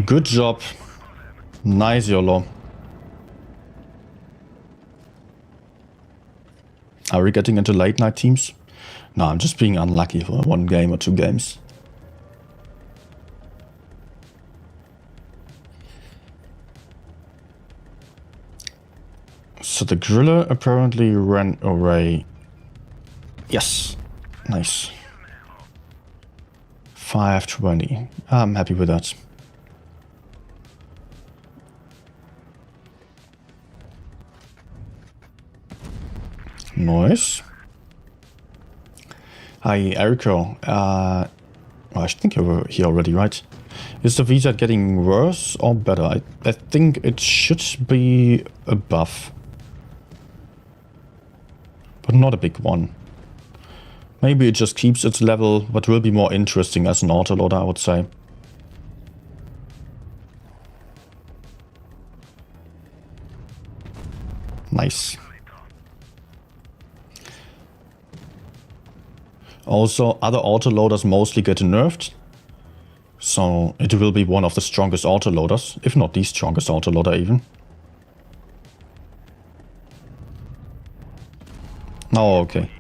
Good job. Nice, YOLO. Are we getting into late night teams? No, I'm just being unlucky for 1 game or 2 games. So the griller apparently ran away. Yes. Nice. 520. I'm happy with that. Nice. Hi, Erico. Well, I think you were here already, right? Is the visa getting worse or better? I think it should be above. But not a big one. Maybe it just keeps its level, but will be more interesting as an autoloader, I would say. Nice. Also, other autoloaders mostly get nerfed. So it will be one of the strongest autoloaders, if not the strongest autoloader even. Oh, okay.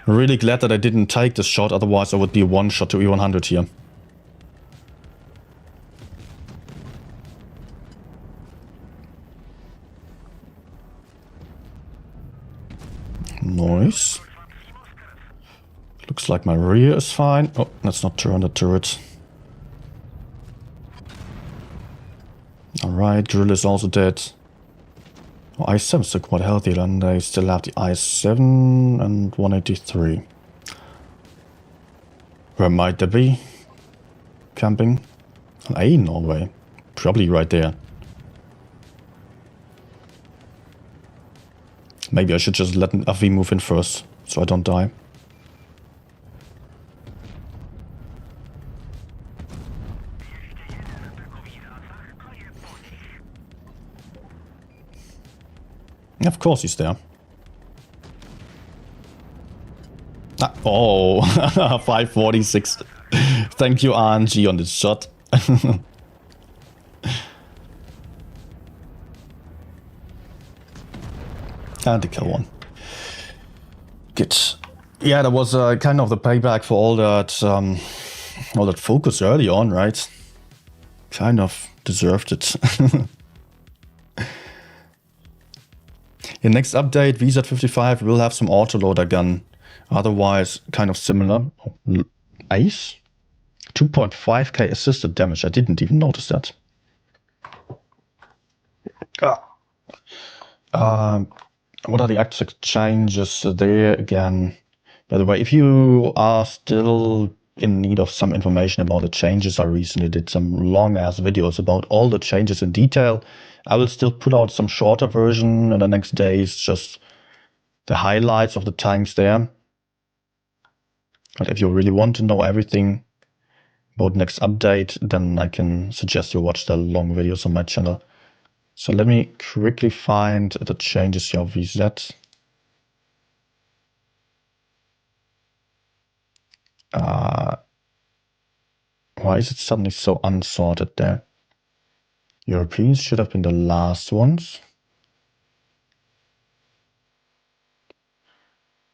Really glad that I didn't take this shot, otherwise I would be a one-shot to E100 here. Nice. Looks like my rear is fine. Oh, let's not turn the turret. Alright, drill is also dead. Oh, i7 is still quite healthy, and they still have the i7 and 183. Where might they be? Camping? A Norway. Probably right there. Maybe I should just let an AV move in first, so I don't die. Of course he's there. Ah, oh, 546. Thank you, RNG, on this shot. And the kill one. Good. Yeah, that was kind of the payback for all that focus early on, right? Kind of deserved it. In next update, VZ55 will have some autoloader gun. Otherwise, kind of similar. Ace? 2.5k assisted damage. I didn't even notice that. What are the exact changes there again? By the way, if you are still in need of some information about the changes, I recently did some long-ass videos about all the changes in detail. I will still put out some shorter version in the next days, just the highlights of the tanks there. But if you really want to know everything about next update, then I can suggest you watch the long videos on my channel. So let me quickly find the changes here of VZ. Why is it suddenly so unsorted there? Europeans should have been the last ones.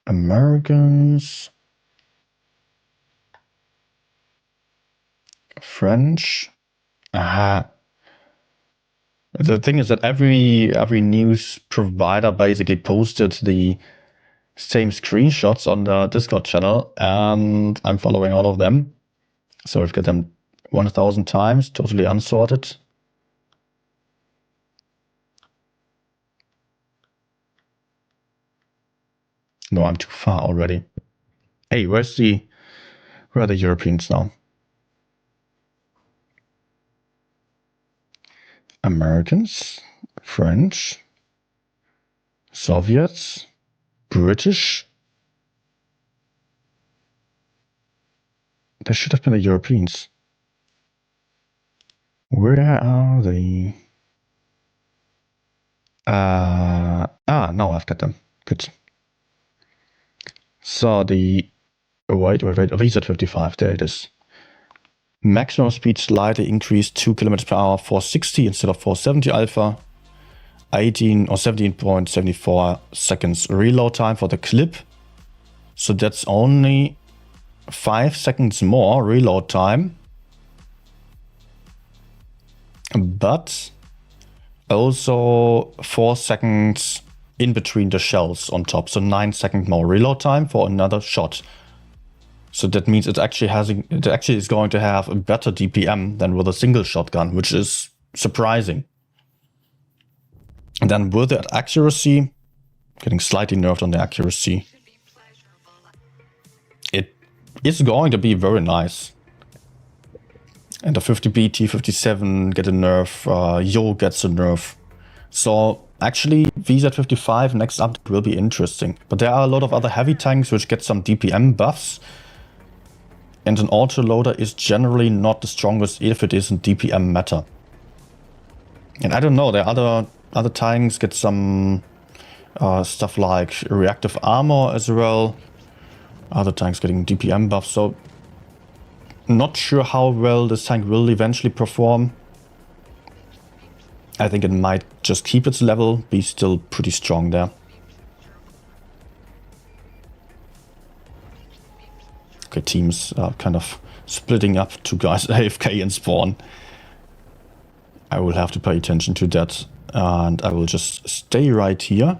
Americans. French. Aha. The thing is that every news provider basically posted the same screenshots on the Discord channel, and I'm following all of them. So I've got them 1,000 times, totally unsorted. No, I'm too far already. Hey, where are the Europeans now? Americans, French, Soviets, British. There should have been the Europeans. Where are they? Now I've got them. Good. So the wait, VZ55, there it is. Maximum speed slightly increased 2 km per hour, 460 instead of 470 alpha. 18 or 17.74 seconds reload time for the clip. So that's only 5 seconds more reload time. But also 4 seconds in between the shells on top. So 9 seconds more reload time for another shot. So that means it actually is going to have a better DPM than with a single shotgun, which is surprising. And then with the accuracy, getting slightly nerfed on the accuracy, it is going to be very nice. And the 50B, T57 get a nerf, Yo gets a nerf. So actually VZ55 next up will be interesting. But there are a lot of other heavy tanks which get some DPM buffs. And an autoloader is generally not the strongest if it isn't DPM matter. And I don't know, there are other tanks get some stuff like reactive armor as well. Other tanks getting DPM buffs, so not sure how well this tank will eventually perform. I think it might just keep its level, be still pretty strong there. Okay, teams are kind of splitting up, 2 guys AFK in spawn. I will have to pay attention to that. And I will just stay right here.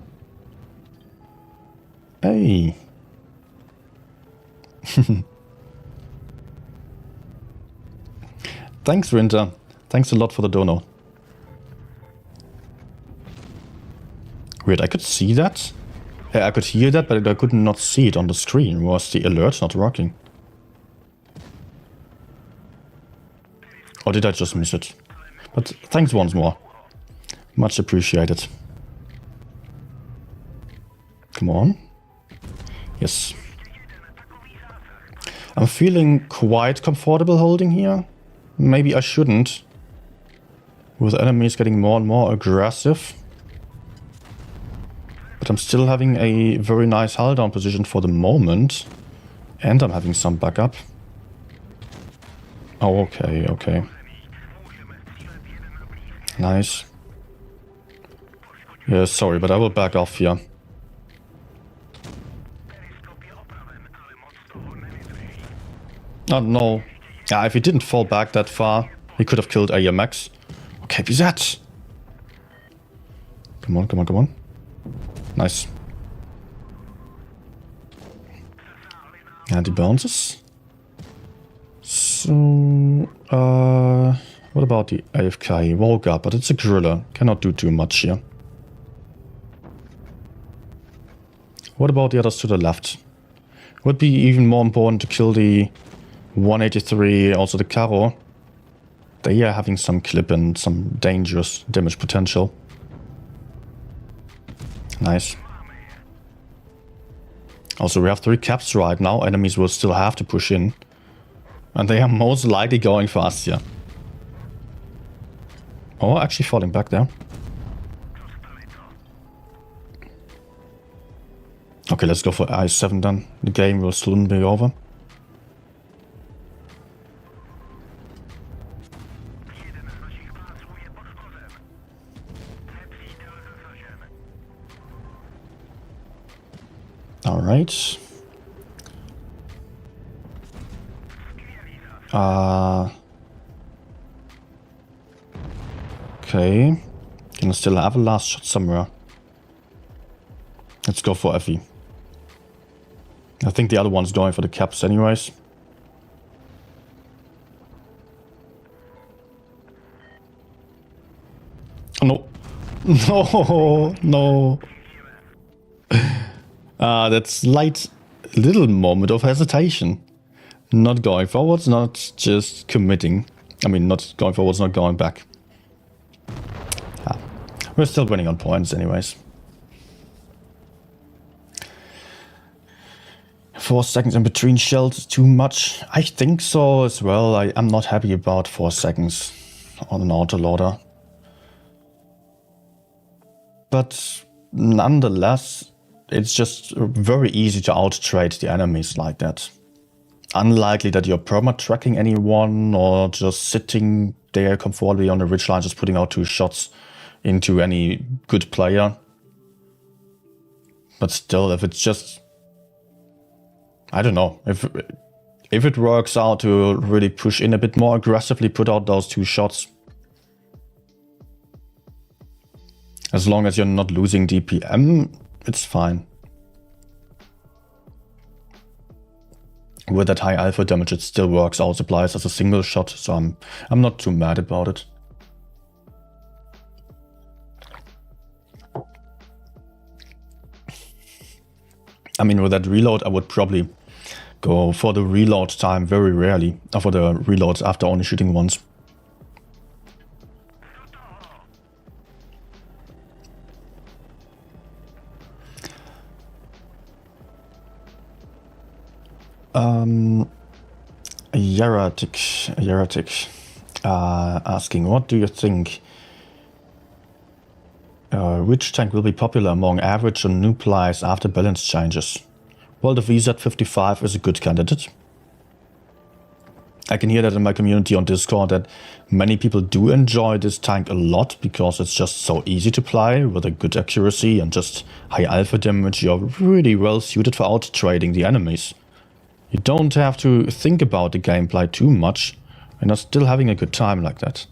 Hey. Thanks, Winter. Thanks a lot for the dono. Weird, I could see that. I could hear that, but I could not see it on the screen. Was the alert not working? Or did I just miss it? But thanks once more. Much appreciated. Come on. Yes. I'm feeling quite comfortable holding here. Maybe I shouldn't. With enemies getting more and more aggressive. But I'm still having a very nice hull down position for the moment. And I'm having some backup. Oh, okay, okay. Nice. Yeah, sorry, but I will back off here. Oh, no. Yeah, if he didn't fall back that far, he could have killed AMX. Okay, wie that? Come on, come on, come on. Nice. And he bounces. So, what about the AFK? He woke up, but it's a gorilla. Cannot do too much here. What about the others to the left? Would be even more important to kill the 183, also the Caro. They are having some clip and some dangerous damage potential. Nice. Also, we have 3 caps right now. Enemies will still have to push in. And they are most likely going for us here. Oh, actually falling back there. Okay, let's go for I7 then. The game will soon be over. Alright. Okay. Can I still have a last shot somewhere? Let's go for Effie. I think the other one's going for the caps anyways. Oh, no. No, no. That slight little moment of hesitation. Not going forwards, not just committing. I mean, not going forwards, not going back. We're still winning on points anyways. 4 seconds in between shells is too much. I think so as well. I'm not happy about 4 seconds on an autoloader. But nonetheless, it's just very easy to out-trade the enemies like that. unlikely that you're perma-tracking anyone or just sitting there comfortably on the ridgeline, just putting out 2 shots into any good player. But still, if it's just, I don't know, if it works out to really push in a bit more aggressively, put out those 2 shots, as long as you're not losing DPM, it's fine. With that high alpha damage, it still works out, applies as a single shot, so I'm not too mad about it. I mean, with that reload, I would probably go for the reload time very rarely, or for the reloads after only shooting once. Yeratic asking, what do you think? Which tank will be popular among average and new players after balance changes? Well, the VZ55 is a good candidate. I can hear that in my community on Discord that many people do enjoy this tank a lot because it's just so easy to play with a good accuracy and just high alpha damage. You're really well suited for out-trading the enemies. You don't have to think about the gameplay too much and are still having a good time like that.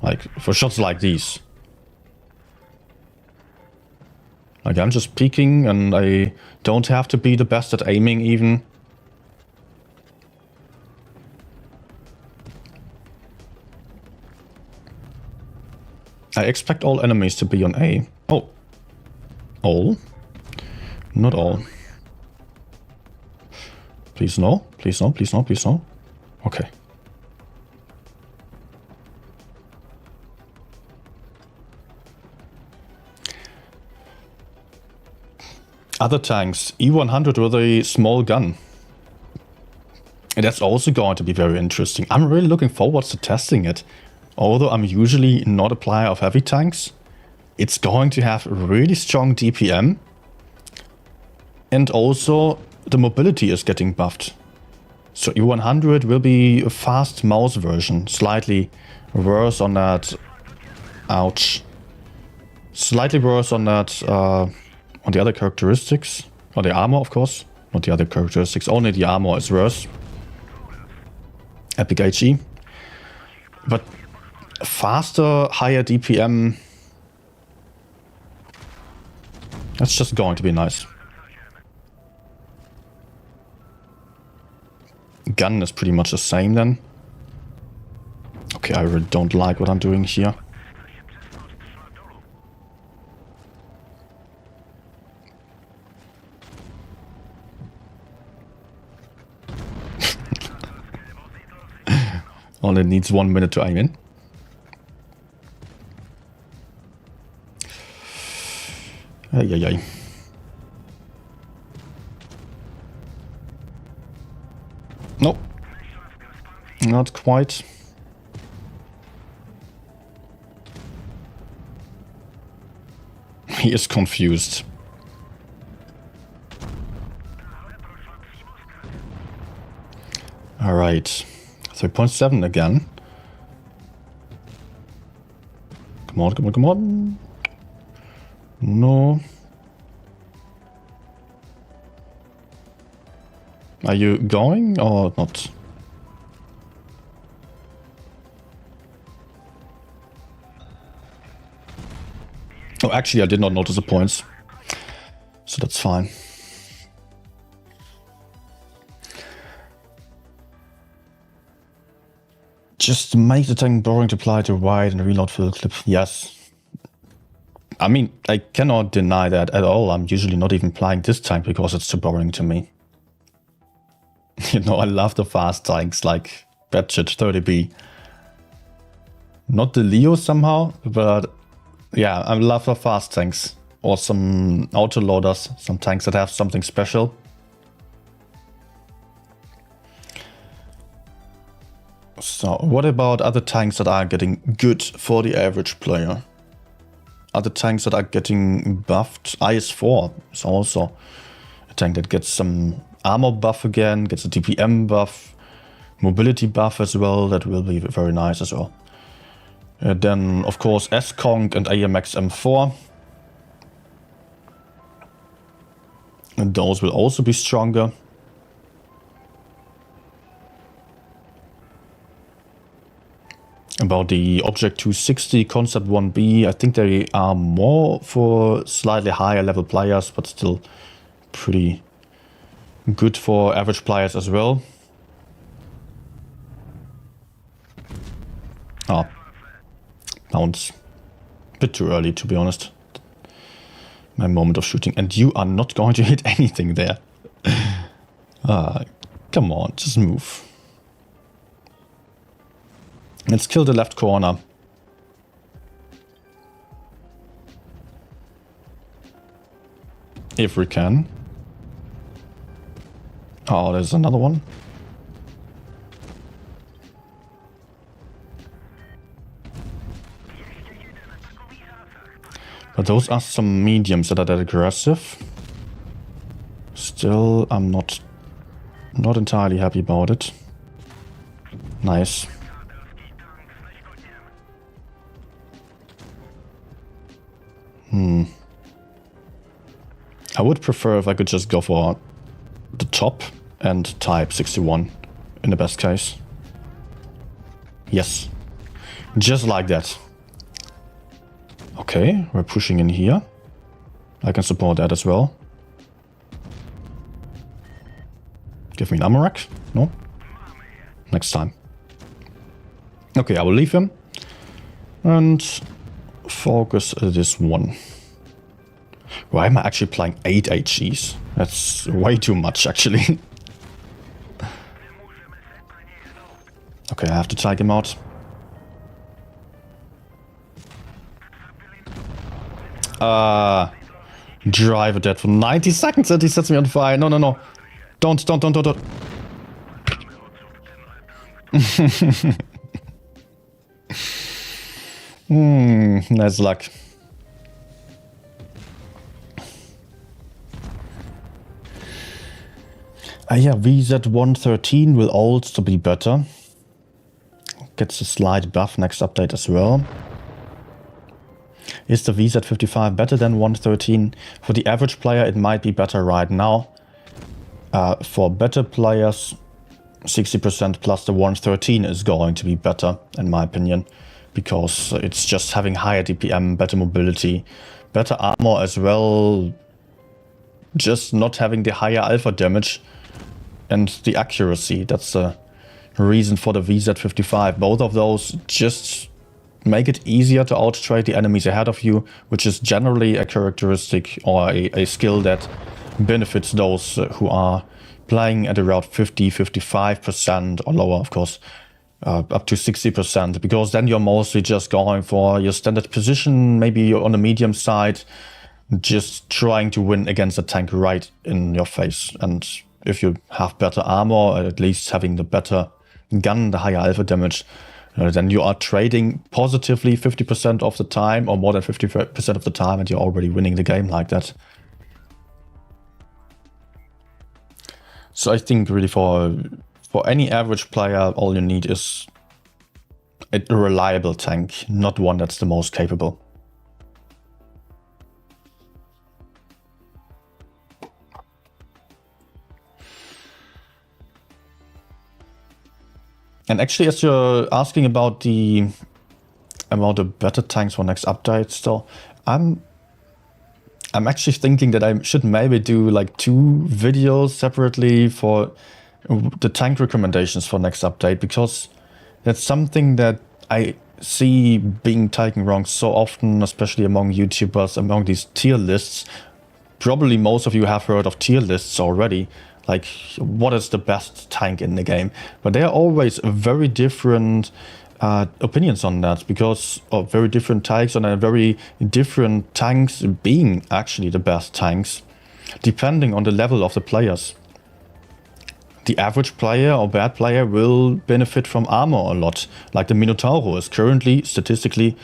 Like, for shots like these. Like, I'm just peeking and I don't have to be the best at aiming even. I expect all enemies to be on A. Oh. All? Not all. Please no, please no, please no, please no. Okay. Other tanks, E100 with a small gun. And that's also going to be very interesting. I'm really looking forward to testing it. Although I'm usually not a player of heavy tanks, it's going to have really strong DPM. And also, the mobility is getting buffed. So E100 will be a fast mouse version, slightly worse on that. Ouch. Slightly worse on that, on the other characteristics. Or the armor, of course. Not the other characteristics, only the armor is worse. Epic HE. But faster, higher DPM. That's just going to be nice. Gun is pretty much the same then. Okay, I really don't like what I'm doing here. Only needs 1 minute to aim in. Ay. Nope. Not quite. He is confused. Alright. 3.7 again. Come on, come on, come on. No. Are you going or not? Oh, actually, I did not notice the points. So that's fine. Just make the tank boring to apply to wide and reload for the clip. Yes. I mean, I cannot deny that at all. I'm usually not even playing this tank because it's too boring to me. You know, I love the fast tanks like Batchet 30B. Not the Leo somehow, but yeah, I love the fast tanks. Or some autoloaders, some tanks that have something special. So, what about other tanks that are getting good for the average player? Other tanks that are getting buffed. IS-4 is also A tank that gets some armor buff again, gets a DPM buff, mobility buff as well. That will be very nice as well. Then, of course, S-Conk and AMX M4. And those will also be stronger. About the Object 260, Concept 1B, I think they are more for slightly higher level players, but still pretty good for average players as well. Ah, bounce. A bit too early, to be honest. My moment of shooting. And you are not going to hit anything there. Come on, just move. Let's kill the left corner. If we can. Oh, there's another one. But those are some mediums that are that aggressive. Still, I'm not entirely happy about it. Nice. I would prefer if I could just go for the top and type 61 in the best case. Yes. Just like that. Okay, we're pushing in here. I can support that as well. Give me an armor rack? No? Next time. Okay, I will leave him. And focus this one. Why am I actually playing 8 HGs? That's way too much, actually. Okay, I have to take him out. Driver dead for 90 seconds and he sets me on fire. No, no, no. Don't. Nice luck. Yeah, VZ113 will also be better. Gets a slight buff next update as well. Is the VZ55 better than 113? For the average player, it might be better right now. For better players, 60% plus the 113 is going to be better, in my opinion. Because it's just having higher DPM, better mobility, better armor as well. Just not having the higher alpha damage and the accuracy. That's the reason for the VZ55. Both of those just make it easier to out-trade the enemies ahead of you, which is generally a characteristic or a skill that benefits those who are playing at around 50-55% or lower, of course, up to 60%, because then you're mostly just going for your standard position, maybe you're on the medium side, just trying to win against a tank right in your face. And if you have better armor, or at least having the better gun, the higher alpha damage, then you are trading positively 50% of the time or more than 50% of the time, and you're already winning the game like that. So I think really for any average player, all you need is a reliable tank, not one that's the most capable. And actually, as you're asking about the better tanks for next update, still, I'm actually thinking that I should maybe do like 2 videos separately for the tank recommendations for next update, because that's something that I see being taken wrong so often, especially among YouTubers, among these tier lists. Probably most of you have heard of tier lists already. Like, what is the best tank in the game? But there are always very different opinions on that, because of very different takes on a very different tanks being actually the best tanks, depending on the level of the players. The average player or bad player will benefit from armor a lot. Like the Minotauro is currently, statistically,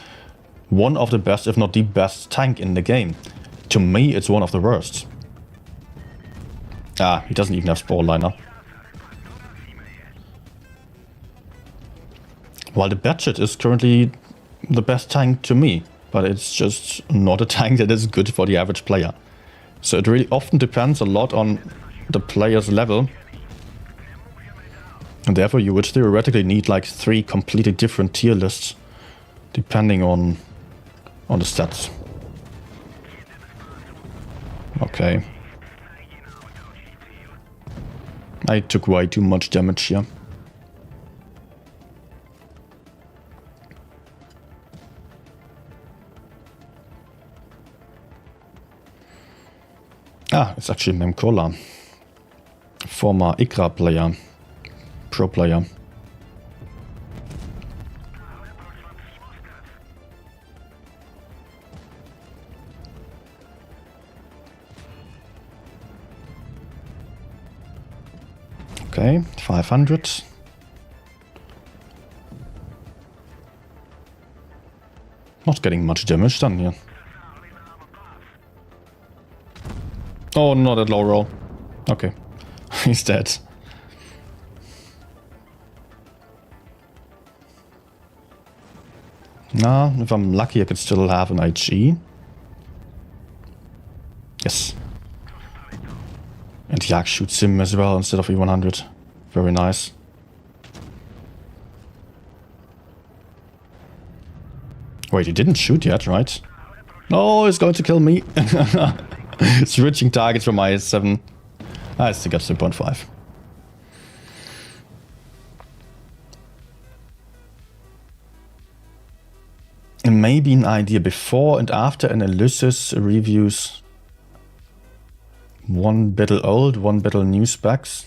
one of the best, if not the best tank in the game. To me, it's one of the worst. Ah, he doesn't even have Spore Liner. While the Batchet is currently the best tank to me, but it's just not a tank that is good for the average player. So it really often depends a lot on the player's level. And therefore you would theoretically need like 3 completely different tier lists, depending on the stats. Okay. I took way too much damage here. Ah, it's actually Memkola. Former Ikra player. Pro player. Okay, 500. Not getting much damage done here. Oh, not at low roll. Okay, he's dead. Nah, if I'm lucky I could still have an IG. Yes. And Yak shoots him as well instead of E100. Very nice. Wait, he didn't shoot yet, right? No, he's going to kill me. Switching targets from IS-7. I still got 3.5. And maybe an idea before and after analysis reviews. 1 battle old, 1 battle new specs.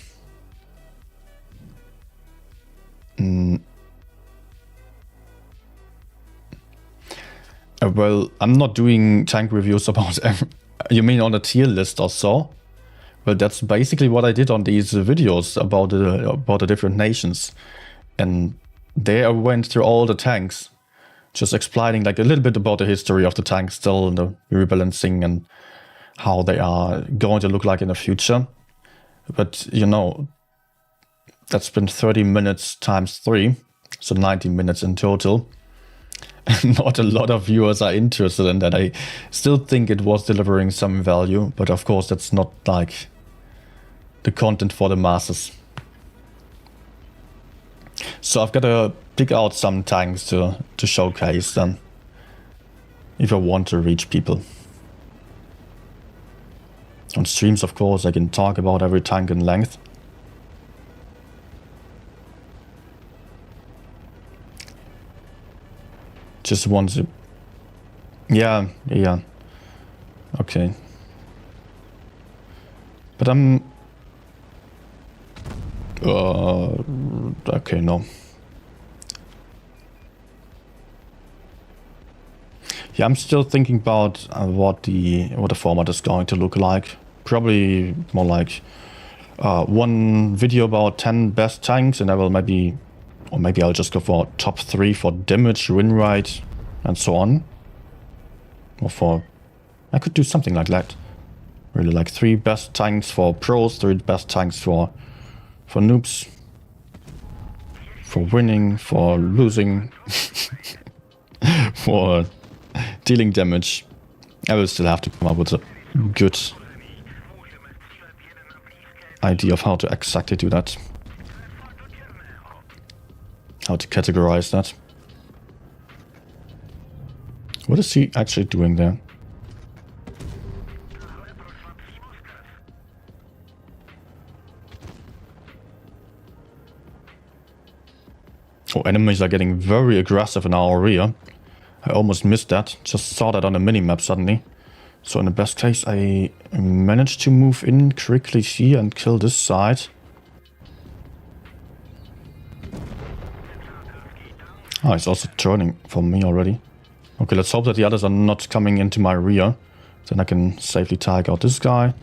Well, I'm not doing tank reviews about you mean on a tier list or so? Well, that's basically what I did on these videos about the different nations. And there I went through all the tanks, just explaining like a little bit about the history of the tanks still, and the rebalancing and how they are going to look like in the future. But, you know, that's been 30 minutes times 3, so 90 minutes in total. And not a lot of viewers are interested in that. I still think it was delivering some value, but of course that's not like the content for the masses. So I've got to pick out some tanks to showcase then, if I want to reach people. On streams, of course, I can talk about every tank in length. Just want to... Yeah. Okay. But I'm... okay, no. Yeah, I'm still thinking about what the format is going to look like. Probably more like 1 video about 10 best tanks, and I will maybe I'll just go for top 3 for damage, win rate, and so on. Or I could do something like that. Really, like 3 best tanks for pros, 3 best tanks for noobs, for winning, for losing, for dealing damage. I will still have to come up with a good idea of how to exactly do that. How to categorize that. What is he actually doing there? Oh, enemies are getting very aggressive in our rear. I almost missed that. Just saw that on the minimap suddenly. So in the best case, I managed to move in quickly here and kill this side. Ah, it's also turning for me already. Okay, let's hope that the others are not coming into my rear. Then I can safely take out this guy.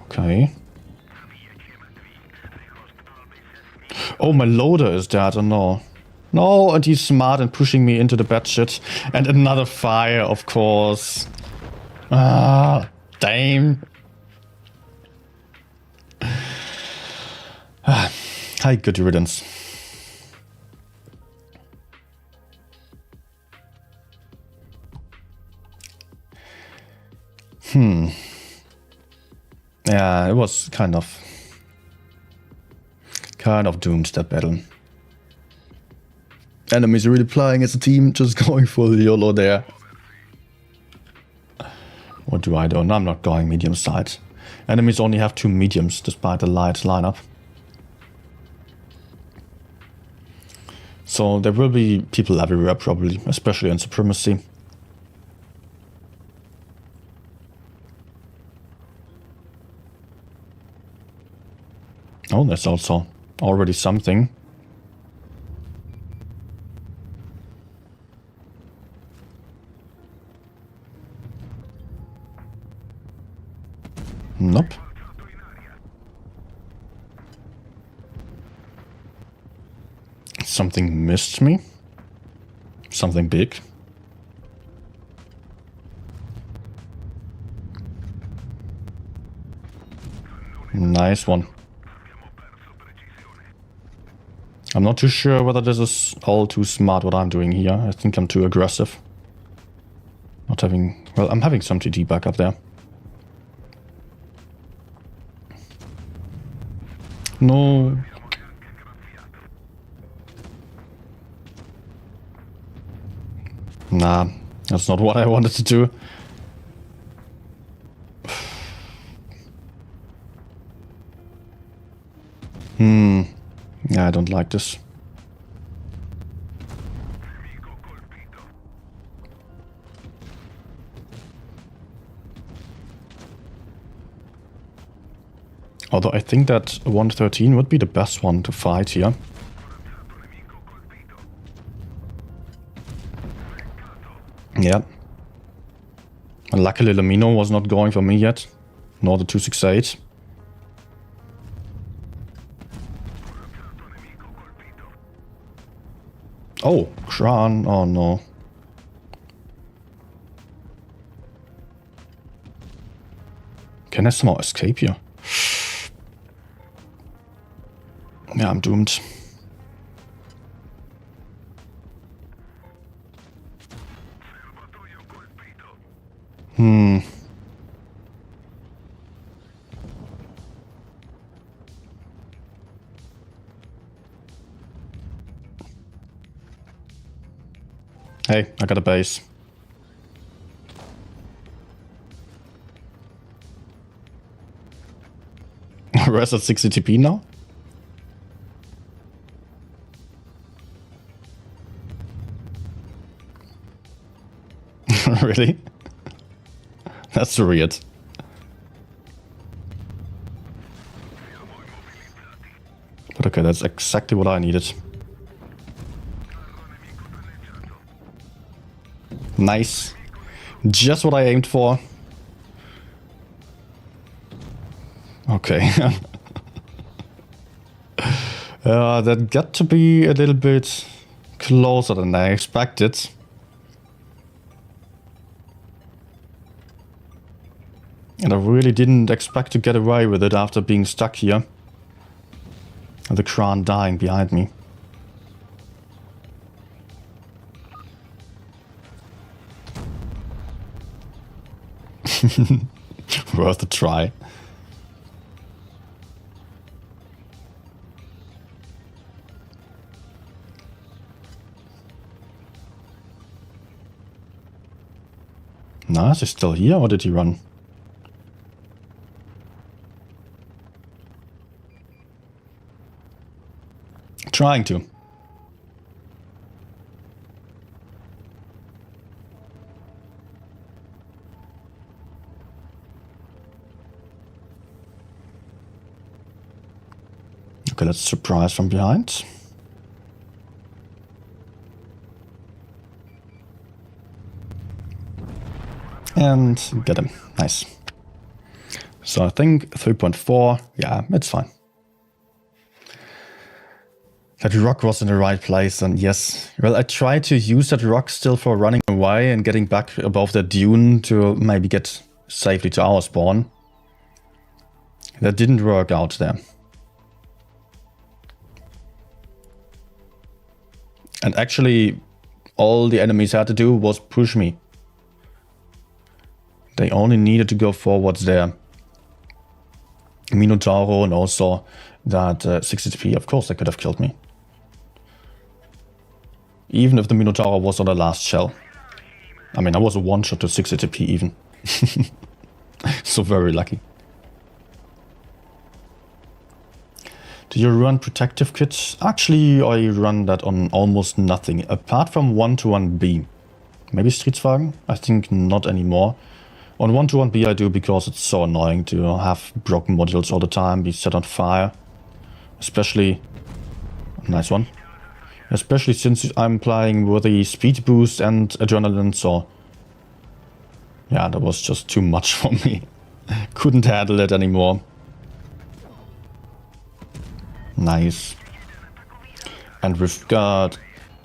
Okay. Oh, my loader is dead. Oh no. No, and he's smart and pushing me into the bad shit. And another fire, of course. Ah, damn. Hi, good riddance. Yeah, it was kind of doomed, that battle. Enemies really playing as a team, just going full YOLO there. What do I do? No, I'm not going medium side. Enemies only have 2 mediums despite the light lineup. So there will be people everywhere probably, especially in Supremacy. Oh, there's also already something. Nope. Something missed me. Something big. Nice one. I'm not too sure whether this is all too smart what I'm doing here. I think I'm too aggressive. Not having... Well, I'm having some TD back up there. No. Nah, that's not what I wanted to do. Yeah, I don't like this. Although I think that 113 would be the best one to fight here. Yeah. And luckily Lamino was not going for me yet, nor the 268. Oh, Kran, oh no. Can I somehow escape here? Yeah, I'm doomed. Hey, I got a base. Where's at 60 TP now? Really? That's weird. But okay, that's exactly what I needed. Nice. Just what I aimed for. Okay. That got to be a little bit closer than I expected. And I really didn't expect to get away with it after being stuck here. And the Kran dying behind me. Worth a try. Nah, is he still here or did he run? Trying to. Okay, let's surprise from behind. And get him. Nice. So I think 3.4. Yeah, it's fine. That rock was in the right place, and yes. Well, I tried to use that rock still for running away and getting back above the dune to maybe get safely to our spawn. That didn't work out there. And actually, all the enemies had to do was push me. They only needed to go forwards there. Minotauro and also that 60 TP, of course they could have killed me. Even if the Minotaur was on the last shell. I mean, I was a one-shot to 60 TP even. So very lucky. Do you run protective kits? Actually, I run that on almost nothing, apart from 1-1B. Maybe Streetswagen? I think not anymore. On 1-1B I do because it's so annoying to have broken modules all the time, be set on fire. Especially... Nice one. Especially since I'm playing with the speed boost and adrenaline, so... Yeah, that was just too much for me. Couldn't handle it anymore. Nice. And we've got...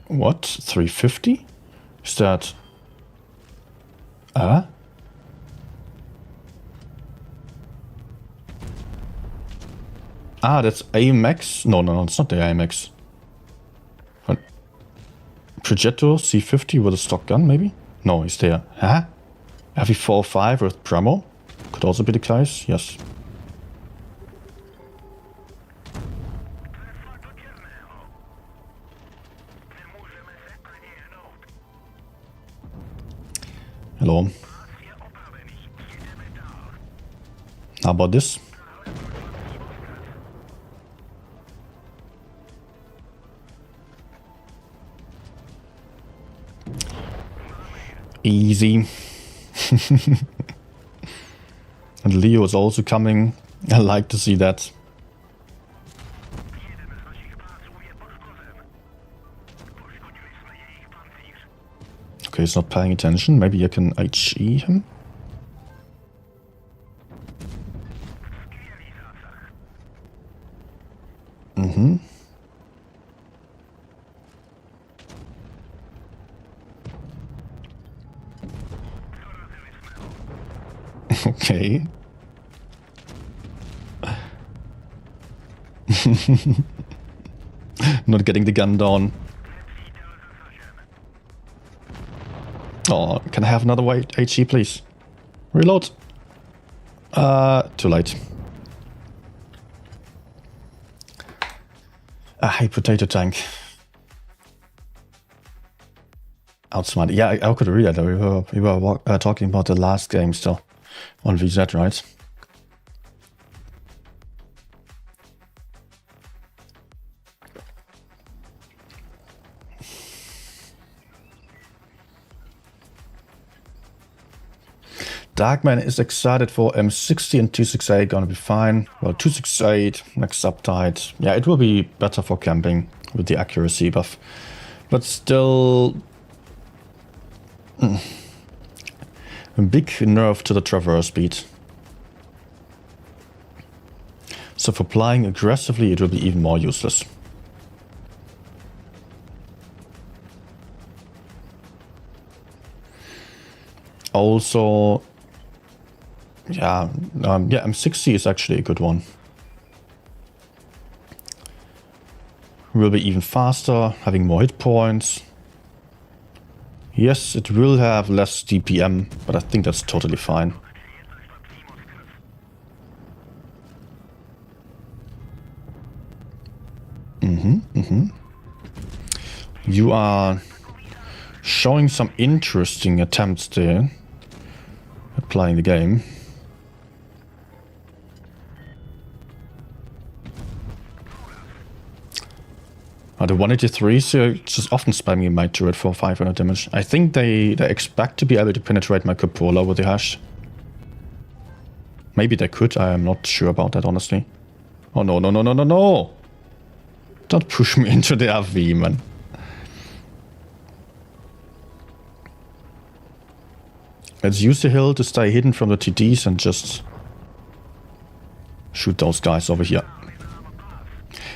What? 350? Is that... Ah, that's AMX? No, it's not the AMX. What? Progetto C50 with a stock gun, maybe? No, he's there. Huh? FE45 with Premo? Could also be the case, yes. Hello. How about this? Easy. And Leo is also coming. I like to see that. Okay, he's not paying attention. Maybe I can HE him. Okay. Not getting the gun down. Oh, can I have another HE, please? Reload. Too late. Hey, potato tank. Outsmart. Yeah, I could read that. We were talking about the last game still. On VZ, right? Darkman is excited for M60 and 268, gonna be fine. Well, 268, next subtype. Yeah, it will be better for camping with the accuracy buff. But still... a big nerf to the traverse speed. So for flying aggressively, it will be even more useless. Also, yeah, M60 is actually a good one. Will be even faster, having more hit points. Yes, it will have less DPM, but I think that's totally fine. You are showing some interesting attempts there at playing the game. The 183s are just often spamming my turret for 500 damage. I think they expect to be able to penetrate my cupola with the hash. Maybe they could, I am not sure about that, honestly. Oh no, no, no, no, no, no! Don't push me into the RV, man. Let's use the hill to stay hidden from the TDs and just shoot those guys over here.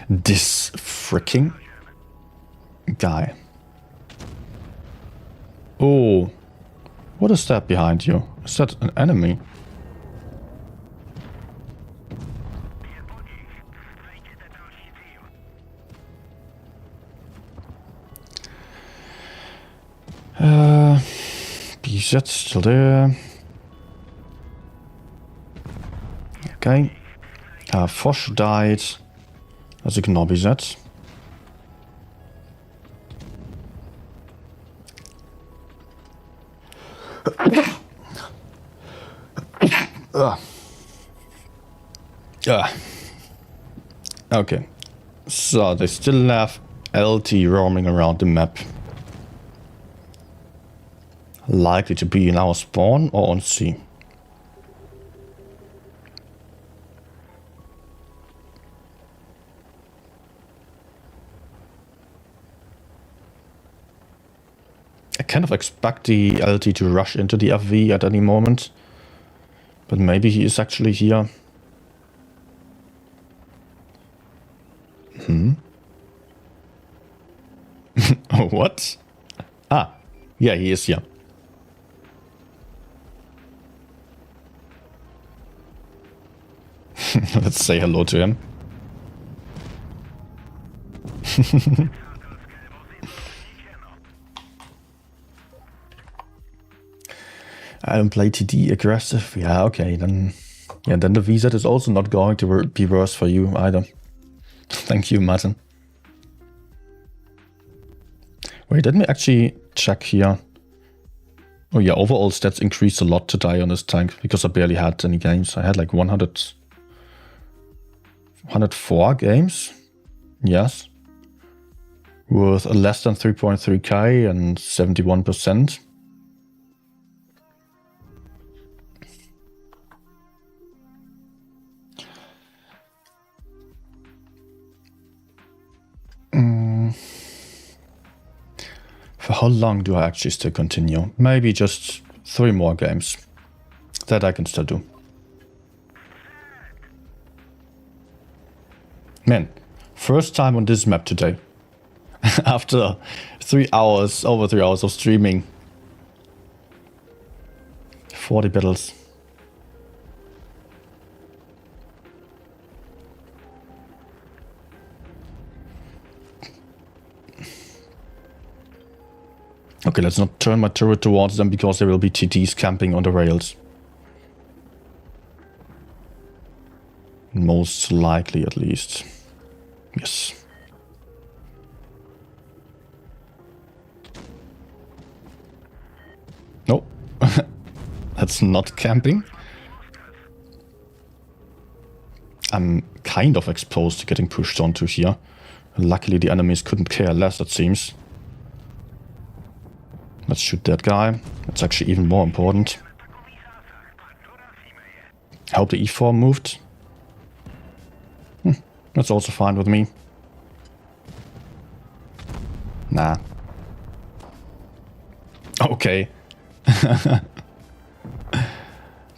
This freaking guy. Oh, what is that behind you? Is that an enemy? BZ still there. Okay. Foch died. Let's ignore BZ. Okay. So they still have LT roaming around the map. Likely to be in our spawn or on C. I kind of expect the LT to rush into the FV at any moment. But maybe he is actually here. What? Ah, yeah, he is here. Let's say hello to him. I don't play TD aggressive. Yeah, okay, then... Yeah, then the VZ is also not going to be worse for you either. Thank you, Martin. Wait, let me actually check here. Oh yeah, overall stats increased a lot to die on this tank because I barely had any games. I had like 104 games. Yes. With less than 3.3k and 71%. For how long do I actually still continue? Maybe just 3 more games. That I can still do. Man, first time on this map today. After 3 hours, over 3 hours of streaming. 40 battles. Okay, let's not turn my turret towards them because there will be TTs camping on the rails. Most likely, at least. Yes. No. That's not camping. I'm kind of exposed to getting pushed onto here. Luckily, the enemies couldn't care less, it seems. Let's shoot that guy. That's actually even more important. I hope the E4 moved. That's also fine with me. Nah. Okay.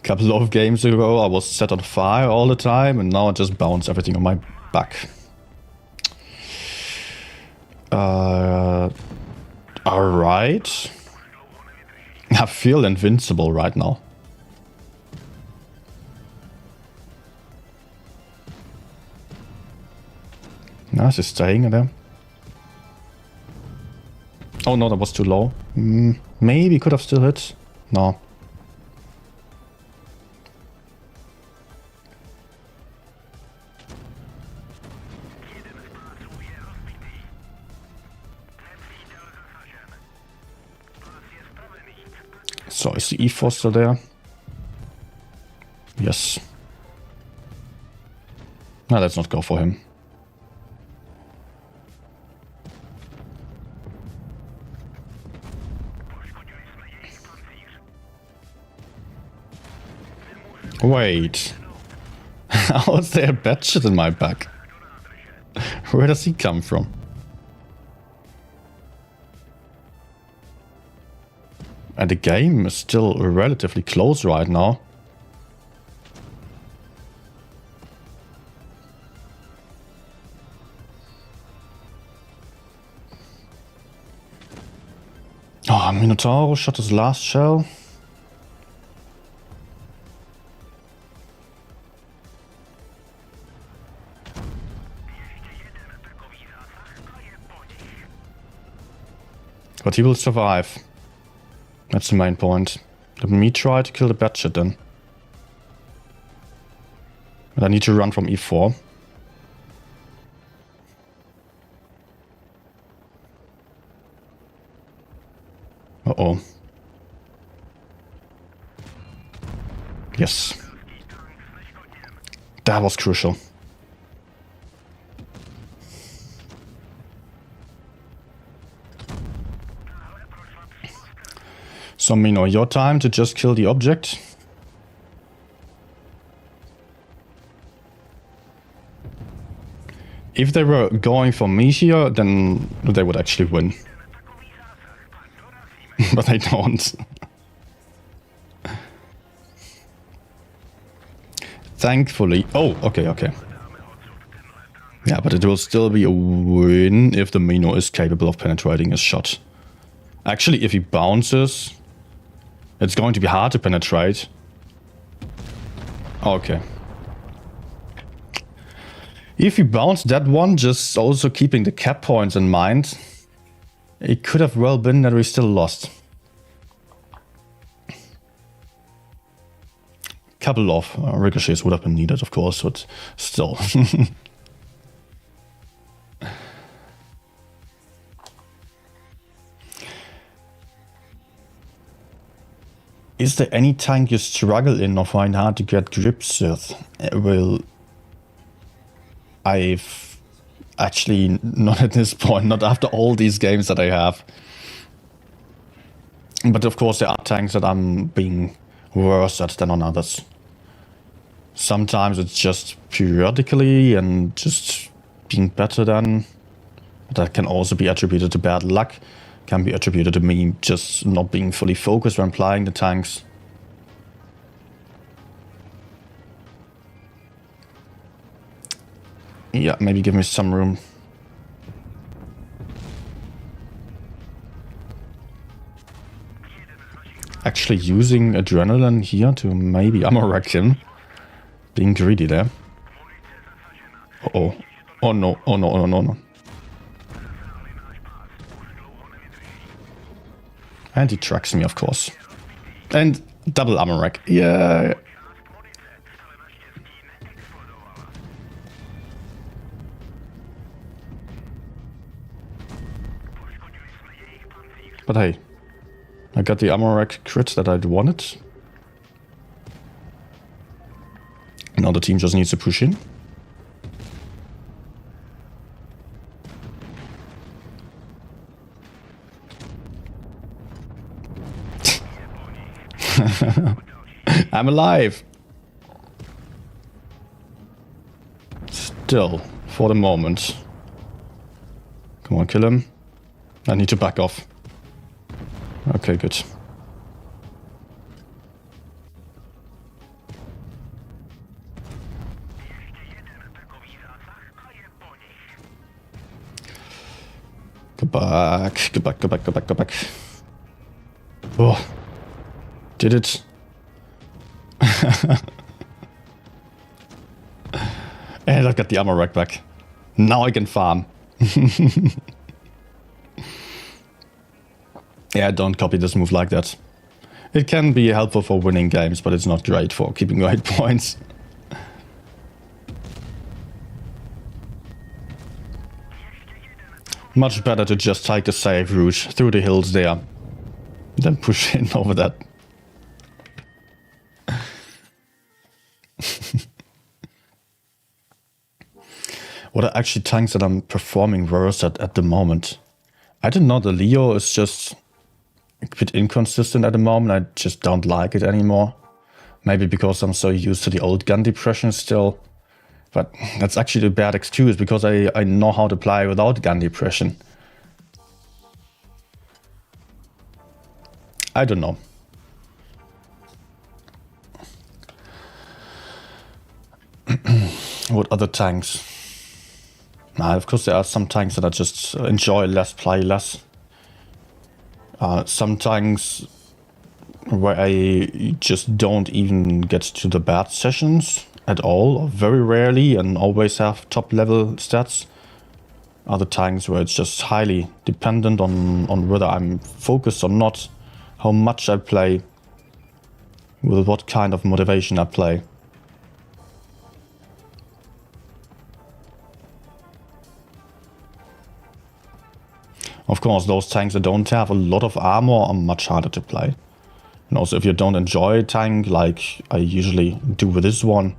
Couple of games ago I was set on fire all the time and now I just bounce everything on my back. Alright. I feel invincible right now. Nice, he's staying there. Oh no, that was too low. Maybe could have still hit. No. So is the E4 still there? Yes. Now let's not go for him. Wait. How is there a bad shit in my back? Where does he come from? And the game is still relatively close right now. Minotaur shot his last shell. But he will survive. That's the main point. Let me try to kill the bad shit then. But I need to run from E4. Uh-oh. Yes. That was crucial. So, Mino, your time to just kill the object. If they were going for me here, then they would actually win. But they don't. Thankfully. Oh, okay, okay. Yeah, but it will still be a win if the Mino is capable of penetrating his shot. Actually, if he bounces, it's going to be hard to penetrate. Okay. If he bounced that one, just also keeping the cap points in mind, it could have well been that we still lost. Couple of ricochets would have been needed, of course, but still. Is there any tank you struggle in or find hard to get grips with? Well, I've actually not at this point, not after all these games that I have. But of course there are tanks that I'm being worse at than on others. Sometimes it's just periodically and just being better than. That can also be attributed to bad luck. Can be attributed to me just not being fully focused when playing the tanks. Yeah, maybe give me some room. Actually using adrenaline here to maybe ammo wreck him. Being greedy there. Uh-oh. Oh no, oh no, oh no, no. And he tracks me, of course. And double armor rack. Yeah. But hey, I got the armor rack crit that I wanted. Now the team just needs to push in. I'm alive. Still, for the moment. Come on, kill him. I need to back off. Okay, good. Go back, go back, go back, go back, go back. Oh, did it. And I got the armor rack back. Now I can farm. Yeah, don't copy this move like that. It can be helpful for winning games, but it's not great for keeping your hit points. Much better to just take the safe route through the hills there, than push in over that. What are actually tanks that I'm performing worse at the moment? I don't know, the Leo is just a bit inconsistent at the moment. I just don't like it anymore. Maybe because I'm so used to the old gun depression still. But that's actually a bad excuse, because I know how to play without gun depression. I don't know. What other tanks? Nah, of course there are some tanks that I just enjoy less, play less. Some tanks where I just don't even get to the bad sessions at all, or very rarely, and always have top level stats. Other tanks where it's just highly dependent on whether I'm focused or not, how much I play, with what kind of motivation I play. Of course, those tanks that don't have a lot of armor are much harder to play. And also, if you don't enjoy a tank, like I usually do with this one,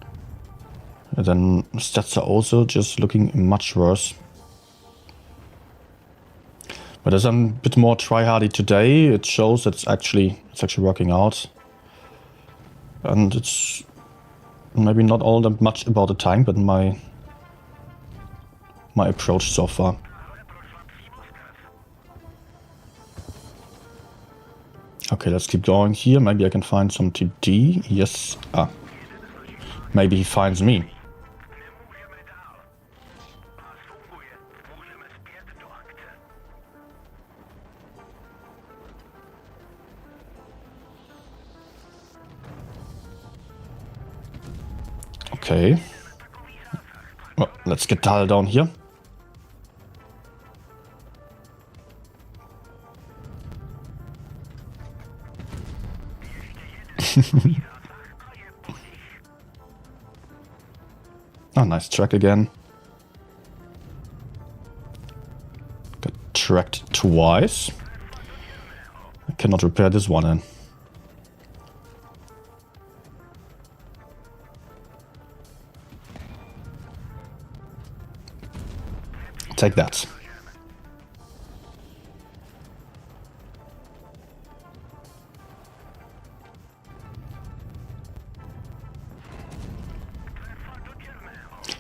then stats are also just looking much worse. But as I'm a bit more tryhardy today, it shows that it's actually working out. And it's maybe not all that much about the tank, but my approach so far. Okay, let's keep going here. Maybe I can find some TD. Yes. Ah. Maybe he finds me. Okay. Well, let's get Tal down here. Oh, nice track again. Got tracked twice. I cannot repair this one then. Take that.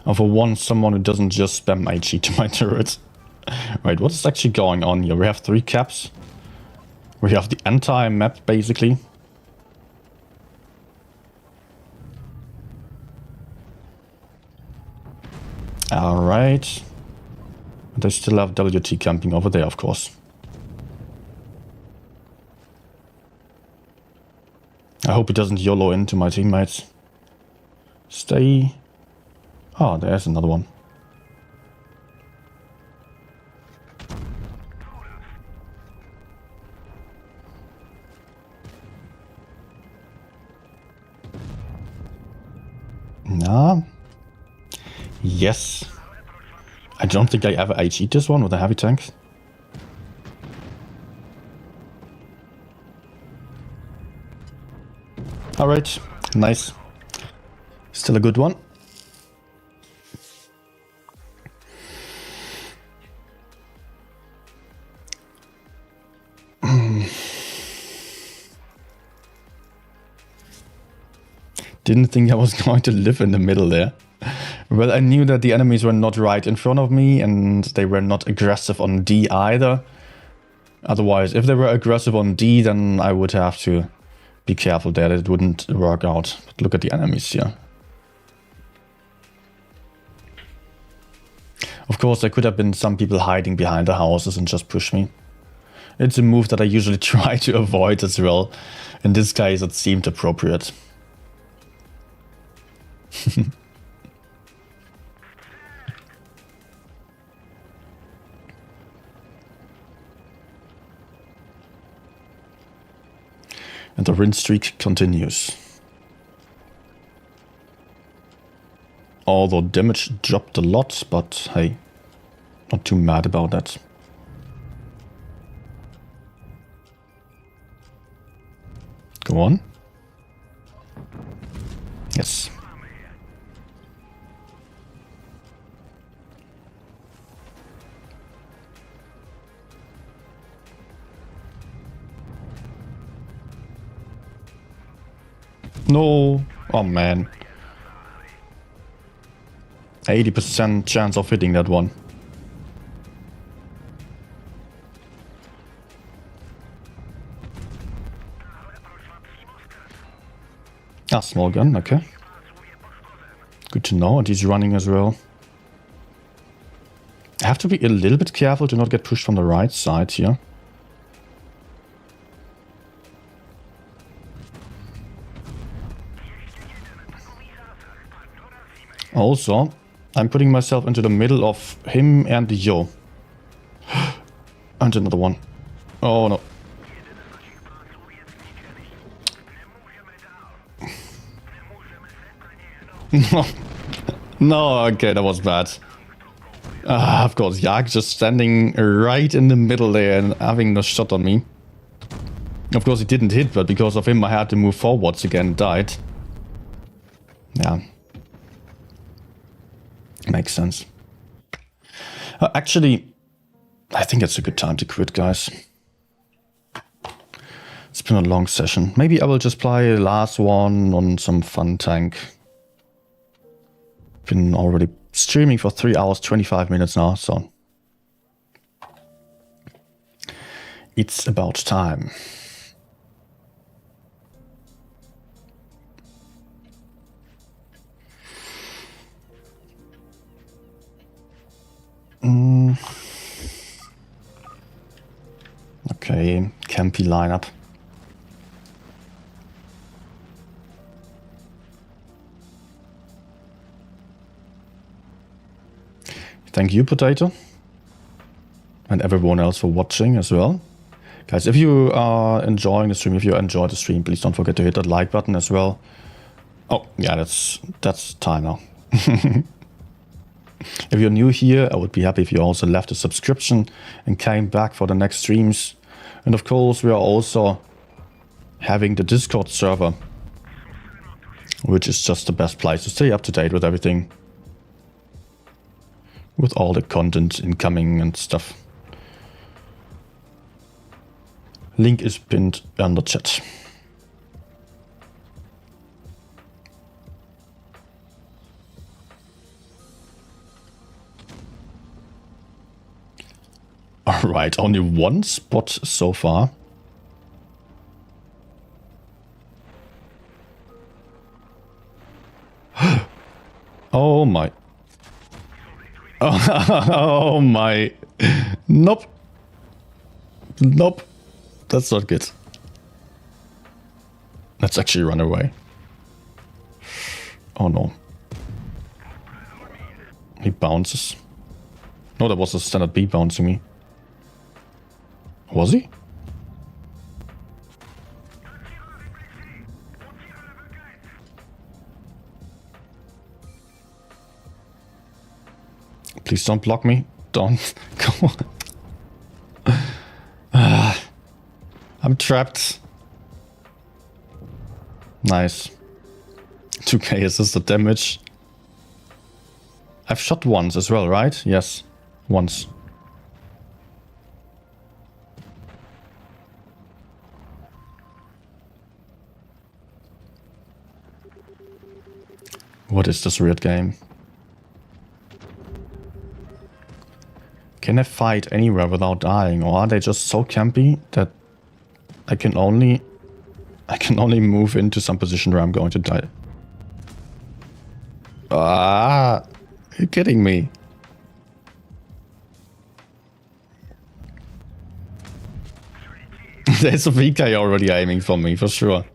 And for once, someone who doesn't just spam HE to my turret. Wait, what is actually going on here? We have 3 caps. We have the entire map, basically. Alright. They still have WT camping over there, of course. I hope he doesn't YOLO into my teammates. Stay. Oh, there's another one. Nah. Yes. I don't think I ever HE'd this one with a heavy tank. Alright, nice. Still a good one. Didn't think I was going to live in the middle there. Well, I knew that the enemies were not right in front of me and they were not aggressive on D either. Otherwise, if they were aggressive on D, then I would have to be careful there that it wouldn't work out. But look at the enemies here. Of course, there could have been some people hiding behind the houses and just push me. It's a move that I usually try to avoid as well. In this case, it seemed appropriate. And the win streak continues. Although damage dropped a lot, but hey, not too mad about that. Go on. Yes. No. Oh man. 80% chance of hitting that one. Ah, small gun, okay. Good to know, and he's running as well. I have to be a little bit careful to not get pushed from the right side here. Also, I'm putting myself into the middle of him and Yo. And another one. Oh no. No. No, okay, that was bad. Of course, Yak just standing right in the middle there and having the shot on me. Of course, he didn't hit, but because of him, I had to move forwards again and died. Yeah. Makes sense. Actually, I think it's a good time to quit, guys. It's been a long session. Maybe I will just play the last one on some fun tank. Been already streaming for 3 hours, 25 minutes now, so it's about time. Okay, campy lineup. Thank you, Potato. And everyone else for watching as well. Guys, if you are enjoying the stream, if you enjoyed the stream, please don't forget to hit that like button as well. Oh, yeah, that's time now. If you're new here, I would be happy if you also left a subscription and came back for the next streams. And of course, we are also having the Discord server, which is just the best place to stay up to date with everything. With all the content incoming and stuff. Link is pinned on the chat. Alright, only one spot so far. Oh my. Oh my. Nope. Nope. That's not good. Let's actually run away. Oh no. He bounces. No, that was a standard B bouncing me. Was he? Please don't block me. Don't. Come on. I'm trapped. Nice. 2k assisted damage. I've shot once as well, right? Yes. Once. What is this weird game? Can I fight anywhere without dying, or are they just so campy that I can only move into some position where I'm going to die? Ah, you're kidding me. There's a VK already aiming for me, for sure.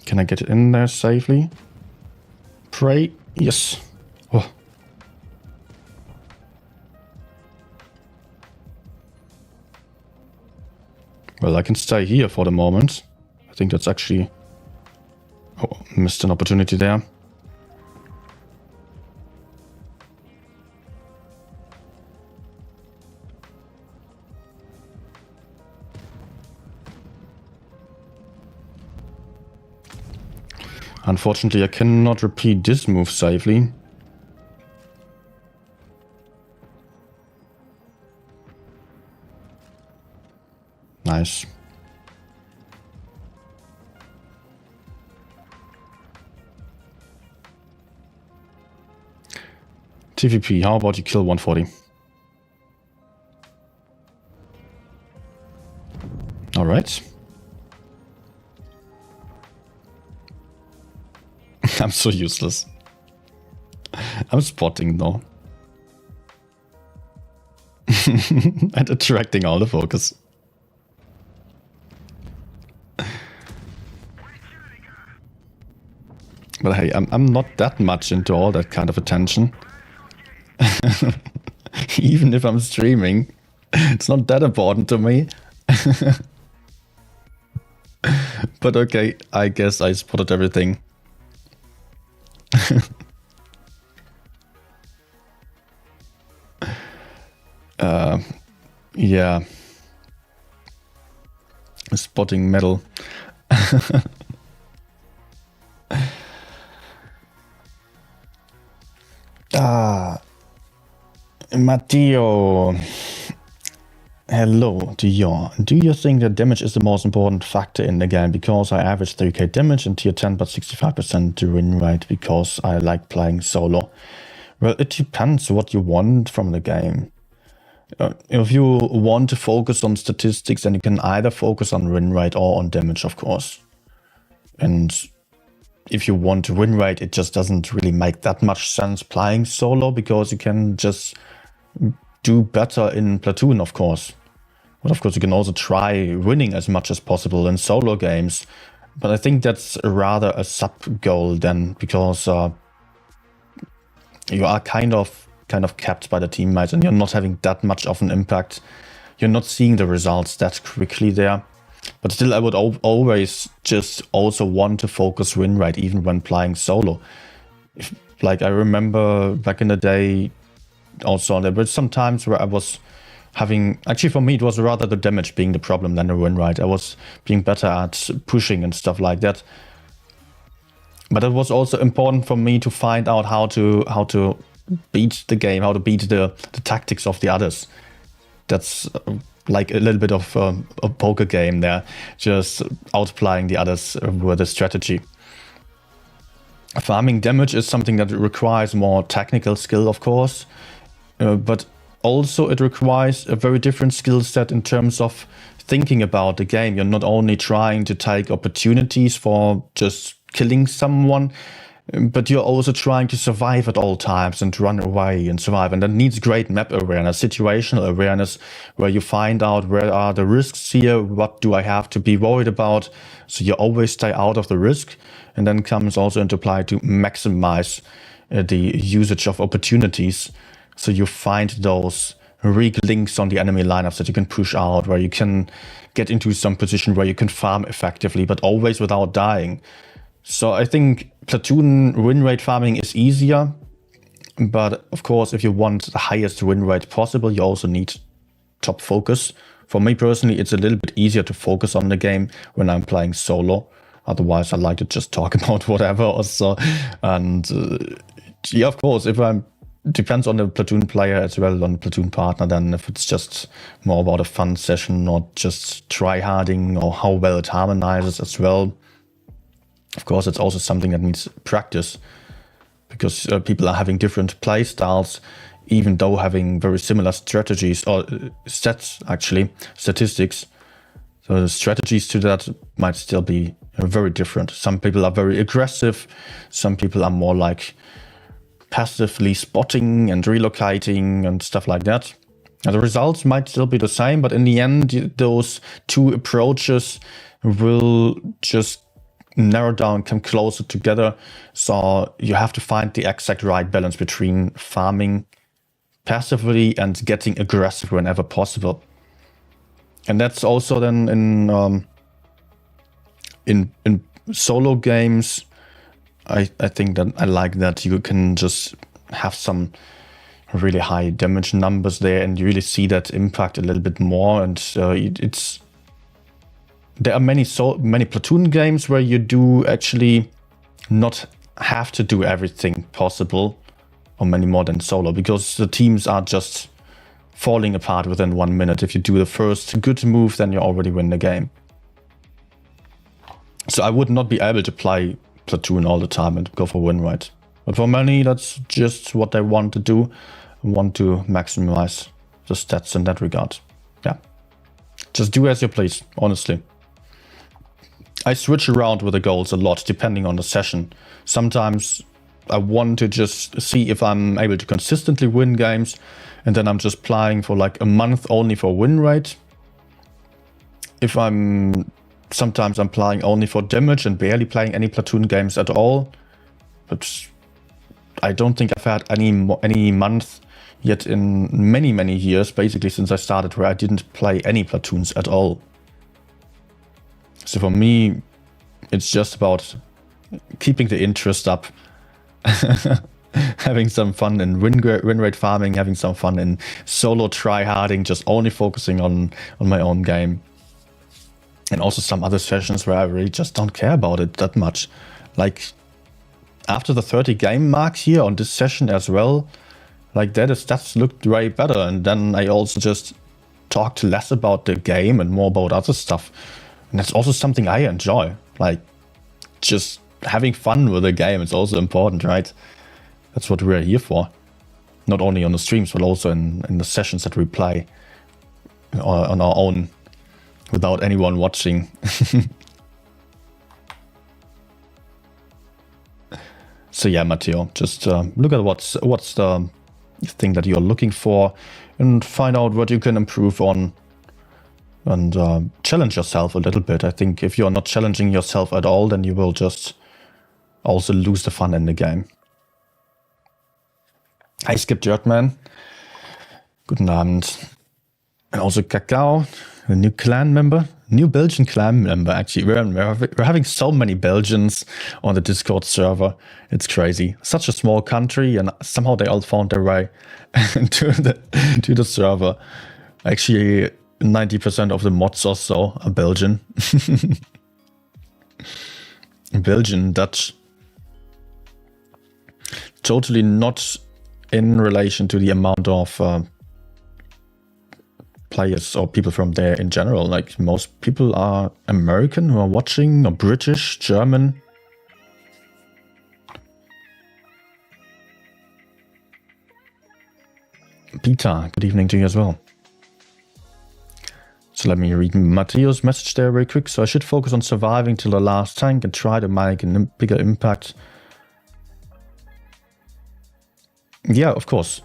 Can I get it in there safely? Pray. Yes. Oh. Well, I can stay here for the moment. I think that's actually... Oh, missed an opportunity there. Unfortunately, I cannot repeat this move safely. Nice. TVP, how about you kill 140? Alright. I'm so useless. I'm spotting though. and attracting all the focus. But hey, I'm not that much into all that kind of attention. Even if I'm streaming, it's not that important to me. But okay, I guess I spotted everything. Yeah. Spotting metal. Matteo. Hello to you. Do you think that damage is the most important factor in the game? Because I average 3k damage in tier 10 but 65% to win rate because I like playing solo. Well, it depends what you want from the game. If you want to focus on statistics, then you can either focus on win rate or on damage, of course. And if you want to win rate, it just doesn't really make that much sense playing solo because you can just do better in platoon, of course. But of course, you can also try winning as much as possible in solo games. But I think that's rather a sub-goal then, because you are kind of capped by the teammates and you're not having that much of an impact. You're not seeing the results that quickly there. But still, I would always just also want to focus win rate even when playing solo. Like I remember back in the day, also there were some times where I was having, actually for me it was rather the damage being the problem than the win rate. I was being better at pushing and stuff like that. But it was also important for me to find out how to beat the game, how to beat the tactics of the others. That's like a little bit of a poker game there, just outplaying the others with a strategy. Farming damage is something that requires more technical skill, of course, but also it requires a very different skill set in terms of thinking about the game. You're not only trying to take opportunities for just killing someone, but you're also trying to survive at all times and run away and survive. And that needs great map awareness, situational awareness, where you find out where are the risks here, what do I have to be worried about, so you always stay out of the risk. And then comes also into play to maximize the usage of opportunities. So you find those weak links on the enemy lineups that you can push out, where you can get into some position where you can farm effectively, but always without dying. So I think platoon win rate farming is easier, but of course, if you want the highest win rate possible, you also need top focus. For me personally, it's a little bit easier to focus on the game when I'm playing solo. Otherwise, I like to just talk about whatever also. And yeah, of course, if I'm depends on the platoon player as well, on the platoon partner, then if it's just more about a fun session, not just try-harding, or how well it harmonizes as well. Of course, it's also something that needs practice, because people are having different play styles, even though having very similar strategies, or sets actually, statistics. So the strategies to that might still be very different. Some people are very aggressive, some people are more like passively spotting and relocating and stuff like that. And the results might still be the same, but in the end, those two approaches will just narrow down, come closer together. So you have to find the exact right balance between farming passively and getting aggressive whenever possible. And that's also then in solo games. I think that I like that you can just have some really high damage numbers there, and you really see that impact a little bit more. And there are many platoon games where you do actually not have to do everything possible, or many more than solo, because the teams are just falling apart within 1 minute. If you do the first good move, then you already win the game. So I would not be able to play platoon all the time and go for win rate. But for many, that's just what they want to do. Want to maximize the stats in that regard. Yeah. Just do as you please, honestly. I switch around with the goals a lot, depending on the session. Sometimes I want to just see if I'm able to consistently win games, and then I'm just playing for like a month only for win rate. If sometimes I'm playing only for damage and barely playing any platoon games at all. But I don't think I've had any month yet in many years, basically since I started, where I didn't play any platoons at all. So for me, it's just about keeping the interest up, having some fun in win rate farming, having some fun in solo tryharding, just only focusing on my own game. And also some other sessions where I really just don't care about it that much. Like after the 30 game mark here on this session as well, like that stats looked way better. And then I also just talked less about the game and more about other stuff. And that's also something I enjoy. Like just having fun with the game is also important, right? That's what we're here for. Not only on the streams, but also in the sessions that we play on our own without anyone watching. So yeah, Matteo, just look at what's the thing that you're looking for and find out what you can improve on, and challenge yourself a little bit. I think if you're not challenging yourself at all, then you will just also lose the fun in the game. Hi Skip Dirtman. Guten Abend. And also Kakao, a new clan member. New Belgian clan member, actually. We're having so many Belgians on the Discord server. It's crazy. Such a small country, and somehow they all found their way to the server. Actually, 90% of the mods or so are Belgian. Belgian, Dutch. Totally not in relation to the amount of players or people from there in general. Like most people are American who are watching, or British, German. Peter, good evening to you as well. So let me read Matteo's message there very quick. So I should focus on surviving till the last tank and try to make a bigger impact. Yeah, of course.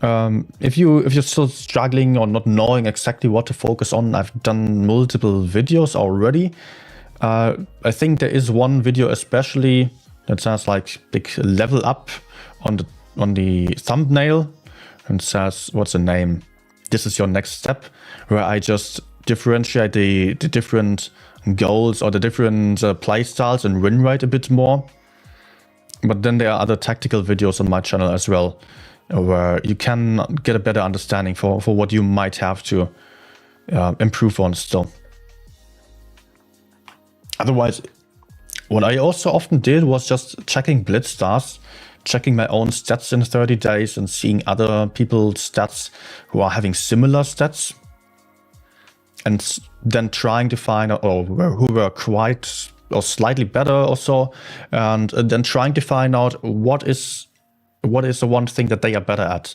If you're still struggling or not knowing exactly what to focus on, I've done multiple videos already. I think there is one video especially that says like big level up on the thumbnail and says, what's the name? This is your next step, where I just differentiate the different goals or the different play styles and win rate a bit more. But then there are other tactical videos on my channel as well, where you can get a better understanding for what you might have to improve on still. Otherwise, what I also often did was just checking blitz stars, checking my own stats in 30 days and seeing other people's stats who are having similar stats, and then trying to find out who were quite or slightly better or so, and then trying to find out what is the one thing that they are better at.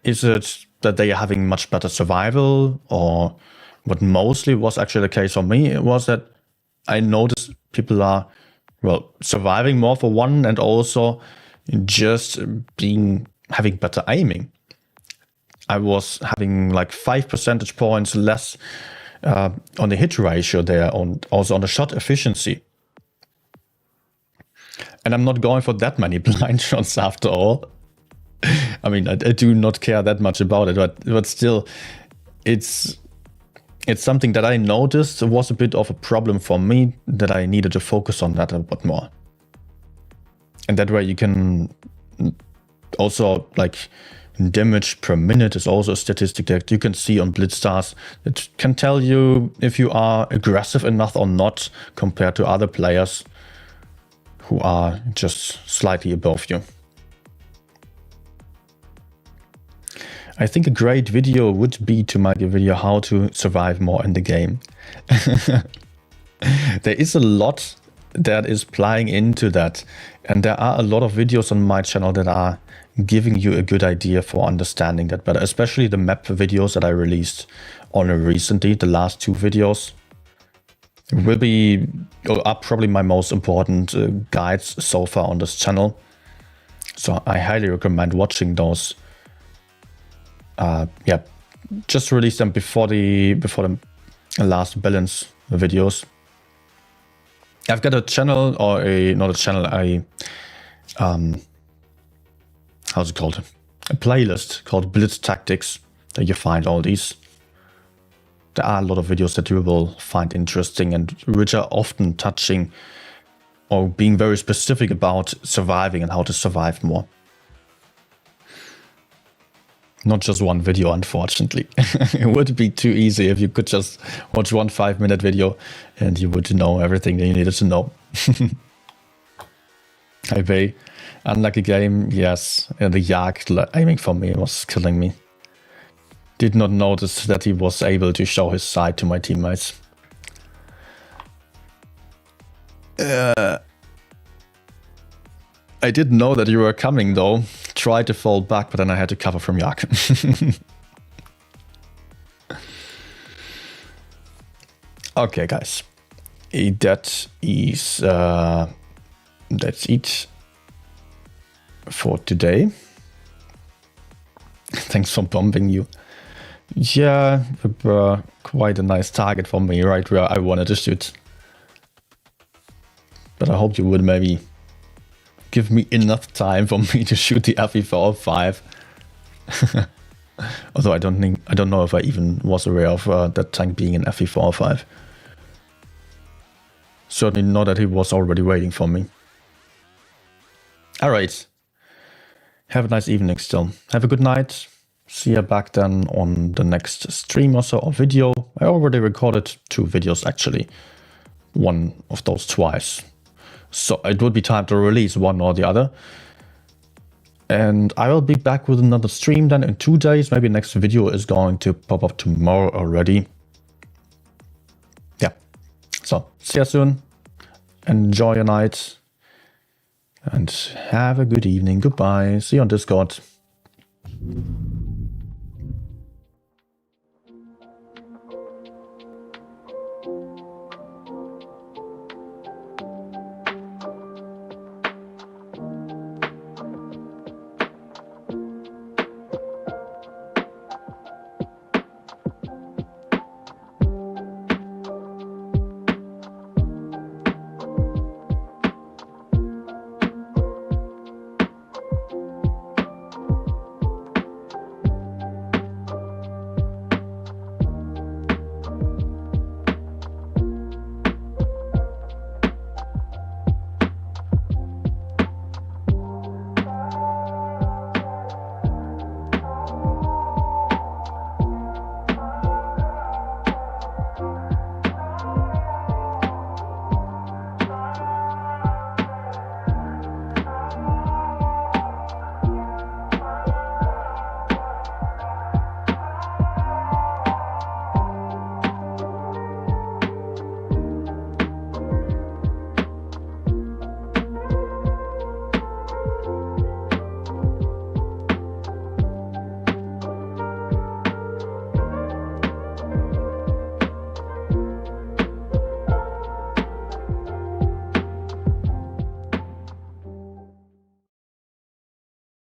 Is it that they are having much better survival, or what mostly was actually the case for me, it was that I noticed people are, well, surviving more for one, and also just having better aiming. I was having like 5 percentage points less on the hit ratio there, also on the shot efficiency. And I'm not going for that many blind shots after all. I mean, I do not care that much about it, but still, it's something that I noticed was a bit of a problem for me, that I needed to focus on that a bit more. And that way you can also, like, damage per minute is also a statistic that you can see on blitz stars. It can tell you if you are aggressive enough or not compared to other players who are just slightly above you. I think a great video would be to make a video how to survive more in the game. There is a lot that is playing into that, and there are a lot of videos on my channel that are giving you a good idea for understanding that better, especially the map videos that I released on recently, the last 2 videos. It will be are probably my most important guides so far on this channel. So I highly recommend watching those. Yeah, just release them before the last balance videos. I've got a channel, or not a channel, how's it called? A playlist called Blitz Tactics, that you find all these. There are a lot of videos that you will find interesting and which are often touching or being very specific about surviving and how to survive more. Not just one video, unfortunately. It would be too easy if you could just watch one 5-minute video and you would know everything that you needed to know. I pay. Unlucky game, yes. The Jagd aiming for me was killing me. Did not notice that he was able to show his side to my teammates. I didn't know that you were coming though. Tried to fall back, but then I had to cover from Yak. Okay, guys. That is that's it for today. Thanks for bombing you. Yeah, quite a nice target for me, right where I wanted to shoot. But I hope you would maybe give me enough time for me to shoot the FE405. Although I don't know if I even was aware of that tank being an FE405. Certainly not that he was already waiting for me. Alright. Have a nice evening still. Have a good night. See you back then on the next stream or so, or video. I already recorded 2 videos actually. One of those twice. So it would be time to release one or the other. And I will be back with another stream then in 2 days. Maybe next video is going to pop up tomorrow already. Yeah. So see you soon. Enjoy your night. And have a good evening. Goodbye. See you on Discord.